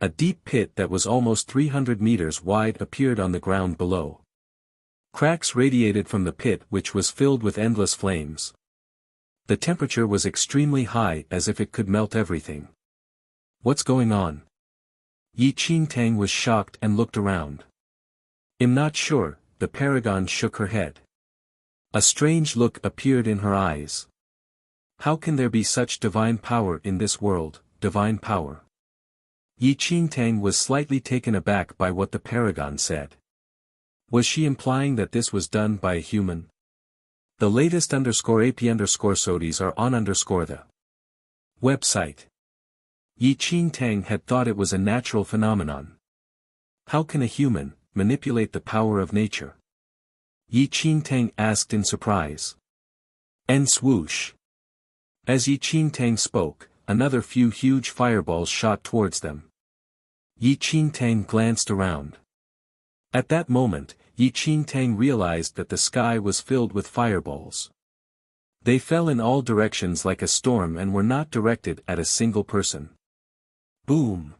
A deep pit that was almost 300 meters wide appeared on the ground below. Cracks radiated from the pit, which was filled with endless flames. The temperature was extremely high, as if it could melt everything. What's going on? Yi Qingtang was shocked and looked around. I'm not sure, the paragon shook her head. A strange look appeared in her eyes. How can there be such divine power in this world, divine power? Yi Qingtang was slightly taken aback by what the paragon said. Was she implying that this was done by a human? The latest _AP_SODIES are on the website. Yi Qingtang had thought it was a natural phenomenon. How can a human manipulate the power of nature? Yi Qingtang asked in surprise. And swoosh. As Yi Qingtang spoke, another few huge fireballs shot towards them. Yi Qingtang glanced around. At that moment, Yi Qingtang realized that the sky was filled with fireballs. They fell in all directions like a storm and were not directed at a single person. Boom!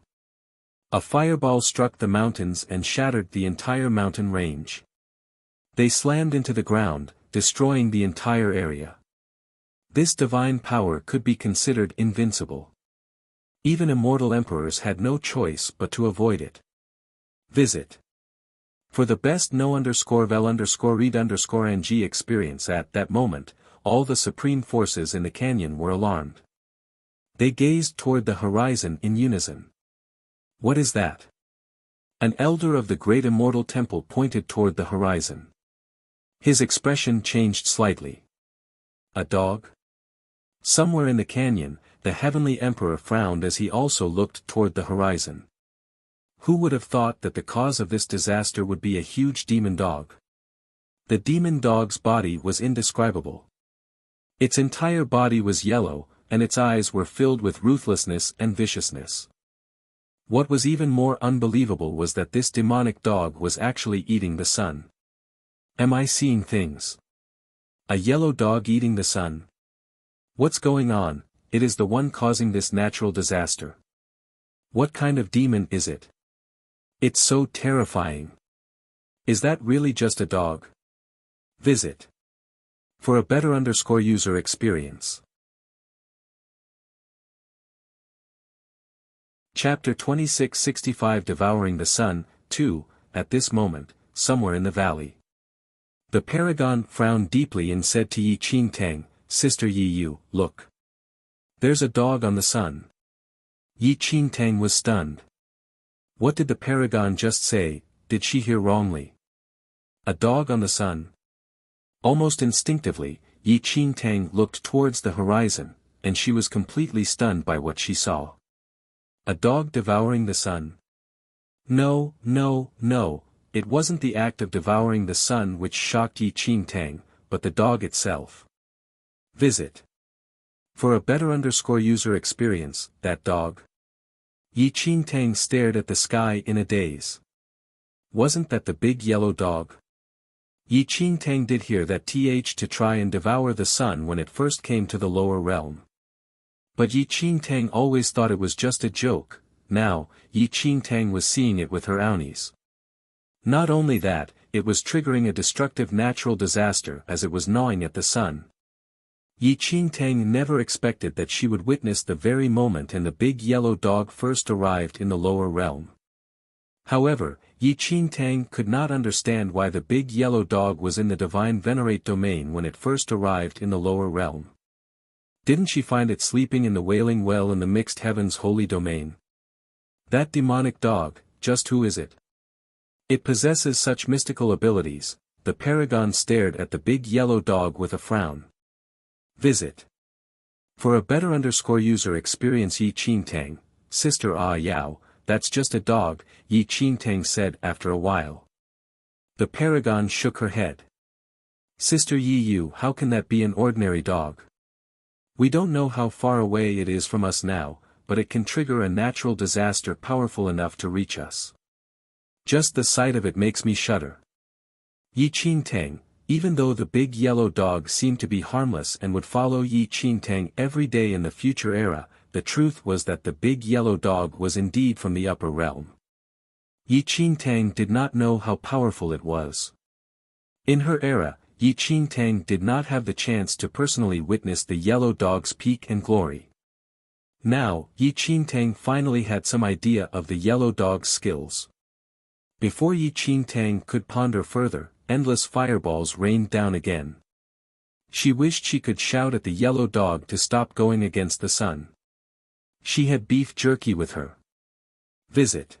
A fireball struck the mountains and shattered the entire mountain range. They slammed into the ground, destroying the entire area. This divine power could be considered invincible. Even immortal emperors had no choice but to avoid it. Visit. For the best no_vel_read_ng experience at that moment, all the supreme forces in the canyon were alarmed. They gazed toward the horizon in unison. What is that? An elder of the great immortal temple pointed toward the horizon. His expression changed slightly. A dog? Somewhere in the canyon, the heavenly emperor frowned as he also looked toward the horizon. Who would have thought that the cause of this disaster would be a huge demon dog? The demon dog's body was indescribable. Its entire body was yellow, and its eyes were filled with ruthlessness and viciousness. What was even more unbelievable was that this demonic dog was actually eating the sun. Am I seeing things? A yellow dog eating the sun? What's going on? It is the one causing this natural disaster. What kind of demon is it? It's so terrifying. Is that really just a dog? Visit. For a better user experience. Chapter 2665 Devouring the Sun, 2, At this moment, somewhere in the valley. The paragon frowned deeply and said to Yi Qingtang, Sister Yi Yu, look. There's a dog on the sun. Yi Qingtang was stunned. What did the paragon just say? Did she hear wrongly? A dog on the sun? Almost instinctively, Yi Qingtang looked towards the horizon, and she was completely stunned by what she saw. A dog devouring the sun? No, no, no, it wasn't the act of devouring the sun which shocked Yi Qingtang, but the dog itself. Visit. For a better user experience, that dog. Yi Qingtang stared at the sky in a daze. Wasn't that the big yellow dog? Yi Qingtang did hear that to try and devour the sun when it first came to the lower realm. But Yi Qingtang always thought it was just a joke. Now, Yi Qingtang was seeing it with her ownies. Not only that, it was triggering a destructive natural disaster as it was gnawing at the sun. Yi Qingtang never expected that she would witness the very moment and the big yellow dog first arrived in the lower realm. However, Yi Qingtang could not understand why the big yellow dog was in the divine venerate domain when it first arrived in the lower realm. Didn't she find it sleeping in the wailing well in the mixed heavens holy domain? That demonic dog, just who is it? It possesses such mystical abilities. The paragon stared at the big yellow dog with a frown. Visit. For a better user experience Yi Qingtang, Sister Ah Yao, that's just a dog, Yi Qingtang said after a while. The paragon shook her head. Sister Yi Yu, how can that be an ordinary dog? We don't know how far away it is from us now, but it can trigger a natural disaster powerful enough to reach us. Just the sight of it makes me shudder. Yi Qingtang, even though the big yellow dog seemed to be harmless and would follow Yi Qingtang every day in the future era, the truth was that the big yellow dog was indeed from the upper realm. Yi Qingtang did not know how powerful it was. In her era, Yi Qingtang did not have the chance to personally witness the yellow dog's peak and glory. Now, Yi Qingtang finally had some idea of the yellow dog's skills. Before Yi Qingtang could ponder further, endless fireballs rained down again. She wished she could shout at the yellow dog to stop going against the sun. She had beef jerky with her. Visit.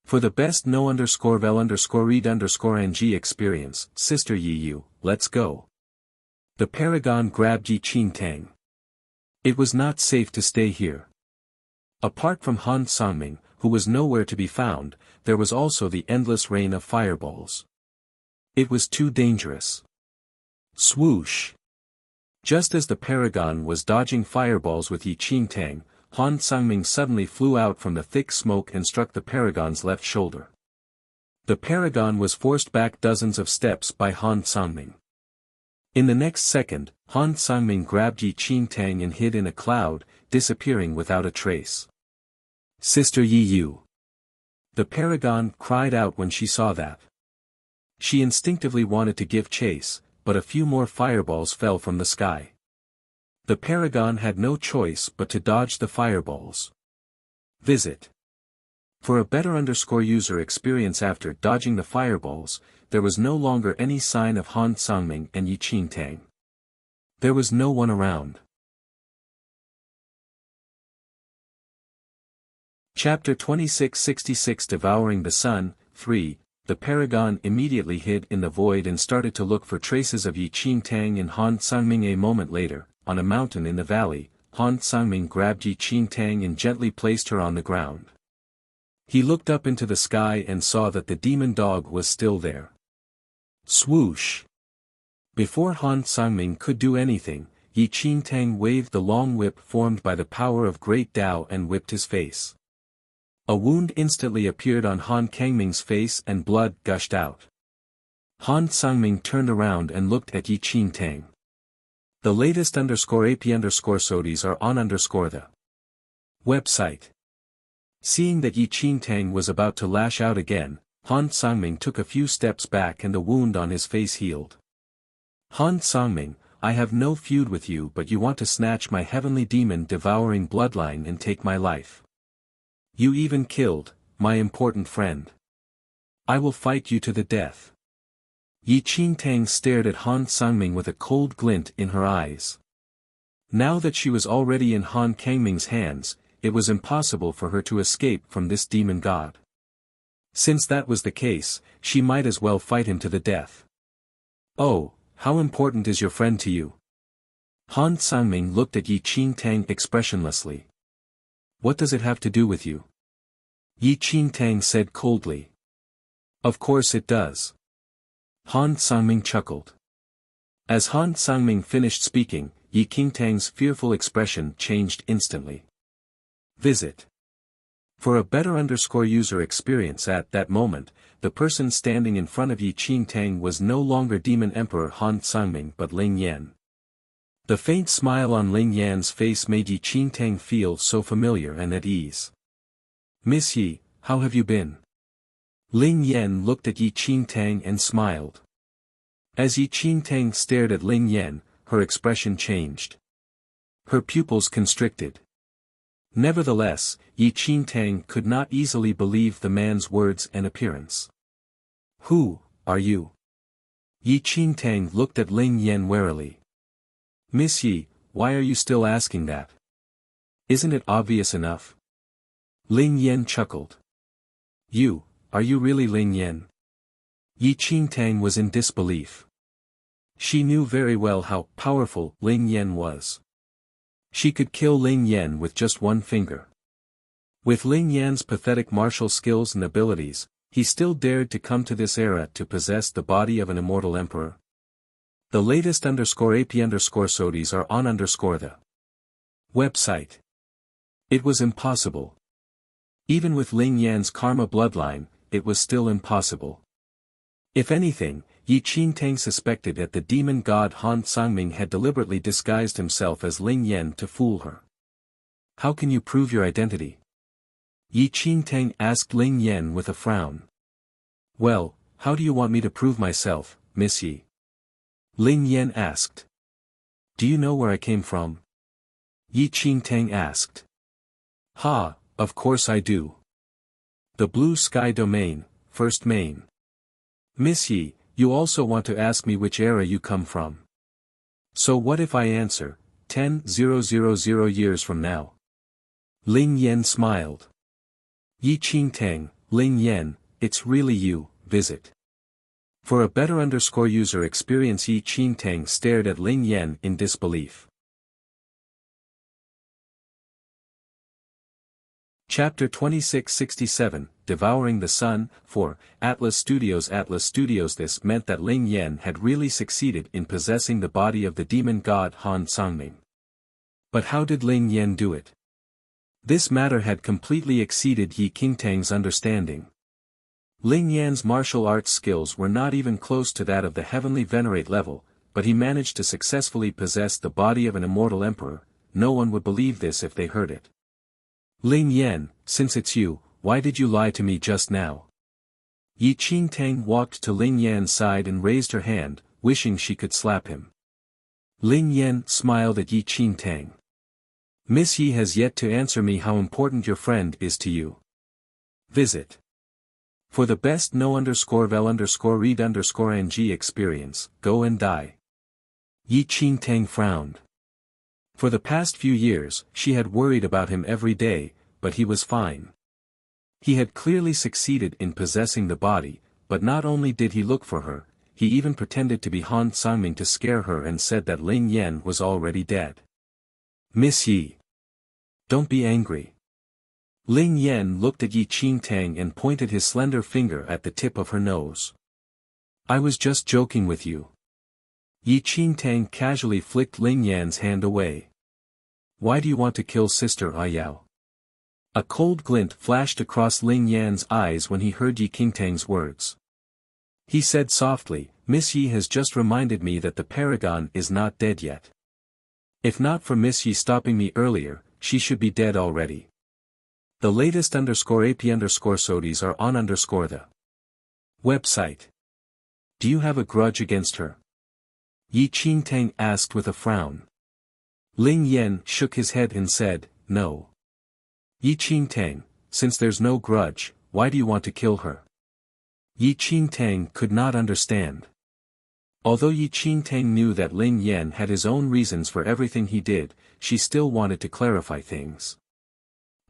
For the best no_vel_read_ng experience, Sister Yi Yu, let's go. The Paragon grabbed Yi Qingtang. It was not safe to stay here. Apart from Han Sangming, who was nowhere to be found, there was also the endless rain of fireballs. It was too dangerous. Swoosh! Just as the Paragon was dodging fireballs with Yi Qingtang, Han Sangming suddenly flew out from the thick smoke and struck the Paragon's left shoulder. The Paragon was forced back dozens of steps by Han Sangming. In the next second, Han Sangming grabbed Yi Qingtang and hid in a cloud, disappearing without a trace. Sister Yi Yu. The Paragon cried out when she saw that. She instinctively wanted to give chase, but a few more fireballs fell from the sky. The Paragon had no choice but to dodge the fireballs. Visit. For a better user experience after dodging the fireballs, there was no longer any sign of Han Sangming and Yi Qingtang. There was no one around. Chapter 2666 Devouring the Sun, 3. The Paragon immediately hid in the void and started to look for traces of Yi Qingtang and Han Sangming. A moment later, on a mountain in the valley, Han Sangming grabbed Yi Qingtang and gently placed her on the ground. He looked up into the sky and saw that the demon dog was still there. Swoosh! Before Han Sangming could do anything, Yi Qingtang waved the long whip formed by the power of Great Tao and whipped his face. A wound instantly appeared on Han Kangming's face and blood gushed out. Han Sangming turned around and looked at Yi Qingtang. The latest _AP_SODIES are on the website. Seeing that Yi Qingtang was about to lash out again, Han Sangming took a few steps back and the wound on his face healed. Han Sangming, I have no feud with you, but you want to snatch my heavenly demon devouring bloodline and take my life. You even killed my important friend. I will fight you to the death. Yi Qingtang stared at Han Sangming with a cold glint in her eyes. Now that she was already in Han Kangming's hands, it was impossible for her to escape from this demon god. Since that was the case, she might as well fight him to the death. Oh, how important is your friend to you? Han Sangming looked at Yi Qingtang expressionlessly. What does it have to do with you? Yi Qingtang said coldly. Of course it does. Han Sangming chuckled. As Han Sangming finished speaking, Yi Qingtang's fearful expression changed instantly. Visit. For a better user experience at that moment, the person standing in front of Yi Qingtang was no longer Demon Emperor Han Sangming but Ling Yan. The faint smile on Ling Yan's face made Yi Qingtang feel so familiar and at ease. Miss Yi, how have you been? Ling Yan looked at Yi Qingtang and smiled. As Yi Qingtang stared at Ling Yan, her expression changed. Her pupils constricted. Nevertheless, Yi Qingtang could not easily believe the man's words and appearance. Who are you? Yi Qingtang looked at Ling Yan warily. Miss Yi, why are you still asking that? Isn't it obvious enough? Ling Yan chuckled. Are you really Ling Yan? Yi Qingtang was in disbelief. She knew very well how powerful Ling Yan was. She could kill Ling Yan with just one finger. With Ling Yan's pathetic martial skills and abilities, he still dared to come to this era to possess the body of an immortal emperor. The latest _AP_SODIES are on the website. It was impossible. Even with Ling Yan's karma bloodline, it was still impossible. If anything, Yi Qingtang suspected that the demon god Han Sangming had deliberately disguised himself as Ling Yan to fool her. How can you prove your identity? Yi Qingtang asked Ling Yan with a frown. Well, how do you want me to prove myself, Miss Yi? Ling Yan asked. Do you know where I came from? Yi Qingtang asked. Ha, of course I do. The Blue Sky Domain, First Main. Miss Yi, you also want to ask me which era you come from. So what if I answer, 10,000 years from now? Ling Yan smiled. Yi Qingtang, Ling Yan, it's really you, visit. For a better user experience, Yi Qingtang stared at Ling Yan in disbelief. Chapter 2667, Devouring the Sun, 4, Atlas Studios. This meant that Ling Yan had really succeeded in possessing the body of the demon god Han Sangming. But how did Ling Yan do it? This matter had completely exceeded Yi Qingtang's understanding. Ling Yan's martial arts skills were not even close to that of the heavenly venerate level, but he managed to successfully possess the body of an immortal emperor. No one would believe this if they heard it. Ling Yan, since it's you, why did you lie to me just now? Yi Qingtang walked to Ling Yan's side and raised her hand, wishing she could slap him. Ling Yan smiled at Yi Qingtang. Miss Yi has yet to answer me how important your friend is to you. Visit. For the best no_vel_read_ng experience, go and die. Yi Qingtang frowned. For the past few years, she had worried about him every day, but he was fine. He had clearly succeeded in possessing the body, but not only did he look for her, he even pretended to be Han Sangming to scare her and said that Ling Yan was already dead. Miss Yi. Don't be angry. Ling Yan looked at Yi Qingtang and pointed his slender finger at the tip of her nose. I was just joking with you. Yi Qingtang casually flicked Ling Yan's hand away. Why do you want to kill Sister Ayao? A cold glint flashed across Ling Yan's eyes when he heard Yi Qingtang's words. He said softly, Miss Yi has just reminded me that the Paragon is not dead yet. If not for Miss Yi stopping me earlier, she should be dead already. The latest _AP_SODIES are on _the website. Do you have a grudge against her? Yi Qingtang asked with a frown. Ling Yan shook his head and said, no. Yi Qingtang, since there's no grudge, why do you want to kill her? Yi Qingtang could not understand. Although Yi Qingtang knew that Ling Yan had his own reasons for everything he did, she still wanted to clarify things.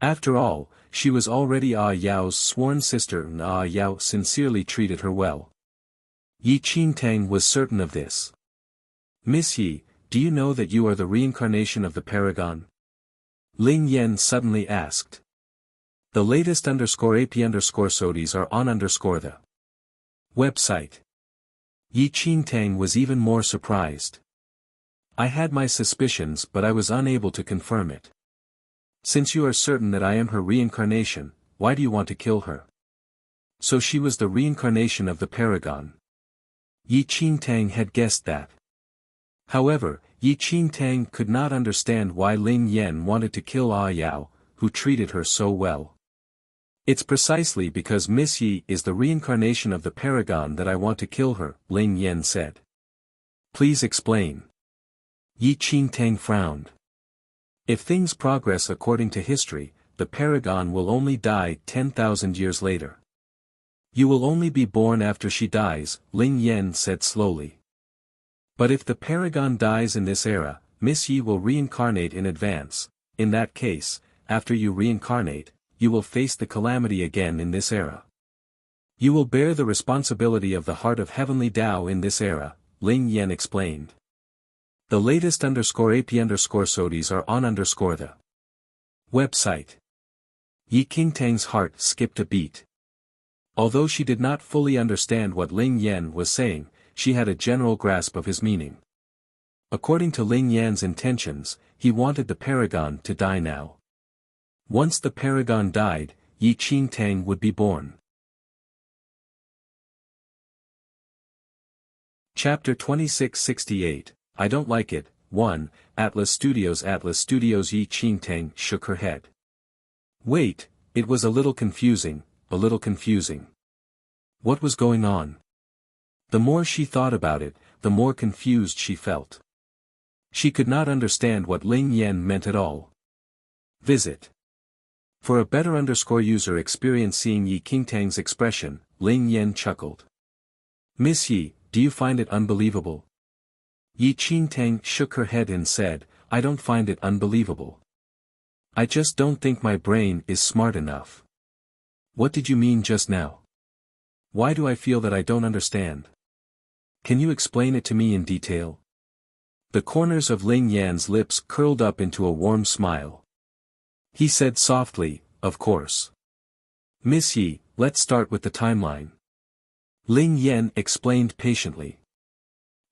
After all, she was already Yao's sworn sister and Yao sincerely treated her well. Yi Qingtang was certain of this. Miss Yi, do you know that you are the reincarnation of the Paragon? Ling Yan suddenly asked. The latest _AP_SODIES are on the website. Yi Qingtang was even more surprised. I had my suspicions but I was unable to confirm it. Since you are certain that I am her reincarnation, why do you want to kill her? So she was the reincarnation of the Paragon. Yi Qingtang had guessed that. However, Yi Qingtang could not understand why Ling Yan wanted to kill Yao, who treated her so well. It's precisely because Miss Yi is the reincarnation of the Paragon that I want to kill her, Ling Yan said. Please explain. Yi Qingtang frowned. If things progress according to history, the Paragon will only die 10,000 years later. You will only be born after she dies, Ling Yan said slowly. But if the Paragon dies in this era, Miss Yi will reincarnate in advance. In that case, after you reincarnate, you will face the calamity again in this era. You will bear the responsibility of the heart of heavenly Tao in this era, Ling Yan explained. The latest _AP_SODIES are on the website. Yi Qingtang's heart skipped a beat. Although she did not fully understand what Ling Yan was saying, she had a general grasp of his meaning. According to Ling Yan's intentions, he wanted the Paragon to die now. Once the Paragon died, Yi Qingtang would be born. Chapter 2668, I Don't Like It, 1, Atlas Studios Yi Qingtang shook her head. Wait, it was a little confusing. What was going on? The more she thought about it, the more confused she felt. She could not understand what Ling Yan meant at all. Visit. For a better user experience seeing Yi Qingtang's expression, Ling Yan chuckled. Miss Yi, do you find it unbelievable? Yi Qingtang shook her head and said, I don't find it unbelievable. I just don't think my brain is smart enough. What did you mean just now? Why do I feel that I don't understand? Can you explain it to me in detail? The corners of Ling Yan's lips curled up into a warm smile. He said softly, of course. Miss Yi, let's start with the timeline. Ling Yan explained patiently.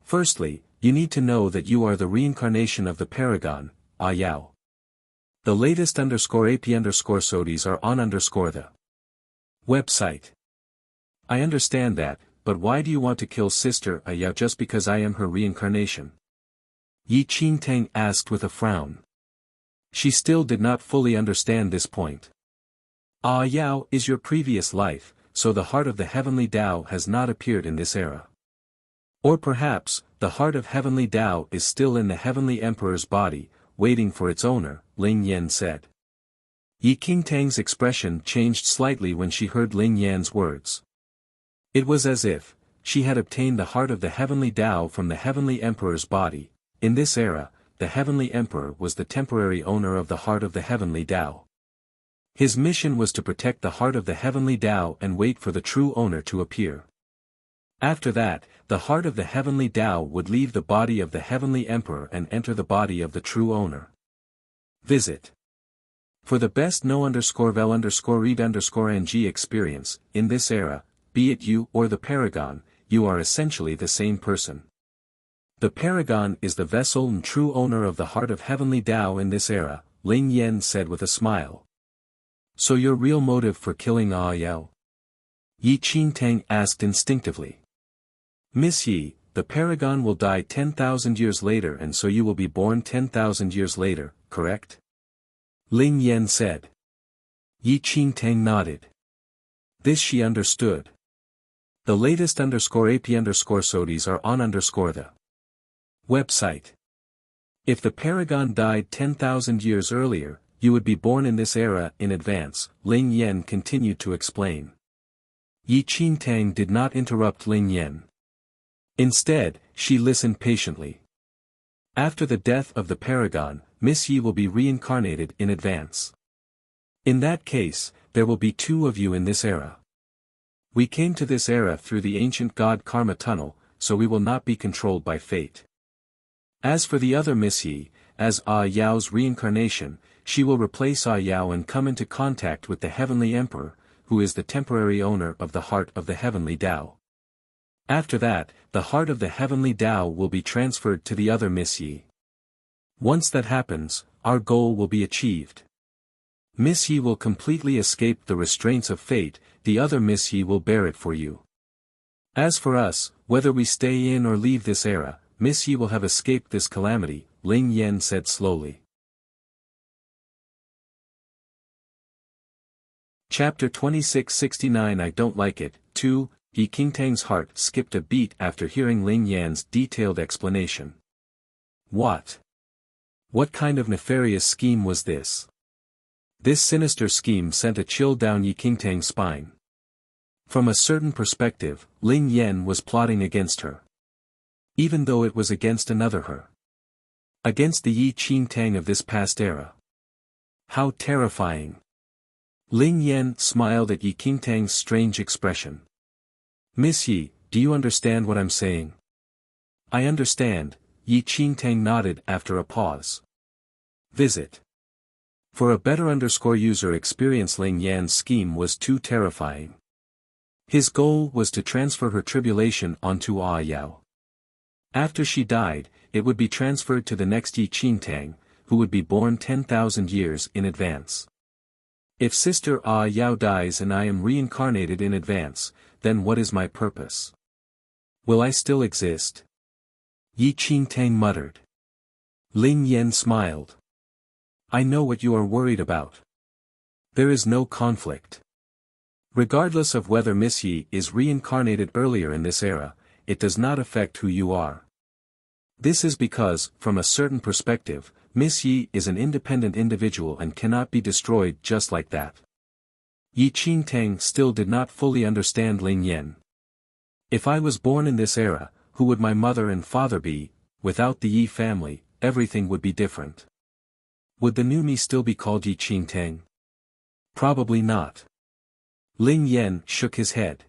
Firstly, you need to know that you are the reincarnation of the paragon, Yao. The latest _AP _SODIs are on the website. I understand that, but why do you want to kill Sister Yao just because I am her reincarnation? Yi Qingtang asked with a frown. She still did not fully understand this point. Yao is your previous life, so the heart of the heavenly Tao has not appeared in this era. Or perhaps, the heart of heavenly Tao is still in the heavenly emperor's body, waiting for its owner, Ling Yan said. Yi Qingtang's expression changed slightly when she heard Ling Yan's words. It was as if she had obtained the heart of the heavenly Tao from the heavenly emperor's body. In this era, the heavenly emperor was the temporary owner of the heart of the heavenly Tao. His mission was to protect the heart of the heavenly Tao and wait for the true owner to appear. After that, the heart of the heavenly Tao would leave the body of the heavenly emperor and enter the body of the true owner. Visit. For the best know_vel_read_ng experience, in this era, be it you or the paragon, you are essentially the same person. The paragon is the vessel and true owner of the heart of heavenly Tao in this era, Ling Yan said with a smile. So your real motive for killing Yao? Yi Qingtang asked instinctively. Miss Yi, the paragon will die 10,000 years later and so you will be born 10,000 years later, correct? Ling Yan said. Yi Qingtang nodded. This she understood. The latest _AP _SODIs are on the website. If the paragon died 10,000 years earlier, you would be born in this era in advance, Ling Yan continued to explain. Yi Qingtang did not interrupt Ling Yan. Instead, she listened patiently. After the death of the paragon, Miss Yi will be reincarnated in advance. In that case, there will be two of you in this era. We came to this era through the ancient god karma tunnel, so we will not be controlled by fate. As for the other Miss Yi, as Yao's reincarnation, she will replace Yao and come into contact with the heavenly emperor, who is the temporary owner of the heart of the heavenly Tao. After that, the heart of the heavenly Tao will be transferred to the other Miss Yi. Once that happens, our goal will be achieved. Miss Yi will completely escape the restraints of fate, the other Miss Yi will bear it for you. As for us, whether we stay in or leave this era, Miss Yi will have escaped this calamity, Ling Yan said slowly. Chapter 2669 I Don't Like It, 2, Yi Qingtang's heart skipped a beat after hearing Ling Yan's detailed explanation. What? What kind of nefarious scheme was this? This sinister scheme sent a chill down Yi Qingtang's spine. From a certain perspective, Ling Yan was plotting against her. Even though it was against another her. Against the Yi Qingtang of this past era. How terrifying. Ling Yan smiled at Yi Qingtang's strange expression. Miss Yi, do you understand what I'm saying? I understand, Yi Qingtang nodded after a pause. Visit. For a better user experience Ling Yan's scheme was too terrifying. His goal was to transfer her tribulation onto Yao. After she died, it would be transferred to the next Yi Qingtang, who would be born 10,000 years in advance. If Sister Yao dies and I am reincarnated in advance, then what is my purpose? Will I still exist? Yi Qingtang muttered. Ling Yan smiled. I know what you are worried about. There is no conflict. Regardless of whether Miss Yi is reincarnated earlier in this era, it does not affect who you are. This is because, from a certain perspective, Miss Yi is an independent individual and cannot be destroyed just like that. Yi Qingtang still did not fully understand Ling Yan. If I was born in this era, who would my mother and father be? Without the Yi family, everything would be different. Would the new me still be called Yi Qingtang? Probably not. Ling Yan shook his head.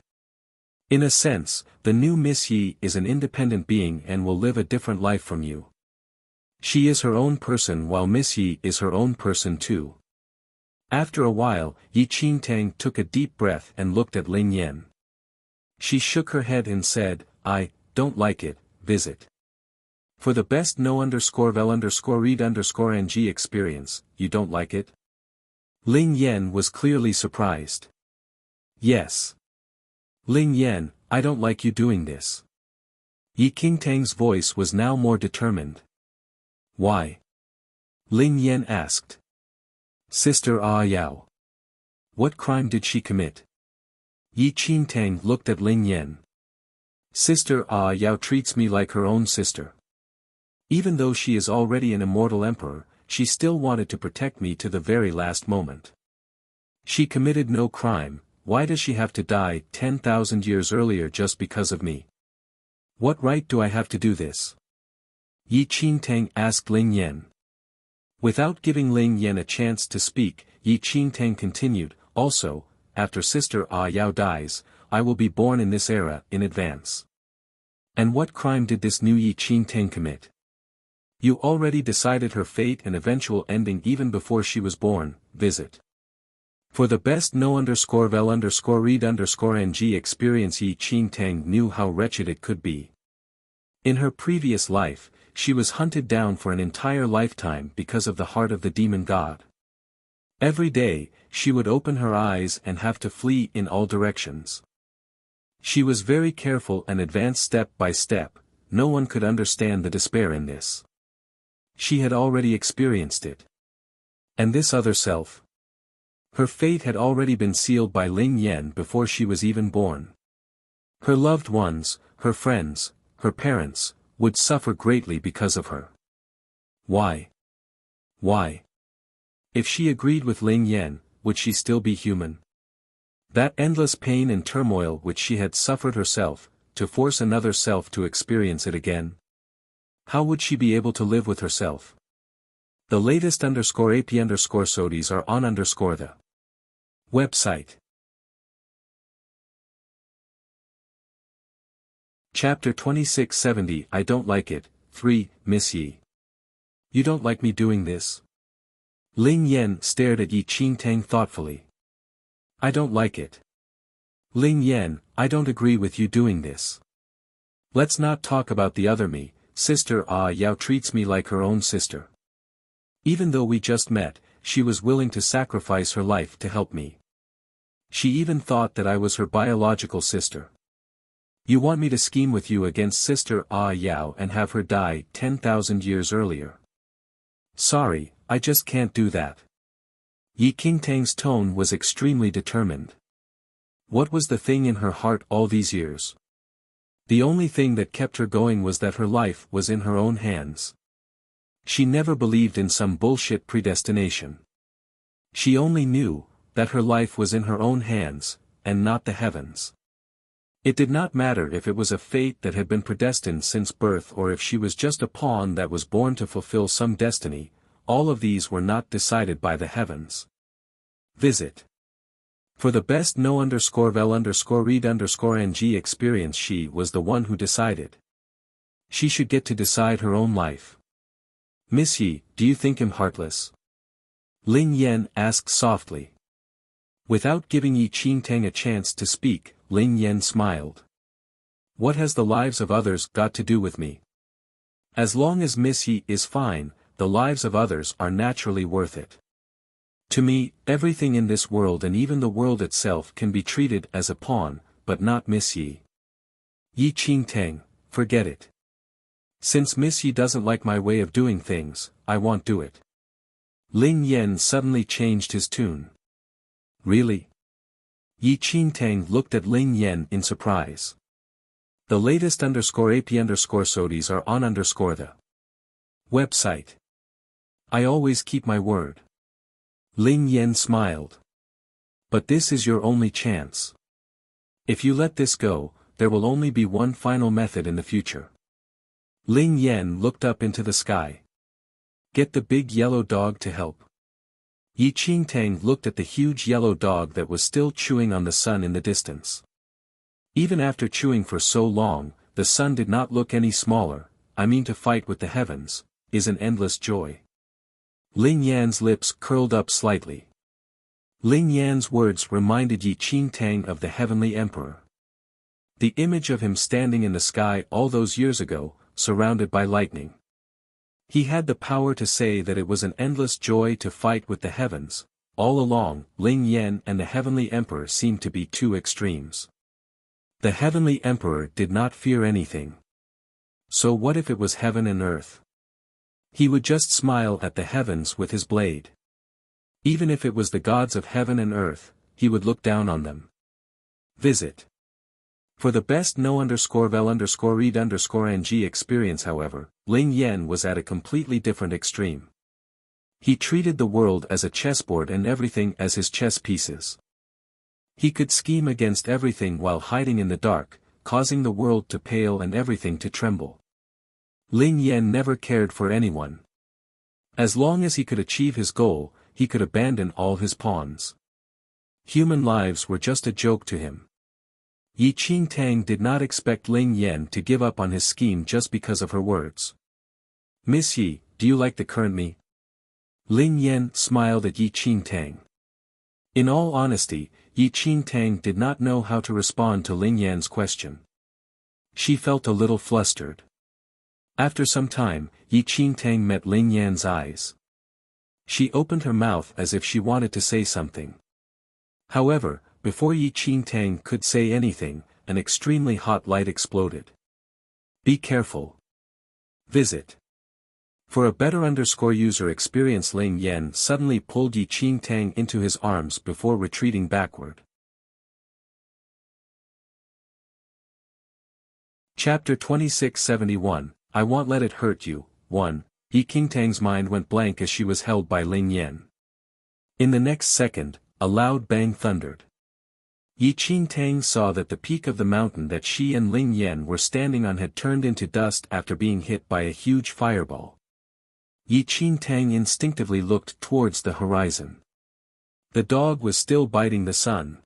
In a sense, the new Miss Yi is an independent being and will live a different life from you. She is her own person while Miss Yi is her own person too. After a while, Yi Qingtang took a deep breath and looked at Ling Yan. She shook her head and said, I don't like it, visit. For the best no_vel_read_ng experience, you don't like it? Ling Yan was clearly surprised. Yes. Ling Yan, I don't like you doing this. Yi Qingtang's voice was now more determined. Why? Ling Yan asked. Sister Yao. What crime did she commit? Yi Qingtang looked at Ling Yan. Sister Yao treats me like her own sister. Even though she is already an immortal emperor, she still wanted to protect me to the very last moment. She committed no crime, why does she have to die 10,000 years earlier just because of me? What right do I have to do this? Yi Qingtang asked Ling Yan. Without giving Ling Yan a chance to speak, Yi Qingtang continued, also, after Sister Yao dies, I will be born in this era in advance. And what crime did this new Yi Qingtang commit? You already decided her fate and eventual ending even before she was born, visit. For the best no_vel_read_ng experience Yi Qingtang knew how wretched it could be. In her previous life, she was hunted down for an entire lifetime because of the heart of the demon god. Every day, she would open her eyes and have to flee in all directions. She was very careful and advanced step by step, no one could understand the despair in this. She had already experienced it. And this other self? Her fate had already been sealed by Ling Yan before she was even born. Her loved ones, her friends, her parents, would suffer greatly because of her. Why? Why? If she agreed with Ling Yan, would she still be human? That endless pain and turmoil which she had suffered herself, to force another self to experience it again? How would she be able to live with herself? The latest _AP_SODIes are on _the website. Chapter 2670 I Don't Like It, 3, Miss Yi. You don't like me doing this? Ling Yan stared at Yi Qingtang thoughtfully. I don't like it. Ling Yan, I don't agree with you doing this. Let's not talk about the other me, Sister Yao treats me like her own sister. Even though we just met, she was willing to sacrifice her life to help me. She even thought that I was her biological sister. You want me to scheme with you against Sister Yao and have her die 10,000 years earlier? Sorry, I just can't do that. Yi Qingtang's tone was extremely determined. What was the thing in her heart all these years? The only thing that kept her going was that her life was in her own hands. She never believed in some bullshit predestination. She only knew that her life was in her own hands, and not the heavens. It did not matter if it was a fate that had been predestined since birth or if she was just a pawn that was born to fulfill some destiny, all of these were not decided by the heavens. Visit. For the best no_vel_read_ng experience she was the one who decided. She should get to decide her own life. Miss Yi, do you think him heartless? Ling Yan asked softly. Without giving Yi Qingtang a chance to speak, Ling Yan smiled. What has the lives of others got to do with me? As long as Miss Yi is fine, the lives of others are naturally worth it. To me, everything in this world and even the world itself can be treated as a pawn, but not Miss Yi. Yi Qingtang, forget it. Since Miss Yi doesn't like my way of doing things, I won't do it. Ling Yan suddenly changed his tune. Really? Yi Qingtang looked at Ling Yan in surprise. The latest _AP_SODIES are on the website. I always keep my word. Ling Yan smiled. But this is your only chance. If you let this go, there will only be one final method in the future. Ling Yan looked up into the sky. Get the big yellow dog to help. Yi Qingtang looked at the huge yellow dog that was still chewing on the sun in the distance. Even after chewing for so long, the sun did not look any smaller. I mean, to fight with the heavens is an endless joy. Ling Yan's lips curled up slightly. Ling Yan's words reminded Yi Qingtang of the heavenly emperor. The image of him standing in the sky all those years ago, surrounded by lightning. He had the power to say that it was an endless joy to fight with the heavens. All along, Ling Yan and the heavenly emperor seemed to be two extremes. The heavenly emperor did not fear anything. So what if it was heaven and earth? He would just smile at the heavens with his blade. Even if it was the gods of heaven and earth, he would look down on them. Visit. For the best no_vel_read_ng experience, however, Ling Yan was at a completely different extreme. He treated the world as a chessboard and everything as his chess pieces. He could scheme against everything while hiding in the dark, causing the world to pale and everything to tremble. Ling Yan never cared for anyone. As long as he could achieve his goal, he could abandon all his pawns. Human lives were just a joke to him. Yi Qingtang did not expect Ling Yan to give up on his scheme just because of her words. Miss Yi, do you like the current me? Ling Yan smiled at Yi Qingtang. In all honesty, Yi Qingtang did not know how to respond to Ling Yan's question. She felt a little flustered. After some time, Yi Qingtang met Ling Yan's eyes. She opened her mouth as if she wanted to say something. However, before Yi Qingtang could say anything, an extremely hot light exploded. Be careful. Visit. For a better user experience, Ling Yan suddenly pulled Yi Qingtang into his arms before retreating backward. Chapter 2671, I Won't Let It Hurt You. 1. Yi Qingtang's mind went blank as she was held by Ling Yan. In the next second, a loud bang thundered. Yi Qingtang saw that the peak of the mountain that she and Ling Yan were standing on had turned into dust after being hit by a huge fireball. Yi Qingtang instinctively looked towards the horizon. The dog was still biting the sun.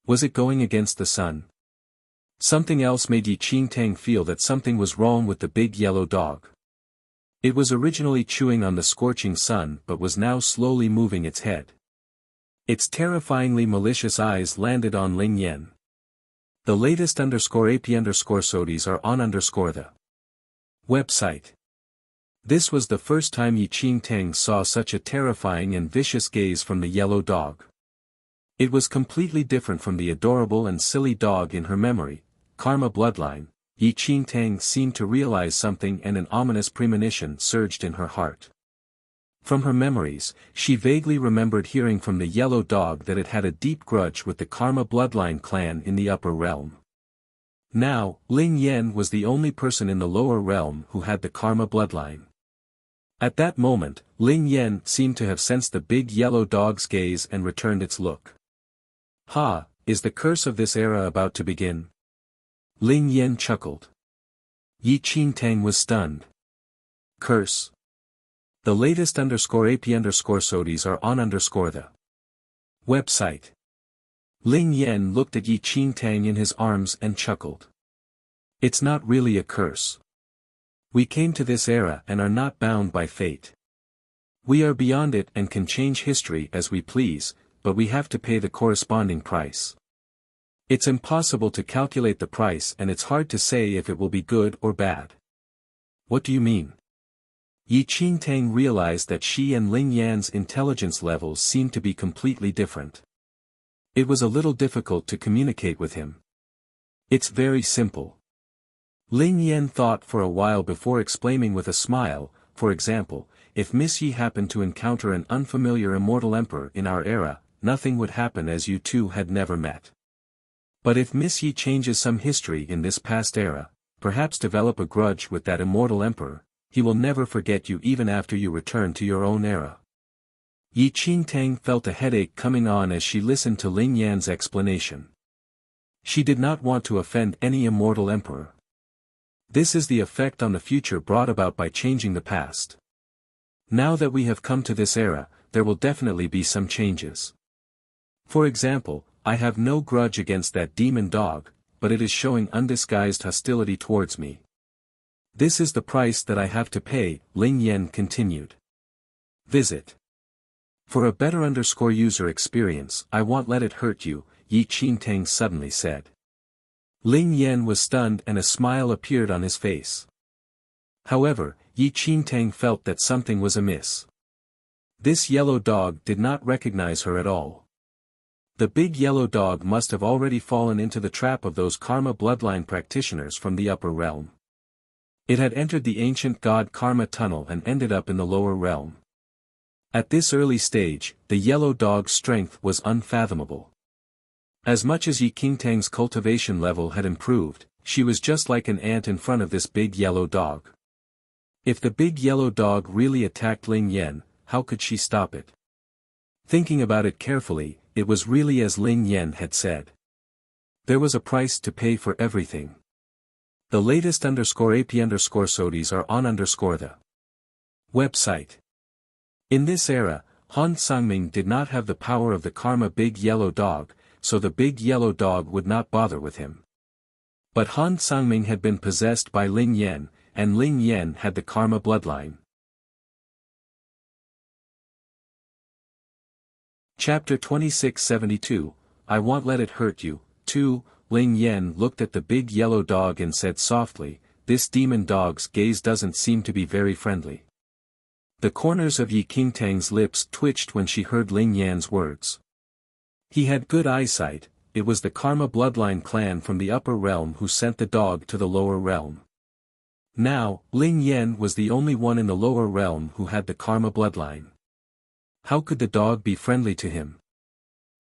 Was it going against the sun? Something else made Yi Qingtang feel that something was wrong with the big yellow dog. It was originally chewing on the scorching sun but was now slowly moving its head. Its terrifyingly malicious eyes landed on Ling Yan. The latest _AP_SODIES are on the website. This was the first time Yi Qingtang saw such a terrifying and vicious gaze from the yellow dog. It was completely different from the adorable and silly dog in her memory, Karma bloodline. Yi Qingtang seemed to realize something and an ominous premonition surged in her heart. From her memories, she vaguely remembered hearing from the yellow dog that it had a deep grudge with the Karma bloodline clan in the upper realm. Now, Ling Yan was the only person in the lower realm who had the Karma bloodline. At that moment, Ling Yan seemed to have sensed the big yellow dog's gaze and returned its look. Ha, is the curse of this era about to begin? Ling Yan chuckled. Yi Qingtang was stunned. Curse. The latest _AP_SODIES are on the website. Ling Yan looked at Yi Qingtang in his arms and chuckled. It's not really a curse. We came to this era and are not bound by fate. We are beyond it and can change history as we please, but we have to pay the corresponding price. It's impossible to calculate the price and it's hard to say if it will be good or bad. What do you mean? Yi Qingtang realized that she and Ling Yan's intelligence levels seemed to be completely different. It was a little difficult to communicate with him. It's very simple. Ling Yan thought for a while before explaining with a smile, for example, if Miss Yi happened to encounter an unfamiliar immortal emperor in our era, nothing would happen as you two had never met. But if Miss Yi changes some history in this past era, perhaps develop a grudge with that immortal emperor, he will never forget you even after you return to your own era. Yi Qingtang felt a headache coming on as she listened to Ling Yan's explanation. She did not want to offend any immortal emperor. This is the effect on the future brought about by changing the past. Now that we have come to this era, there will definitely be some changes. For example, I have no grudge against that demon dog, but it is showing undisguised hostility towards me. This is the price that I have to pay, Ling Yan continued. Visit. For a better user experience, I won't let it hurt you, Yi Qingtang suddenly said. Ling Yan was stunned and a smile appeared on his face. However, Yi Qingtang felt that something was amiss. This yellow dog did not recognize her at all. The big yellow dog must have already fallen into the trap of those karma bloodline practitioners from the upper realm. It had entered the ancient god karma tunnel and ended up in the lower realm. At this early stage, the yellow dog's strength was unfathomable. As much as Yi Qingtang's cultivation level had improved, she was just like an ant in front of this big yellow dog. If the big yellow dog really attacked Ling Yan, how could she stop it? Thinking about it carefully, it was really as Ling Yan had said. There was a price to pay for everything. The latest _AP_SODIs are on the website. In this era, Han Sangming did not have the power of the karma big yellow dog, so the big yellow dog would not bother with him. But Han Sangming had been possessed by Ling Yan, and Ling Yan had the karma bloodline. Chapter 2672, I Won't Let It Hurt You, 2, Ling Yan looked at the big yellow dog and said softly, this demon dog's gaze doesn't seem to be very friendly. The corners of Yi Qingtang's lips twitched when she heard Ling Yan's words. He had good eyesight, it was the karma bloodline clan from the upper realm who sent the dog to the lower realm. Now, Ling Yan was the only one in the lower realm who had the karma bloodline. How could the dog be friendly to him?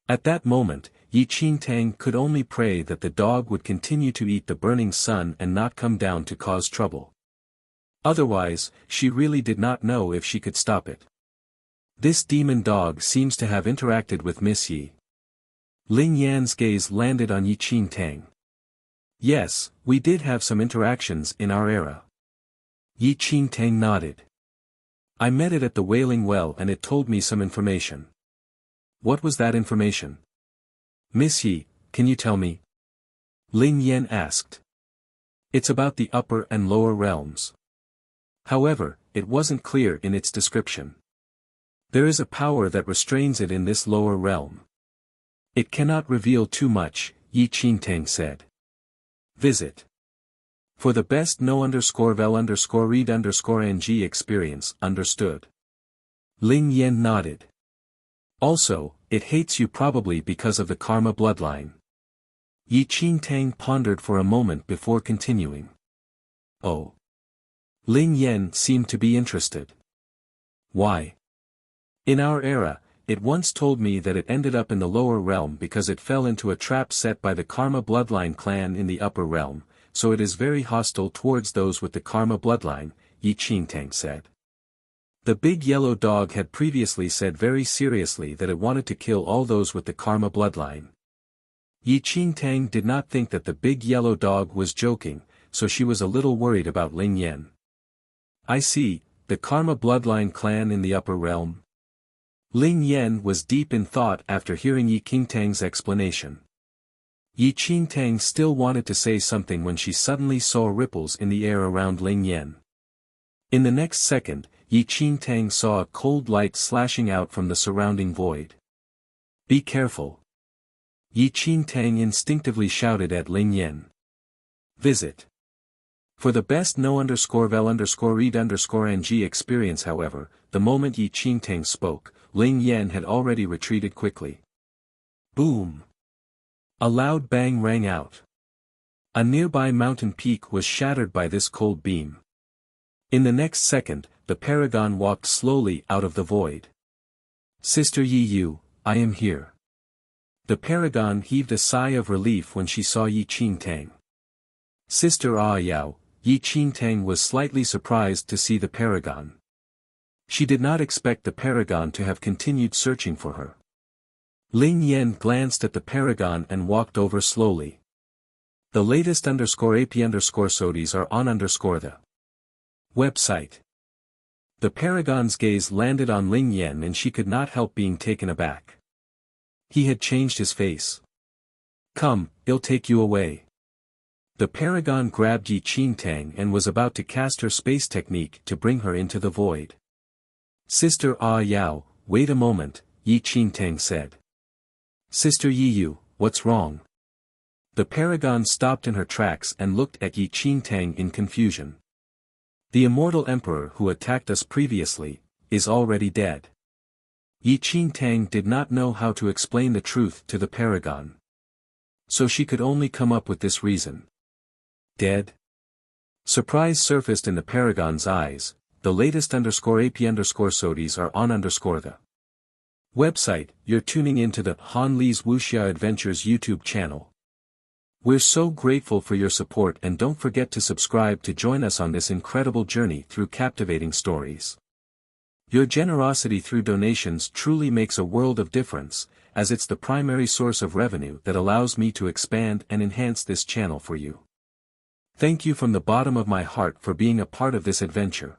At that moment, Yi Qingtang could only pray that the dog would continue to eat the burning sun and not come down to cause trouble. Otherwise, she really did not know if she could stop it. This demon dog seems to have interacted with Miss Yi. Ling Yan's gaze landed on Yi Qingtang. Yes, we did have some interactions in our era. Yi Qingtang nodded. I met it at the Wailing Well and it told me some information. What was that information? Miss Yi, can you tell me? Ling Yan asked. It's about the upper and lower realms. However, it wasn't clear in its description. There is a power that restrains it in this lower realm. It cannot reveal too much, Yi Qingtang said. Visit. For the best no_vel_read_ng experience, understood. Ling Yan nodded. Also, it hates you probably because of the karma bloodline. Yi Qingtang pondered for a moment before continuing. Oh. Ling Yan seemed to be interested. Why? In our era, it once told me that it ended up in the lower realm because it fell into a trap set by the karma bloodline clan in the upper realm, so it is very hostile towards those with the karma bloodline, Yi Qingtang said. The big yellow dog had previously said very seriously that it wanted to kill all those with the karma bloodline. Yi Qingtang did not think that the big yellow dog was joking, so she was a little worried about Ling Yan. I see, the karma bloodline clan in the upper realm. Ling Yan was deep in thought after hearing Yi Qingtang's explanation. Yi Qingtang still wanted to say something when she suddenly saw ripples in the air around Ling Yan. In the next second, Yi Qingtang saw a cold light slashing out from the surrounding void. Be careful. Yi Qingtang instinctively shouted at Ling Yan. Visit. For the best no_vel_read_ng experience however, the moment Yi Qingtang spoke, Ling Yan had already retreated quickly. Boom! A loud bang rang out. A nearby mountain peak was shattered by this cold beam. In the next second, the paragon walked slowly out of the void. Sister Yi Yu, I am here. The paragon heaved a sigh of relief when she saw Yi Qingtang. Sister Ah Yao, Yi Qingtang was slightly surprised to see the paragon. She did not expect the paragon to have continued searching for her. Ling Yan glanced at the paragon and walked over slowly. The latest _AP_SODIES are on _the website. The paragon's gaze landed on Ling Yan and she could not help being taken aback. He had changed his face. Come, I'll take you away. The paragon grabbed Yi Qingtang and was about to cast her space technique to bring her into the void. Sister Ah Yao, wait a moment, Yi Qingtang said. Sister Yi Yu, what's wrong? The paragon stopped in her tracks and looked at Yi Qingtang in confusion. The immortal emperor who attacked us previously, is already dead. Yi Qingtang did not know how to explain the truth to the paragon. So she could only come up with this reason. Dead? Surprise surfaced in the paragon's eyes. The latest _AP_SODIES are on the website. You're tuning into the Han Li's Wuxia Adventures YouTube channel. We're so grateful for your support and don't forget to subscribe to join us on this incredible journey through captivating stories. Your generosity through donations truly makes a world of difference, as it's the primary source of revenue that allows me to expand and enhance this channel for you. Thank you from the bottom of my heart for being a part of this adventure.